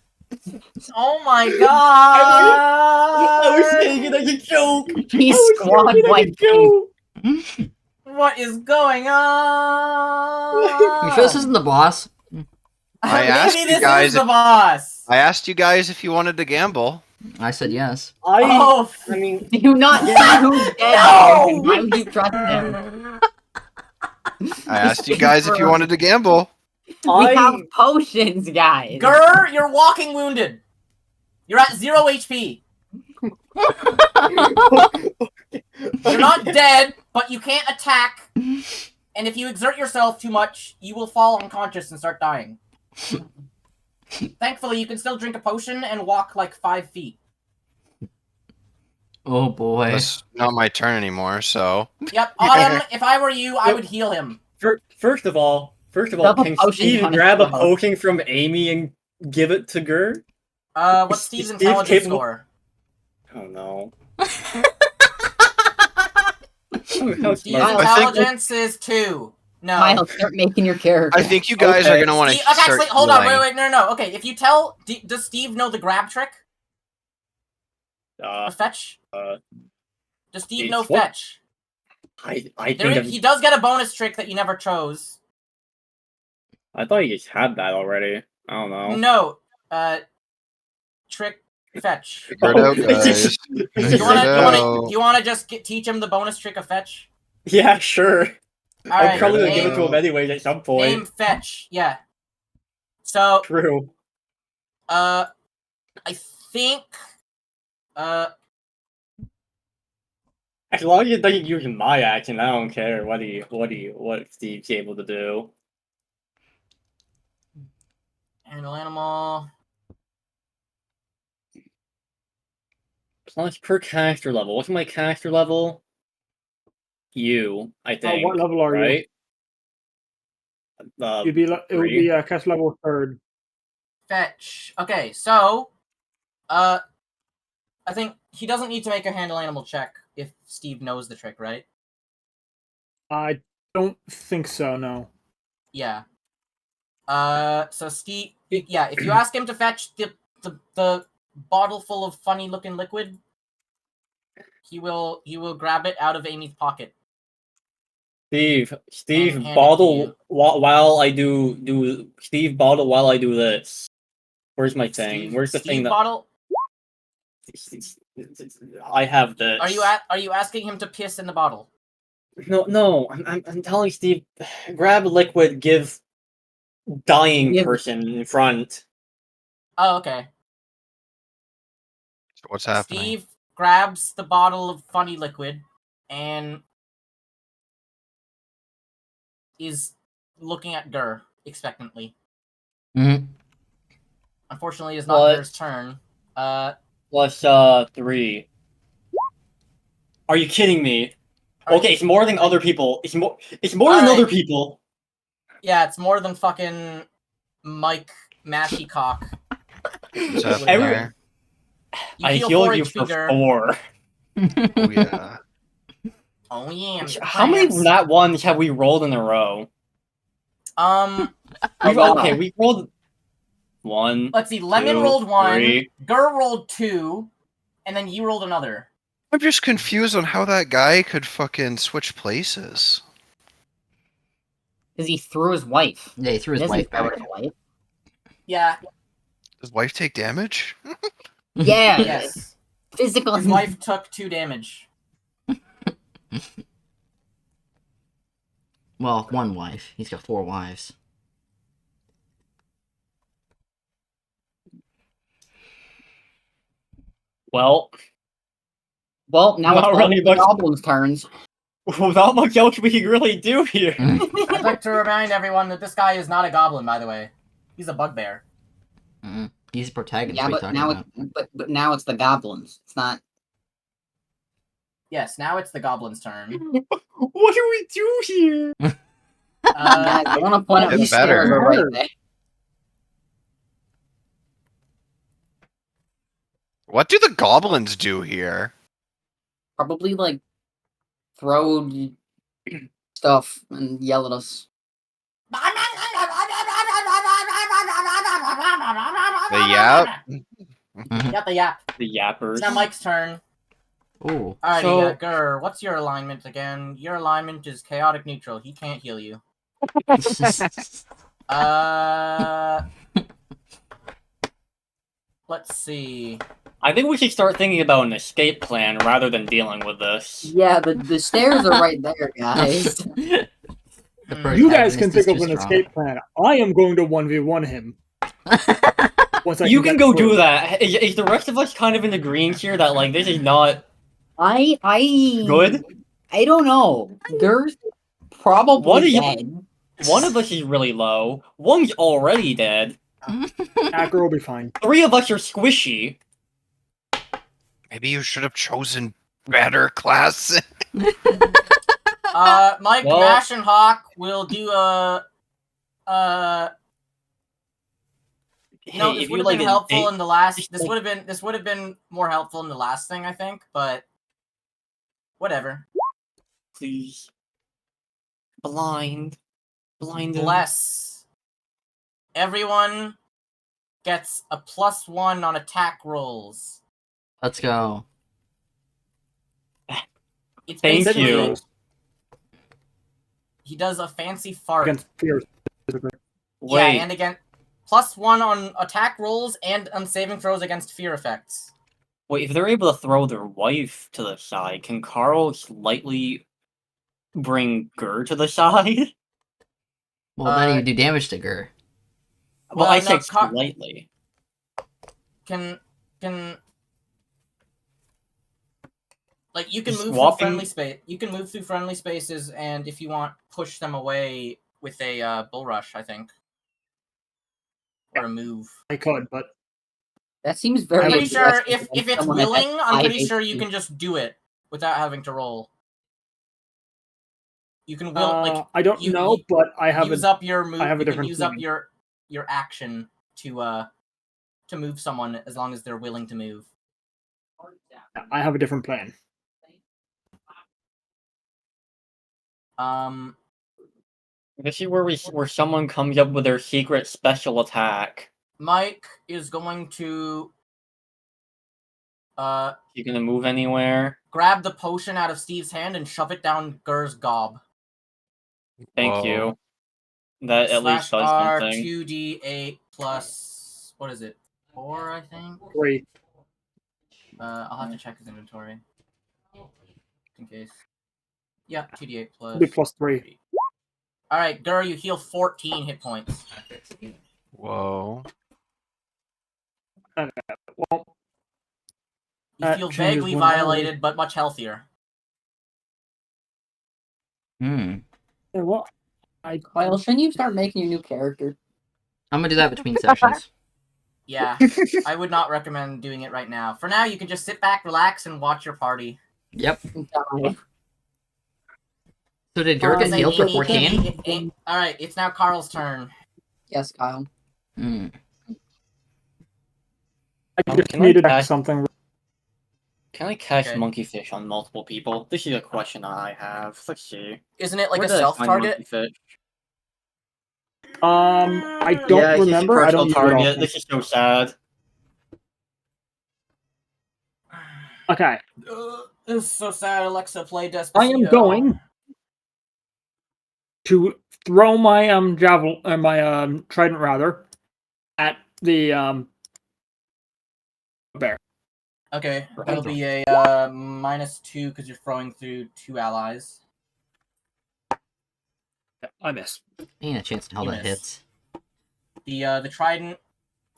Oh my I god! was saying it as a joke. He's I was squad saying it as a wiping. joke. What is going on? You sure this isn't the boss? I asked Maybe you this guys is the if- boss. I asked you guys if you wanted to gamble. I said yes. Oh, I mean, Do you not see who's dead? No! Why would you trust him? I asked you guys if you wanted to gamble. We have potions, guys. Grr, you're walking wounded. You're at 0 HP. You're not dead, but you can't attack. And if you exert yourself too much, you will fall unconscious and start dying. Thankfully, you can still drink a potion and walk like 5 feet. Oh boy. It's not my turn anymore, so. Yep, Autumn, if I were you, I would heal him. first of all, Double can potion Steve count as grab a level. potion from Amy and give it to Gur? What's Is Steve's Steve intelligence capable- score? Oh no. Steve's Miles, intelligence is 2. No. Miles, start making your character. I think you guys are gonna want to Steve, okay, start actually, hold on, healing. wait, no. Okay, if you tell, does Steve know the grab trick? The fetch? Does Steve know what? fetch? I He does get a bonus trick that you never chose. I thought you just had that already. I don't know. No, trick fetch. Figure it out, guys. You Figure wanna, it you wanna, out. you wanna just teach him the bonus trick of fetch? Yeah, sure. I'm Alright, probably gonna name- give it to him anyways at some point. name fetch, yeah. So, True. I think, As long as it doesn't use my action, I don't care what Steve's able to do. handle animal. Plus per caster level. What's my caster level? You, I think. what level are you? right? You'd be it would be cast level 3rd. Fetch. Okay, so, I think he doesn't need to make a handle animal check if Steve knows the trick, right? I don't think so. No. Yeah. So Steve, yeah, if you ask him to fetch the bottle full of funny looking liquid, he will grab it out of Amy's pocket. Steve, And hand it to bottle you. while I do Steve bottle while I do this. Where's my thing? Where's the Steve thing that bottle? I have this? Are you asking him to piss in the bottle? No. I'm telling Steve, grab liquid, give dying Give- person in front. Oh, okay. So what's happening? Steve grabs the bottle of funny liquid and is looking at Gur expectantly. Mm-hmm. Unfortunately, it's not What? Gur's turn. Plus 3. Are you kidding me? Alright. Okay, it's more than other people. It's more than Alright. other people. Yeah, it's more than fucking Mike Mashy Cock. What's happening Every- there? You I heal healed 4 you HP, for Gur. 4. Oh yeah. Oh yeah. Mr. How many Krabs. nat ones have we rolled in a row? We rolled 1. Let's see. Lemon 2, rolled 1, 3. Gur rolled 2, and then you rolled another. I'm just confused on how that guy could fucking switch places. Because he threw his wife. Yeah, he threw his He doesn't wife throw back. his wife. Yeah. Does wife take damage? Yeah. Yes. Physical. His wife took 2 damage. Well, one wife. He's got 4 wives. Well, Well, now Not it's really the much- goblins' turns. not much else we can really do here. I'd like to remind everyone that this guy is not a goblin, by the way. He's a bugbear. Mm-hmm. He's a protagonist. Yeah, what are but you now talking it's but now it's the goblins. It's not. Yes, now it's the goblin's turn. What do we do here? Guys, I want to point out It's these stairs better. are right there. What do the goblins do here? Probably like throw stuff and yell at us. The yap? Yep, the yap. The yappers. It's now Mike's turn. Ooh. Alrighty, So- Gur, what's your alignment again? Your alignment is chaotic neutral. He can't heal you. Let's see. I think we should start thinking about an escape plan rather than dealing with this. Yeah, the stairs are right there, guys. The You guys protagonist can is think of too an strong. escape plan. I am going to 1v1 him. Once I You can get go through. do that. Is the rest of us kind of in the green here that like this is not I good? I don't know. There's probably What are you- dead. One of us is really low. One's already dead. Hacker will be fine. 3 of us are squishy. Maybe you should have chosen better class. Mike, Well- Mash, and Hawk will do a. No, Hey, this if would you have been like helpful an in the last. just This would have been more helpful in the last thing, I think. But whatever. please. Blind. Bless. Everyone gets a +1 on attack rolls. Let's go. It's Thank basically you. he does a fancy fart. Against fears. Yeah, Wait, and again, +1 on attack rolls and on saving throws against fear effects. wait, if they're able to throw their wife to the side, can Carl slightly bring Gur to the side? Well, then you do damage to Gur. Well, I no, said slightly. Can like you can Just move swapping- through friendly space. You can move through friendly spaces, and if you want, push them away with a bull rush. I think, or a move. I could, but That seems very. I'm pretty sure aggressive if against it's someone that has willing, I'm 5 pretty sure you HP. can just do it without having to roll. You can will like I don't you- know, you but I have use a up your move. I have a You can different use up plan. your action to move someone as long as they're willing to move. different plan. This is where someone comes up with their secret special attack. Mike is going to You gonna move anywhere? grab the potion out of Steve's hand and shove it down Gur's gob. Thank Whoa. you. That at least does R something. 2d8 plus what is it? 4, I think. 3. I'll have to check his inventory in case. Yeah, 2d8 plus. Be plus 3. All right, Gur, you heal 14 hit points. Whoa. Well, You That feel changes vaguely when I- violated, but much healthier. Hmm. yeah, well, Kyle, shouldn't you start making your new character? I'm gonna do that between sessions. Yeah, I would not recommend doing it right now. For now, you can just sit back, relax, and watch your party. Yep. Die. So did Gur get Say healed for any- 14? All right, it's now Carl's turn. Yes, Kyle. Hmm. I just Can I needed ask- something. Can I catch Okay. monkeyfish on multiple people? This is a question I have. Let's see. Isn't it like Where a did I self find target? monkeyfish? I don't Yeah, it's just a remember. I don't personal use it target. often. This is so sad. Okay, This is so sad. Alexa, play Despacito. I am going to throw my my trident rather at the bear. Okay, Right. that'll be a -2 because you're throwing through 2 allies. I miss. Ain't a chance in hell You that miss. hits. The trident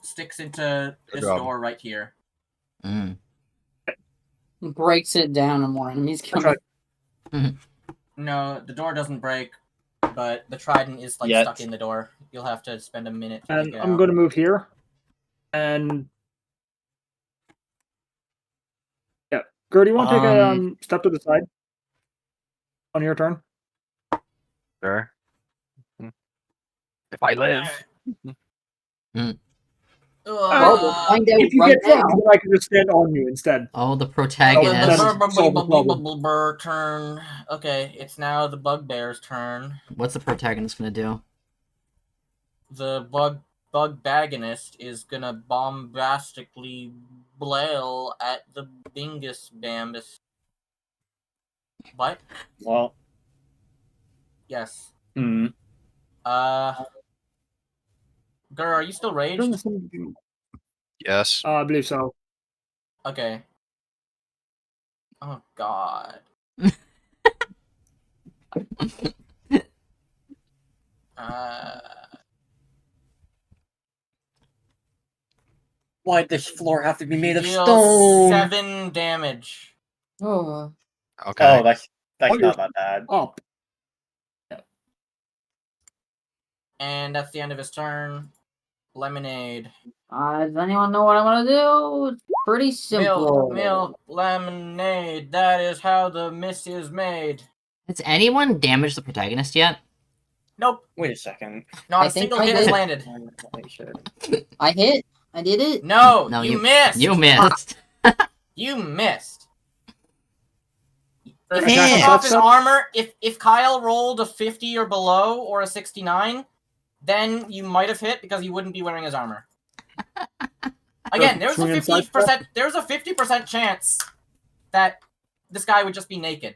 sticks into Good this job. door right here. Mm. Breaks it down and more enemies come. Okay. No, the door doesn't break, but the trident is like Yet. stuck in the door. You'll have to spend a minute to And take it I'm out. going to move here. And yeah, Gur, do you want to take a step to the side on your turn? Sure. If I live. we'll find out If you right get drunk, now. then I can just stand on you instead. Oh, the The protagonist. Solve the problem. burr turn. Okay, it's now the bugbear's turn. What's the protagonist gonna do? The bugbagonist is gonna bombastically blail at the Bingus Bambus. What? Well, Yes. hmm. Gur, are you still raged? Yes. I believe so. Okay. Oh god. Uh, Why'd this floor have to be made of deal stone? 7 damage. Oh. Okay. Oh, that's Oh, not that bad. Up. And that's the end of his turn. Lemonade. Does anyone know what I'm gonna do? It's pretty simple. Milk, lemonade. That is how the miss is made. Has anyone damaged the protagonist yet? Nope. Wait a second. Not I a think single I hit has did. landed. I hit. I did it. No, No, you missed. You missed. You missed. Damn. If he took off his armor, if Kyle rolled a 50 or below or a 69, then you might have hit because he wouldn't be wearing his armor. Again, there's a 50% chance that this guy would just be naked.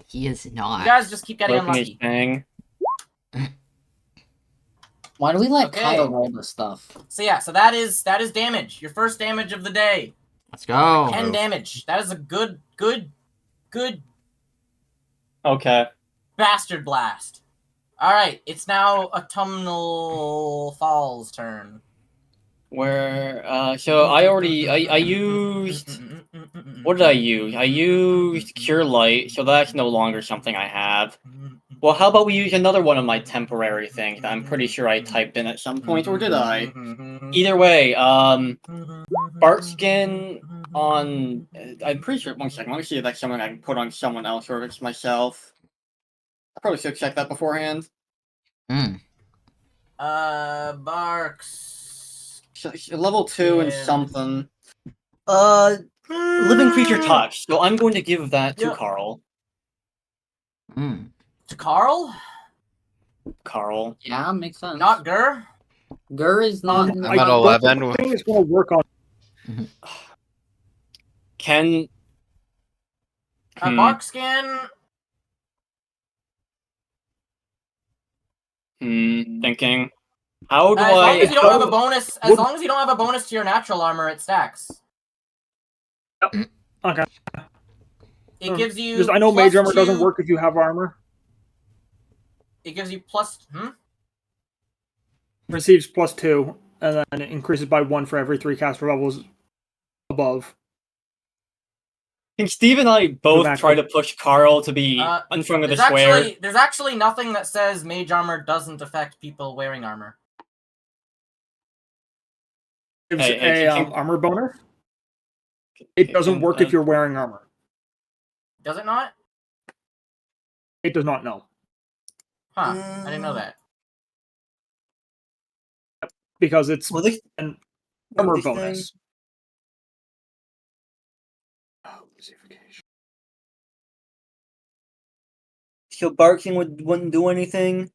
He is not. You guys just keep getting Broken his unlucky. bang. Why do we let Okay. Kyle roll this stuff? So yeah, so that is damage. Your first damage of the day. Let's go. 10 damage. That is a good Okay. bastard blast. Alright, it's now Autumnal Falls' turn. Where so I already I used what did I use? I used Cure Light, so that's no longer something I have. Well, how about we use another one of my temporary things that I'm pretty sure I typed in at some point, or did I? Either way, Bark Skin on. I'm pretty sure. One second, let me see if that's something I can put on someone else or if it's myself. I probably should check that beforehand. Barks. Level 2 and Yeah. something. Living Creature Touch. So I'm going to give that to Yep. Carl. To Carl? Carl. Yeah, makes sense. Not Gur? Gur is not. in the I'm at 11. I think it's gonna work on. Can. Barkskin. Thinking. How do As long as you don't have a I- bonus, as long as you don't have a bonus to your natural armor, it stacks. Okay. It gives you. Because I know plus mage armor doesn't 2 work if you have armor. It gives you plus. Receives +2, and then it increases by 1 for every 3 caster levels above. Can Steve and I both Back try up. to push Carl to be in front of the square? There's actually nothing that says mage armor doesn't affect people wearing armor. Gives Hey, armor bonus. It doesn't work if you're wearing armor. Does it not? It does not know. Huh. I didn't know that. Because it's Well, this, an armor this thing- bonus. So Barking wouldn't do anything?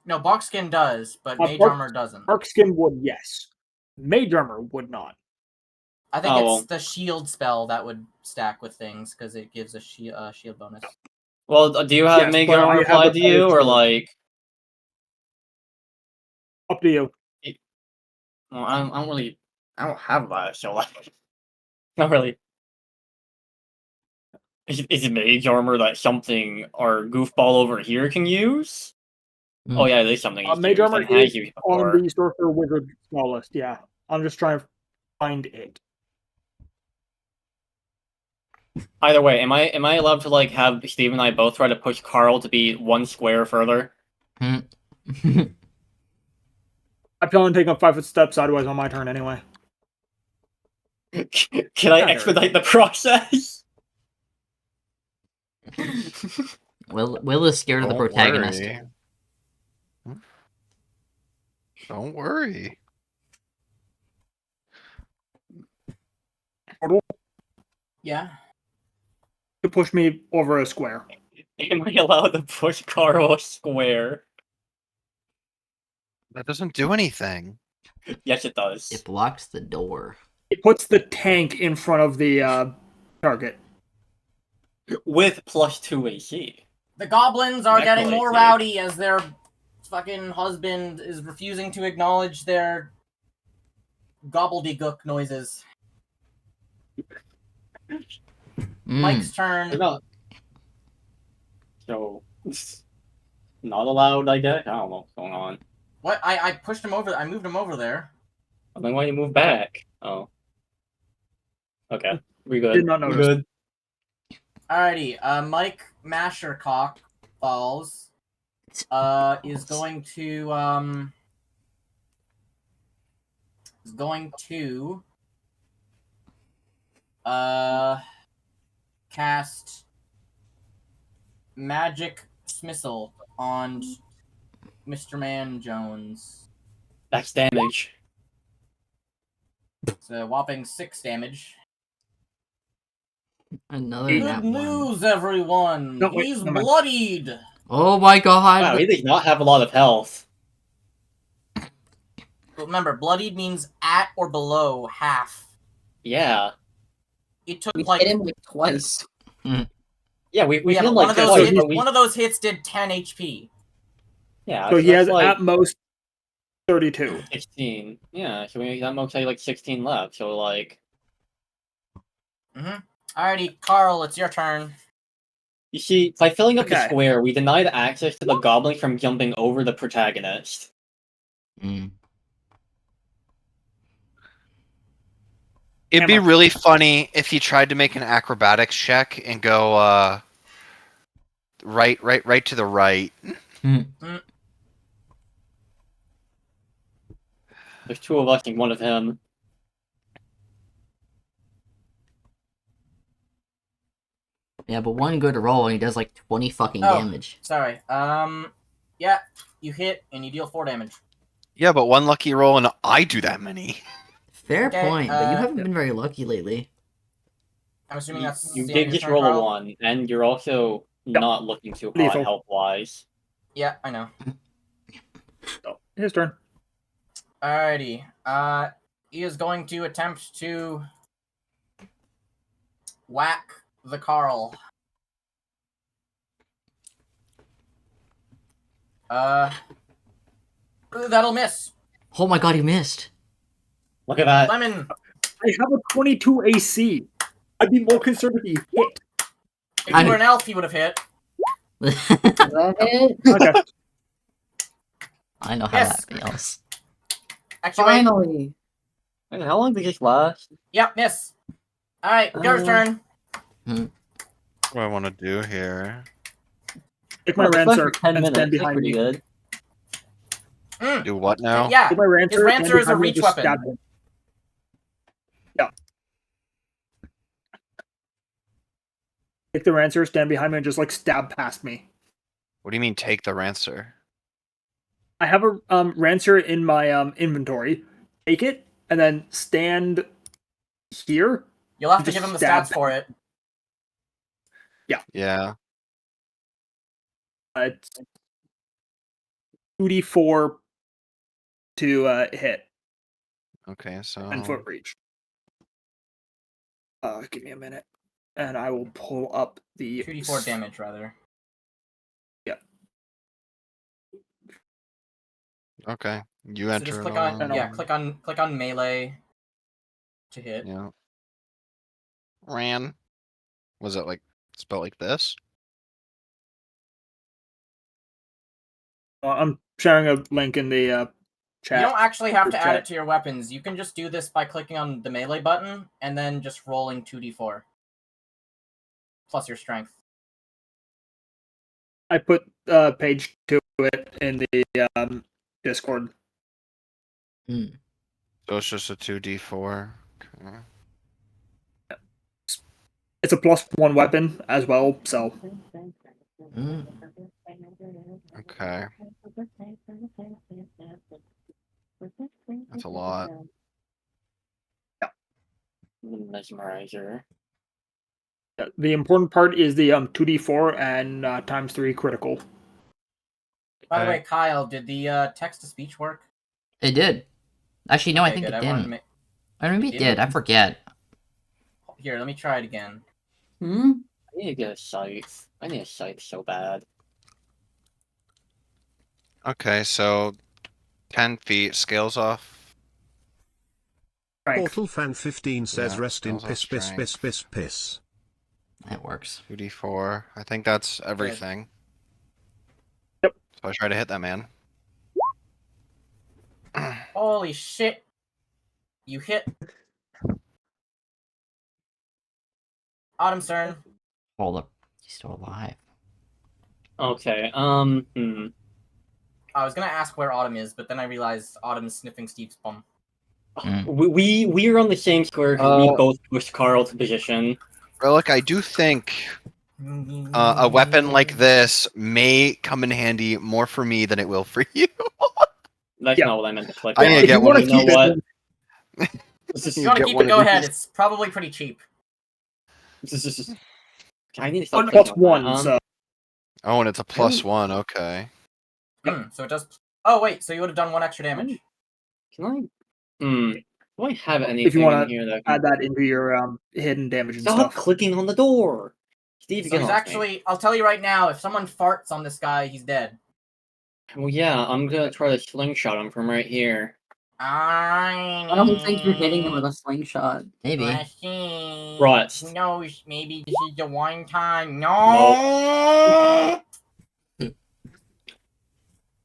No, Barkskin does, but mage Bark- armor doesn't. Arkskin would, yes. Mage armor would not. I think Oh, it's well. the shield spell that would stack with things because it gives a shield bonus. Well, do you have Yes, Mage but Armor I have applied the to you, or bonus. like... Up to you. Well, I don't really... I don't have that, so like... Not really. Is it Mage Armor that something our goofball over here can use? Oh yeah, there's something he's Mage used armor and has is used on before. the Sorcerer Wizard small list, yeah. I'm just trying to find it. Either way, am I allowed to like have Steve and I both try to push Carl to be one square further? I plan on taking 5 foot step sideways on my turn anyway. Can I expedite the process? Will is scared of the protagonist. Worry. Don't worry. Yeah. To push me over a square. Am I allowed to push Carl a square? That doesn't do anything. Yes, it does. It blocks the door. It puts the tank in front of the target. With +2 AC. The goblins are getting Necromancy. more rowdy as their fucking husband is refusing to acknowledge their gobbledygook noises. Mm. Mike's turn. They're not. So, not allowed, I guess? I don't know what's going on. What? I pushed him over. I moved him over there. Then why you move back? Oh. Okay. We good. Did not We notice. good. Alrighty. Mike Mashercock Falls is going to cast Magic Smissle on Mr. Man Jones. That's damage. It's a whopping 6 damage. Another Good nat one. news, everyone! No, wait, He's never mind. bloodied! Oh my god! Wow, he does not have a lot of health. Remember, bloodied means at or below half. Yeah. It took We like hit him like twice. Yeah, we yeah, hit him but like one twice, of those hits did 10 HP. Yeah, So he that's has like at most 32. 16. Yeah, so we that most have like 16 left. So like, Alrighty, Carl, it's your turn. you see, by filling up the Okay. square, we denied access to the goblin from jumping over the protagonist. Mm. It'd be Hammer. really funny if he tried to make an acrobatics check and go right to the right. There's 2 of us and 1 of him. Yeah, but one good roll and he does like 20 fucking Oh. damage. Sorry. Yeah, you hit and you deal 4 damage. Yeah, but one lucky roll and I do that many. Fair Okay, point, but you haven't been very lucky lately. I'm assuming that's You the did end of your just turn, roll a Carl? 1, and you're also not looking too hot Lethal. health-wise. Yeah, I know. So, his turn. Alrighty. He is going to attempt to whack the Carl. That'll miss. Oh my god, he missed. Look at that. Lemon. I have a 22 AC. I'd be more concerned if he hit. If you were an elf, he would have hit. Is that it? Okay. I know how Yes. that feels. Actually, wait. Finally. Wait, how long did this last? Yep, miss. Alright, Gar's turn. What do I want to do here? Take my Well, this lasts Rancer for 10 and minutes. stand That's behind pretty me. good. Do what now? Yeah, Take my Rancer, his Rancer stand is a behind me and reach just weapon. stab him. Yeah. Take the Rancer, stand behind me, and just like stab past me. What do you mean take the Rancer? I have a Rancer in my inventory. Take it and then stand here. You'll have to Just give him the stab stats for it. Yeah. It's 2d4 to hit Okay, so 10-foot reach. Give me a minute, and I will pull up the 2d4 damage, rather. okay, you So enter. just click it on all. click on melee to hit. Yeah. Ran. Was it like spelled like this? I'm sharing a link in the chat. You don't actually have Group to add chat. it to your weapons. You can just do this by clicking on the melee button and then just rolling 2d4 plus your strength. I put page to it in the Discord. So it's just a 2d4. Okay. It's a +1 weapon as well, so Okay. That's a lot. Mesmerizer. the important part is the 2d4 and ×3 critical. By the Okay. way, Kyle, did the text-to-speech work? It did. Actually, no, I Okay, think good. it I wanted to didn't. make... Or maybe it Didn't? did. I forget. Here, let me try it again. I need to get a scythe. I need a scythe so bad. Okay, so 10 feet scales off. Frank. Portal fan 15 says Yeah, rest in also piss piss strength. piss piss piss. That works. 2d4. I think that's everything. Yep. So I try to hit that man. Holy shit! You hit. Autumn's turn. Hold up. He's still alive. Okay. I was gonna ask where Autumn is, but then I realized Autumn is sniffing Steve's bum. We are on the same square because we both pushed Carl to position. Relic, I do think a weapon like this may come in handy more for me than it will for you. That's Yeah. not what I meant to click. I need to If get you one want of to You know keep what? it, This is, If you want to get keep one it, of go ahead. these. It's probably pretty cheap. this is. I need to oh, stop plus clicking on that. one. So Oh, and it's a +1. Okay. So it does. Oh wait, so you would have done 1 extra damage. Can I? Do I have anything if you want in here that to add that into your hidden damage and Stop stuff. clicking on the door. Steve, So get he's off me. actually. I'll tell you right now. If someone farts on this guy, he's dead. Well, yeah, I'm gonna try to slingshot him from right here. I don't think you're hitting him with a slingshot. Maybe. Rust. No, maybe this is the one time. No.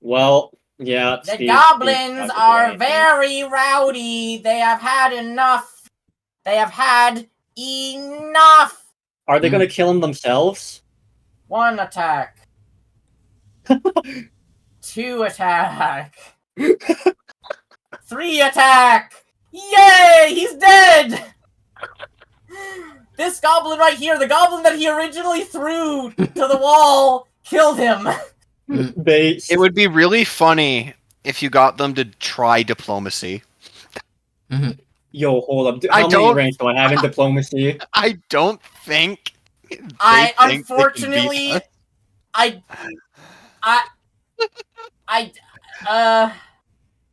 Well, yeah. The Steve, goblins Steve, are very rowdy. They have had enough. They have had enough. Are they gonna kill him themselves? 1 attack. 2 attack. 3 attack. Yay! He's dead. This goblin right here, the goblin that he originally threw to the wall, killed him. It would be really funny if you got them to try diplomacy. Yo, hold up. I How many don't- ranks do I have in diplomacy? I don't think. I they think they can beat unfortunately, us.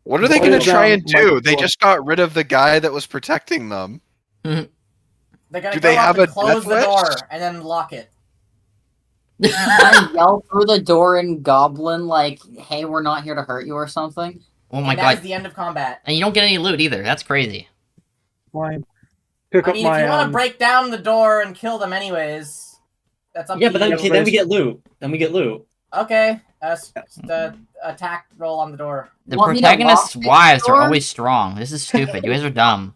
What are they What going to is, try and do? Michael- They just got rid of the guy that was protecting them. they're gonna Do go they up have and a close death the door wish? and then lock it. I yell through the door in Goblin, like, hey, we're not here to hurt you or something. Oh my And that is god. the end of combat. And you don't get any loot either. That's crazy. Fine. Pick I up mean, if my you want to break down the door and kill them anyways, that's up Yeah, to but then, you. okay, then we get loot. Then we get loot. Okay, the attack roll on the door. The Want me to protagonist's lock this wives are door? always strong. This is stupid. You guys are dumb.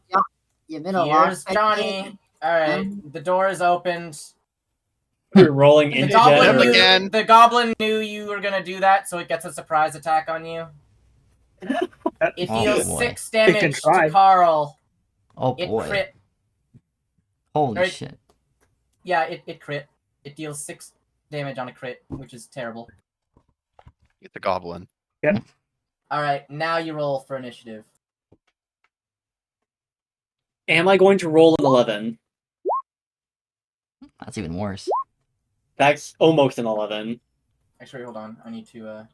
You been a lot. Here's Johnny. Alright, the door is opened. We're rolling The into goblin, Never knew, again. the goblin knew you were gonna do that, so it gets a surprise attack on you. It Oh, deals boy. 6 can damage try. to Carl. Oh It boy. crit. Holy Right. shit. Yeah, it crit. It deals 6 damage on a crit, which is terrible. Get the goblin. Alright, now you roll for initiative. Am I going to roll an 11? That's even worse. That's almost an 11. Actually, hold on. I need to,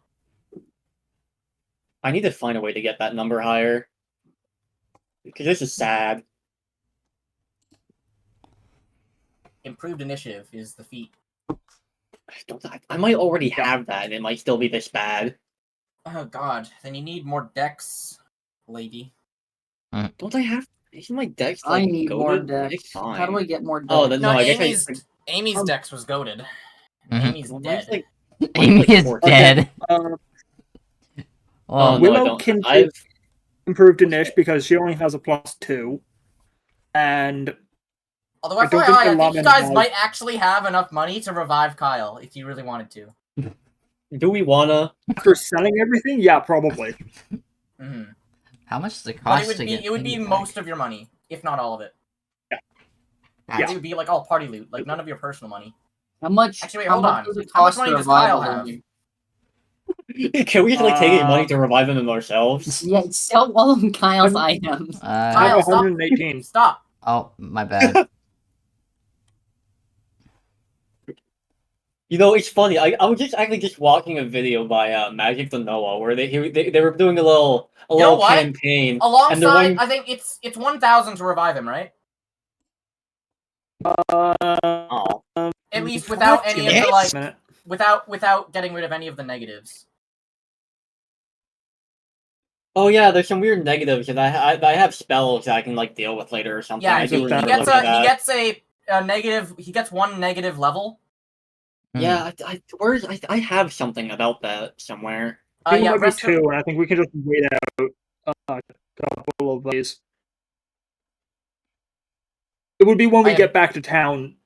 I need to find a way to get that number higher. Because this is sad. Improved initiative is the feat. I might already have that, and it might still be this bad. Oh god, then you need more dex, lady. Don't I have? Isn't my dex I like need more goated? dex. It's fine. How do I get more dex? Oh, then no, I guess Amy's dex was goaded. Mhm. Amy's Well, dead. mine's like, Amy like is 14. dead. oh Oh, no, I Willow don't. can I've improved Inish because she only has a +2. And Although I don't FYI, think I think you Lamin guys has- might actually have enough money to revive Kyle if you really wanted to. do we wanna? after selling everything, yeah, probably. Mm-hmm. how much does it But cost it would to be get it would be Amy back? most of your money, if not all of it. That's- It would be like all party loot, like none of your personal money. How much? Actually, wait, how hold much on. does it How much cost money to does revive Kyle a have? zombie? Can we just like take any money to revive them ourselves? Yeah, sell all of Kyle's items. I Kyle, have stop. 118. Stop. Oh, my bad. You know, it's funny. I was just actually just watching a video by Magic the Noah where they were doing a little know what? campaign. And Alongside, the one, I think it's 1,000 to revive him, right? oh, At least without any of the like, Minute. without getting rid of any of the negatives. Oh yeah, there's some weird negatives, and I have spells that I can like deal with later or something. Yeah, I do he remember gets looking at he that. gets a negative. He gets 1 negative level. Yeah, I have something about that somewhere. I think Yeah, it might be 2, and I think we can just wait out a couple of days. It would be when we get back to town.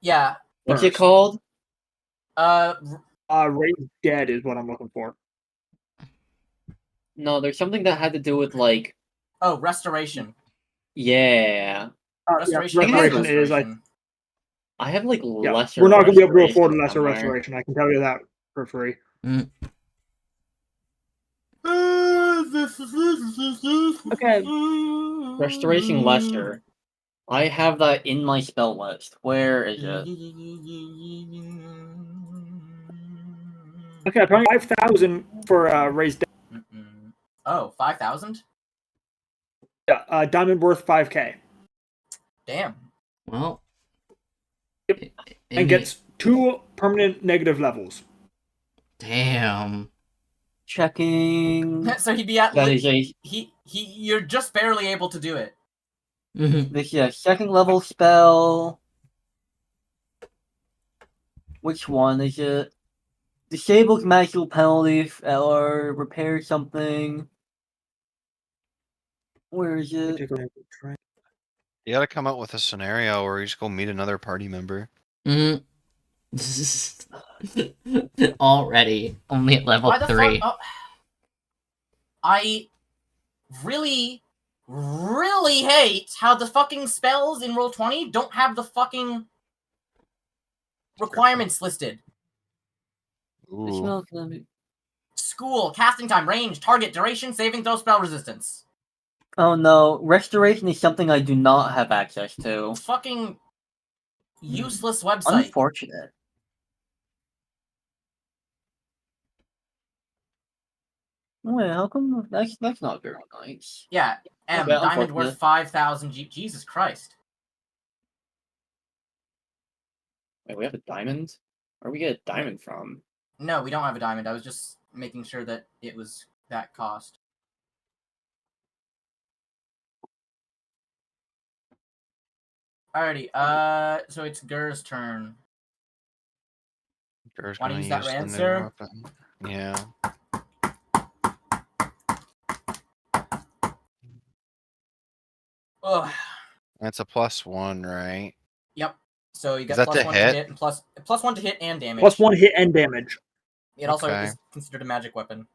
Yeah. What's it called? Raised Dead is what I'm looking for. No, there's something that had to do with like. Oh, restoration. Yeah. Restoration is I have like lesser. We're not going to be able to restoration afford a lesser somewhere. restoration. I can tell you that for free. Okay. Restoration lesser. I have that in my spell list. Where is it? Okay, apparently 5,000 for Raised Dead. Oh, 5,000? Yeah, diamond worth 5k. Damn. Well. Yep. And gets 2 permanent negative levels. Damn. Checking. So he'd be at that is a you're just barely able to do it. This is a second level spell. Which one is it? Disables magical penalties or repair something. Where is it? You gotta come up with a scenario where you just go meet another party member. Already, only at level 3. I really, really hate how the fucking spells in Roll20 don't have the fucking requirements listed. Ooh. School, casting time, range, target, duration, saving throw, spell resistance. Oh no, restoration is something I do not have access to. Fucking useless website. Unfortunate. Wait, how come that's not very nice? Yeah, M, Okay, diamond worth 5,000. Jesus Christ. Wait, we have a diamond? Where we get a diamond from? No, we don't have a diamond. I was just making sure that it was that cost. Alrighty, so it's Gur's turn. Gur's Want to gonna use that use the new Rancer? weapon. Yeah. Ugh. That's a +1, right? Yep. So you Is get that to +1 to hit? hit and +1 to hit and damage. +1 hit and damage. It also Okay. is considered a magic weapon.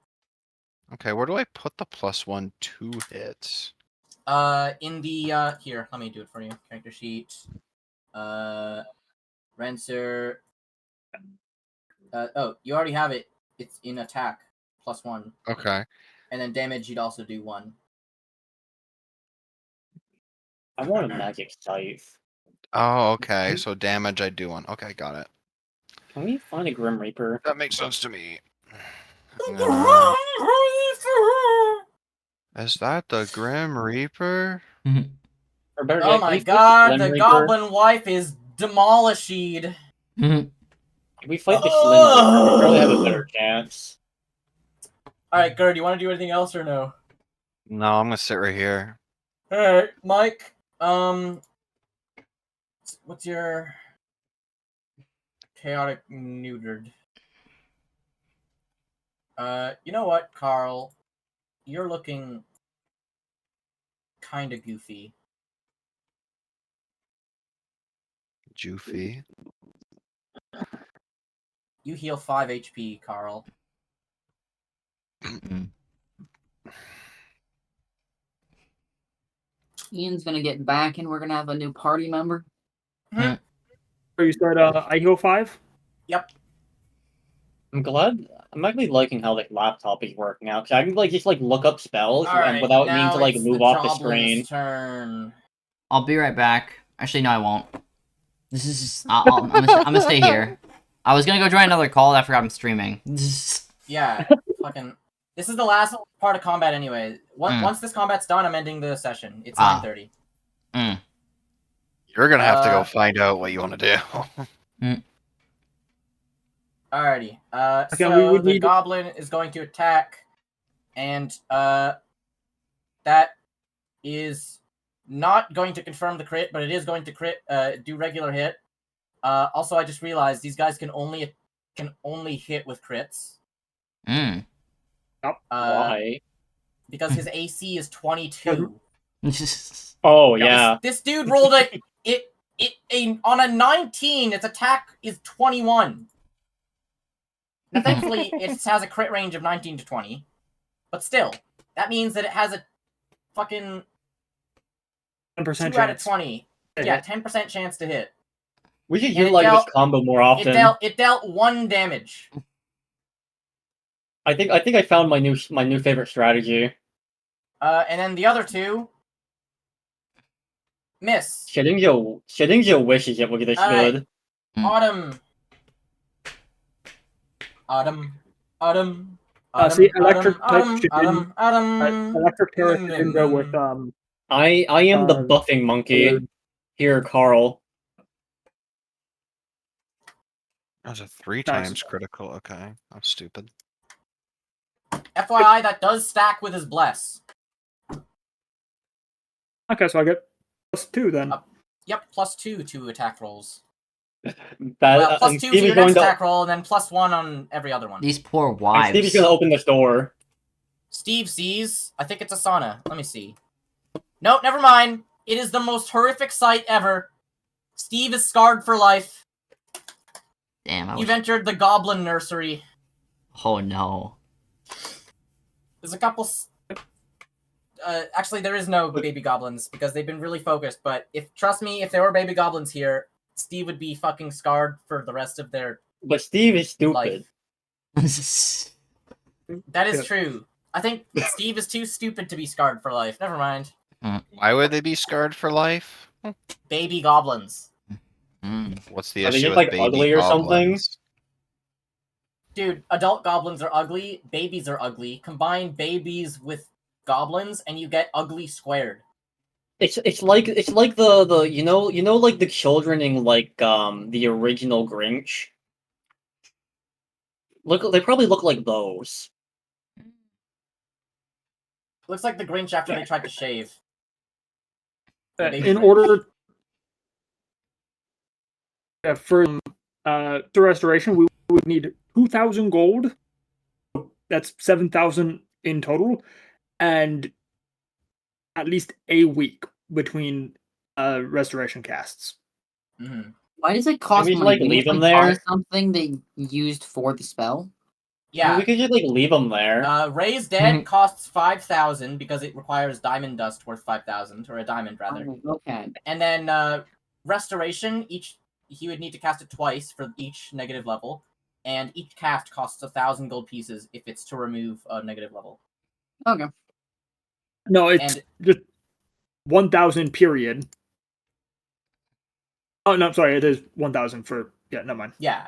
Okay, where do I put the +1 to hit? In the here, let me do it for you. Character sheet. Rancer. Oh, you already have it. It's in attack, +1. Okay. And then damage, you'd also do 1. I want a magic scythe. Oh, okay. So damage I do 1. Okay, got it. Can we find a Grim Reaper? That makes sense to me. Is that the Grim Reaper? Or better Oh yet, my can we fight god, Slim the Reaper? goblin wife is demolished. Can we fight the Slim Reaper? We probably have a better chance. Alright, Gur, do you want to do anything else or no? No, I'm gonna sit right here. Alright, Mike, what's your chaotic neutered? You know what, Carl? You're looking kinda goofy. Joofy. You heal 5 HP, Carl. Ian's gonna get back, and we're gonna have a new party member. So you said I heal 5? Yep. I'm glad. I'm actually liking how like laptop is working out because I can like just like look up spells All right, and without now needing to like it's move the off the Goblin's screen. turn. I'll be right back. Actually, no, I won't. This is just, I'm gonna stay here. I was gonna go join another call. I forgot I'm streaming. Yeah, fucking. This is the last part of combat anyway. Once this combat's done, I'm ending the session. It's 9:30. You're gonna have to go find out what you want to do. Alrighty. Okay, So the goblin is going to attack And that is not going to confirm the crit, but it is going to do regular hit. Also, I just realized these guys can only hit with crits. Mm. Why? Because his AC is 22. Oh yeah. This dude rolled on a 19. Its attack is 21. Now, thankfully, it has a crit range of 19 to 20, but still, that means that it has a fucking 10% 2 out of chance. 20. Yeah, 10% chance to hit. We should And utilize this combo more often. It dealt 1 damage. I think I found my new favorite strategy. And then the other two miss. Shedinja wishes it would this Alright. good. Autumn. See, electric type Autumn. electric terror didn't go with I am the buffing monkey. Here, Carl. That was a 3 times critical. Okay, I'm stupid. FYI, that does stack with his bless. Okay, so I get +2 then. Yep, +2 to attack rolls. That, +2 for your next attack roll, and then +1 on every other one. These poor wives. Stevie's gonna open this door. Steve sees. I think it's a sauna. Let me see. Nope, never mind. It is the most horrific sight ever. Steve is scarred for life. Damn. You've entered the goblin nursery. Oh no. There's a couple. Actually, there is no baby goblins because they've been really focused. But trust me, if there were baby goblins here, Steve would be fucking scarred for the rest of their. But Steve is stupid. That is true. I think Steve is too stupid to be scarred for life. Never mind. Why would they be scarred for life? Baby goblins. What's the Are they issue just, with like, baby ugly or something? goblins? Dude, adult goblins are ugly. Babies are ugly. Combine babies with goblins, and you get ugly squared. It's like the you know like the children in like the original Grinch. They probably look like those. Looks like the Grinch after they tried to shave. In order for the restoration, we would need 2,000 gold. That's 7,000 in total, and at least a week between restoration casts. Why does it cost Can we, money? like, Can we leave just, them buy there? something they used for the spell? Yeah. We could just like leave them there. Raise Dead costs 5,000 because it requires diamond dust worth 5,000, or a diamond rather. Okay. And then Restoration, he would need to cast it twice for each negative level, and each cast costs 1,000 gold pieces if it's to remove a negative level. Okay. No, it's just 1,000 period. Oh no, sorry, it is 1,000 for never mind. Yeah.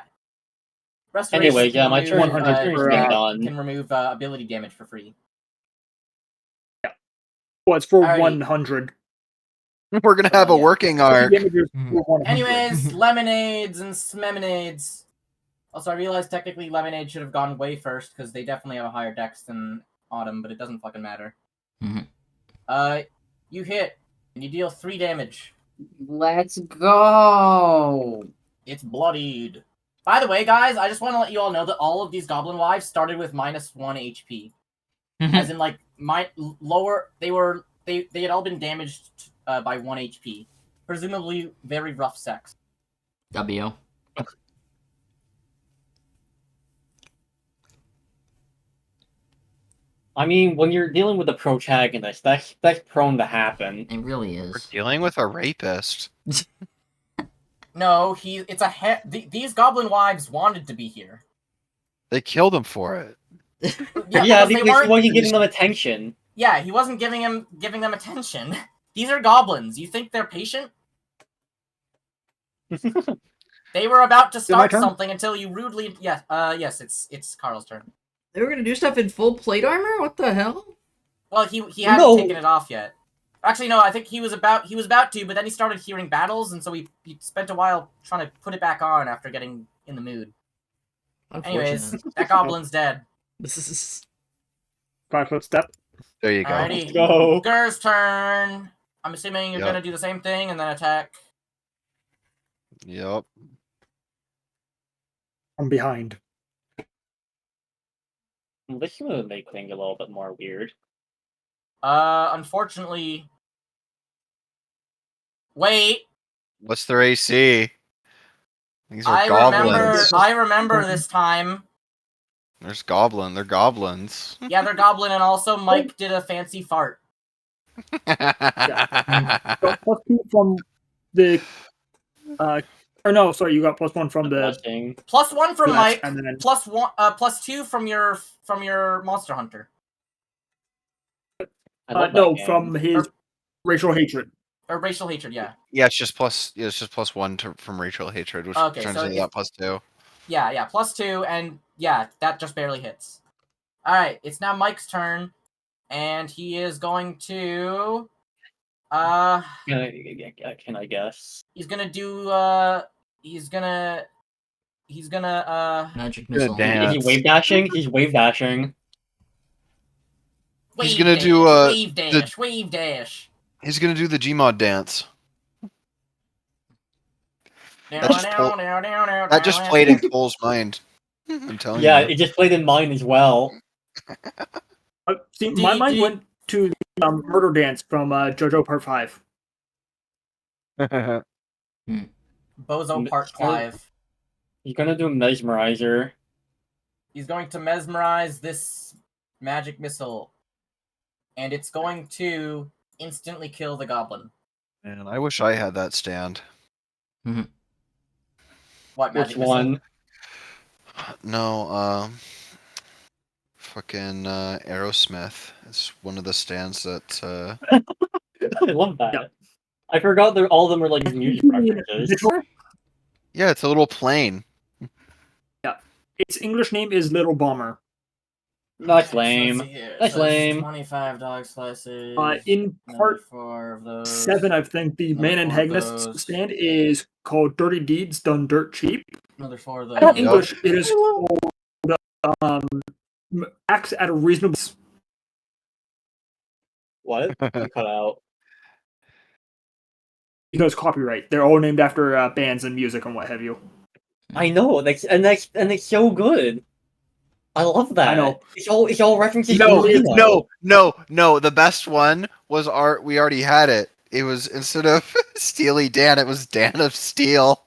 Restoration Anyway, yeah, my turn can remove ability damage for free. Yeah. Well, it's for Alrighty. 100. We're gonna have a working arc. Anyways, lemonades and smemonades. Also, I realized technically lemonade should have gone way first because they definitely have a higher dex than Autumn, but it doesn't fucking matter. You hit and you deal 3 damage. Let's go. It's bloodied. By the way, guys, I just want to let you all know that all of these goblin wives started with -1 HP. As in, like, lower. They had all been damaged by 1 HP. Presumably, very rough sex. W. I mean, when you're dealing with a protagonist, that's prone to happen. It really We're is. dealing with a rapist. No, these goblin wives wanted to be here. They killed him for it. Yeah, because he wasn't giving them attention. Yeah, he wasn't giving them attention. These are goblins. You think they're patient? They were about to start something until you rudely. Yes, it's Carl's turn. They were gonna do stuff in full plate armor? What the hell? Well, he hadn't taken it off yet. Actually, no, I think he was about to, but then he started hearing battles, and so he spent a while trying to put it back on after getting in the mood. Anyways, that goblin's dead. 5-foot step. There you go. Alrighty. Go. Gur's turn. I'm assuming you're Yep. gonna do the same thing and then attack. Yep. From behind. This would make things a little bit more weird. Unfortunately. Wait. What's their AC? These are I goblins. remember this time. There's goblin. They're goblins. Yeah, they're goblin, and also Mike did a fancy fart. Got +2 from the. Or no, sorry, you got +1 from the. Blessing. +1 from Bless, Mike. and then- +2 from your monster hunter. I love that No, game. from his racial hatred. Or racial hatred, yeah. Yeah, it's just +1 from racial hatred, which Okay, turns so into that +2. Yeah, +2, and yeah, that just barely hits. Alright, it's now Mike's turn, and he is going to... Can I guess? He's gonna do, he's gonna, Magic Good missile. damn. Is he wave dashing? He's wave dashing. He's wave gonna dash, do, wave dash. He's gonna do the Gmod dance. That just played in Cole's mind. I'm telling Yeah, you. it just played in mine as well. See, my mind went to the murder dance from JoJo Part 5. Bozo Part 5. He's gonna do mesmerizer. He's going to mesmerize this magic missile. And it's going to instantly kill the goblin. Man, I wish I had that stand. What, magic Which one? No, fucking Aerosmith. It's one of the stands that I love that. Yeah. I forgot that all of them were like music references. yeah, it's a little plane. Its English name is Little Bomber. That's So let's lame. see here. That's So it's lame. 25 dog slices. In another Part 4 of those. 7, I think the main Another 4 of antagonist those. stand is called Dirty Deeds Done Dirt Cheap. Another 4 of In those. English, it is called Acts at a Reasonable. What? You cut out. Because copyright. They're all named after bands and music and what have you. I know. That's it's so good. I love that. I know. It's all references. No, to Nemo. no. The best one was art. We already had it. It was instead of Steely Dan, it was Dan of Steel.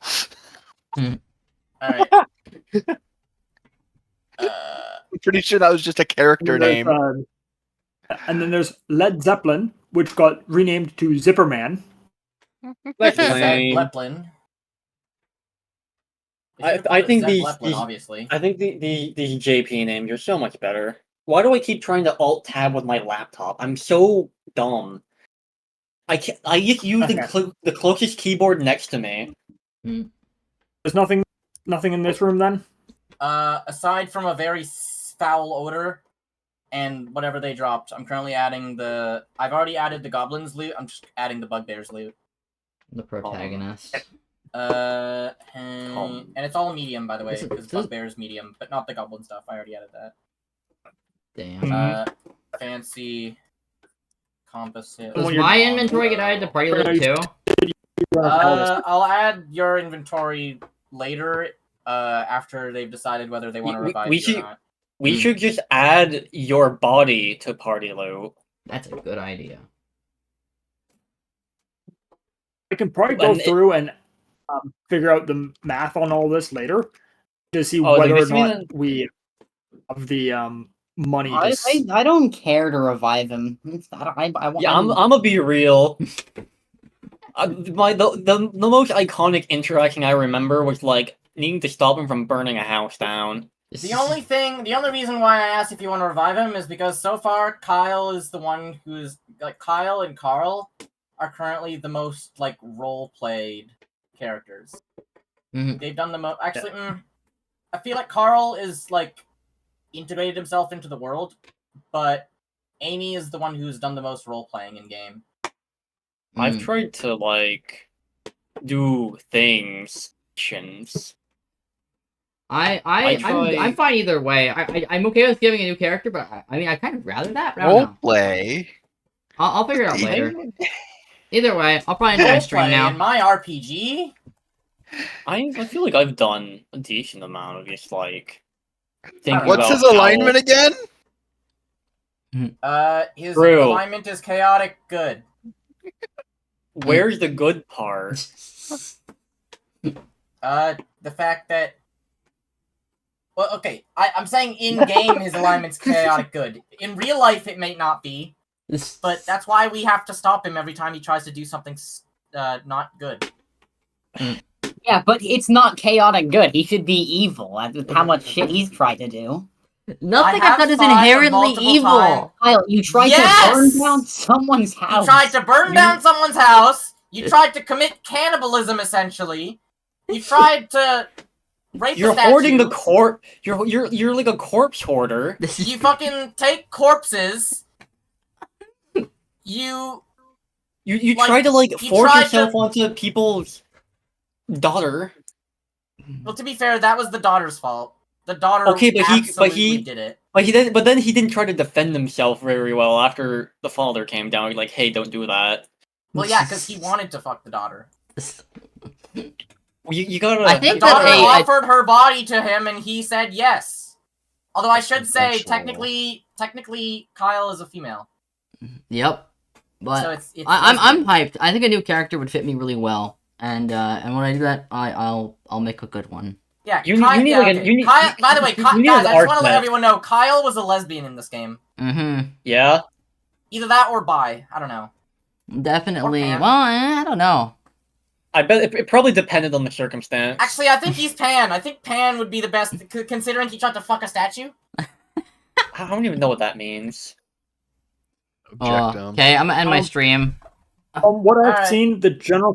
Alright. I'm pretty sure that was just a character name. And then there's Led Zeppelin, which got renamed to Zipperman. That's Zed lame. Leplin. I think Zed these Leplin, obviously. I think these JP names are so much better. Why do I keep trying to alt tab with my laptop? I'm so dumb. I just use the closest keyboard next to me. There's nothing in this room then? Aside from a very foul odor and whatever they dropped, I'm currently adding I've already added the goblins loot. I'm just adding the bugbears loot. The protagonist. And it's all medium, by the way, because This is- bugbear's medium, but not the goblin stuff. I already added that. Damn. Fancy composite. Does my inventory get added to party loot too? I'll add your inventory later, after they've decided whether they want to revive you or not. We should just add your body to party loot. That's a good idea. I can probably go through and figure out the math on all this later to see whether or not we have the money. I don't care to revive him. I'm gonna be real. The most iconic interaction I remember was like needing to stop him from burning a house down. The only reason why I asked if you want to revive him is because so far Kyle is the one who's like Kyle and Carl are currently the most like role played characters. They've done the most. Actually, I feel like Carl is like integrated himself into the world, but Amy is the one who's done the most role playing in game. I've tried to like do things. I'm fine either way. I'm okay with giving a new character, but I mean, I kind of rather that. But I don't know. Roleplay. I'll figure it out later. Either way, I'll probably end my stream now. In my RPG. I feel like I've done a decent amount of just like thinking What's about his alignment again? His True. alignment is chaotic good. Where's the good part? The fact that. Well, okay, I'm saying in-game his alignment's chaotic good. In real life, it may not be, but that's why we have to stop him every time he tries to do something not good. Yeah, but it's not chaotic good. He should be evil. That's how much shit he's tried to do. Nothing I I've done have is fought inherently multiple evil. times. Kyle, you tried Yes! to burn down someone's house. You tried to burn down someone's house. You tried to commit cannibalism, essentially. You tried to rape You're a statue. hoarding the corpse. You're like a corpse hoarder. You fucking take corpses. You like, try to like you force tried yourself to- onto people's daughter. Well, to be fair, that was the daughter's fault. The daughter Okay, but absolutely did it. But then he didn't try to defend himself very well after the father came down. Like, hey, don't do that. Well, yeah, because he wanted to fuck the daughter. You gotta. I The think daughter that offered her body to him, and he said yes. Although I should say, Consensual. technically, Kyle is a female. Yep. But So it's I'm hyped. I think a new character would fit me really well, and when I do that, I'll make a good one. Yeah, You need yeah, like okay. a. You need, Kyle, by the way, you need guys, an I just want to let archetype. everyone know Kyle was a lesbian in this game. Mm-hmm. Yeah. Either that or bi. I don't know. Definitely. Or Well, pan. I don't know. I bet it probably depended on the circumstance. Actually, I think he's pan. I think pan would be the best, considering he tried to fuck a statue. I don't even know what that means. Objectum. Okay, I'm gonna end my stream. What I've Alright. seen, the general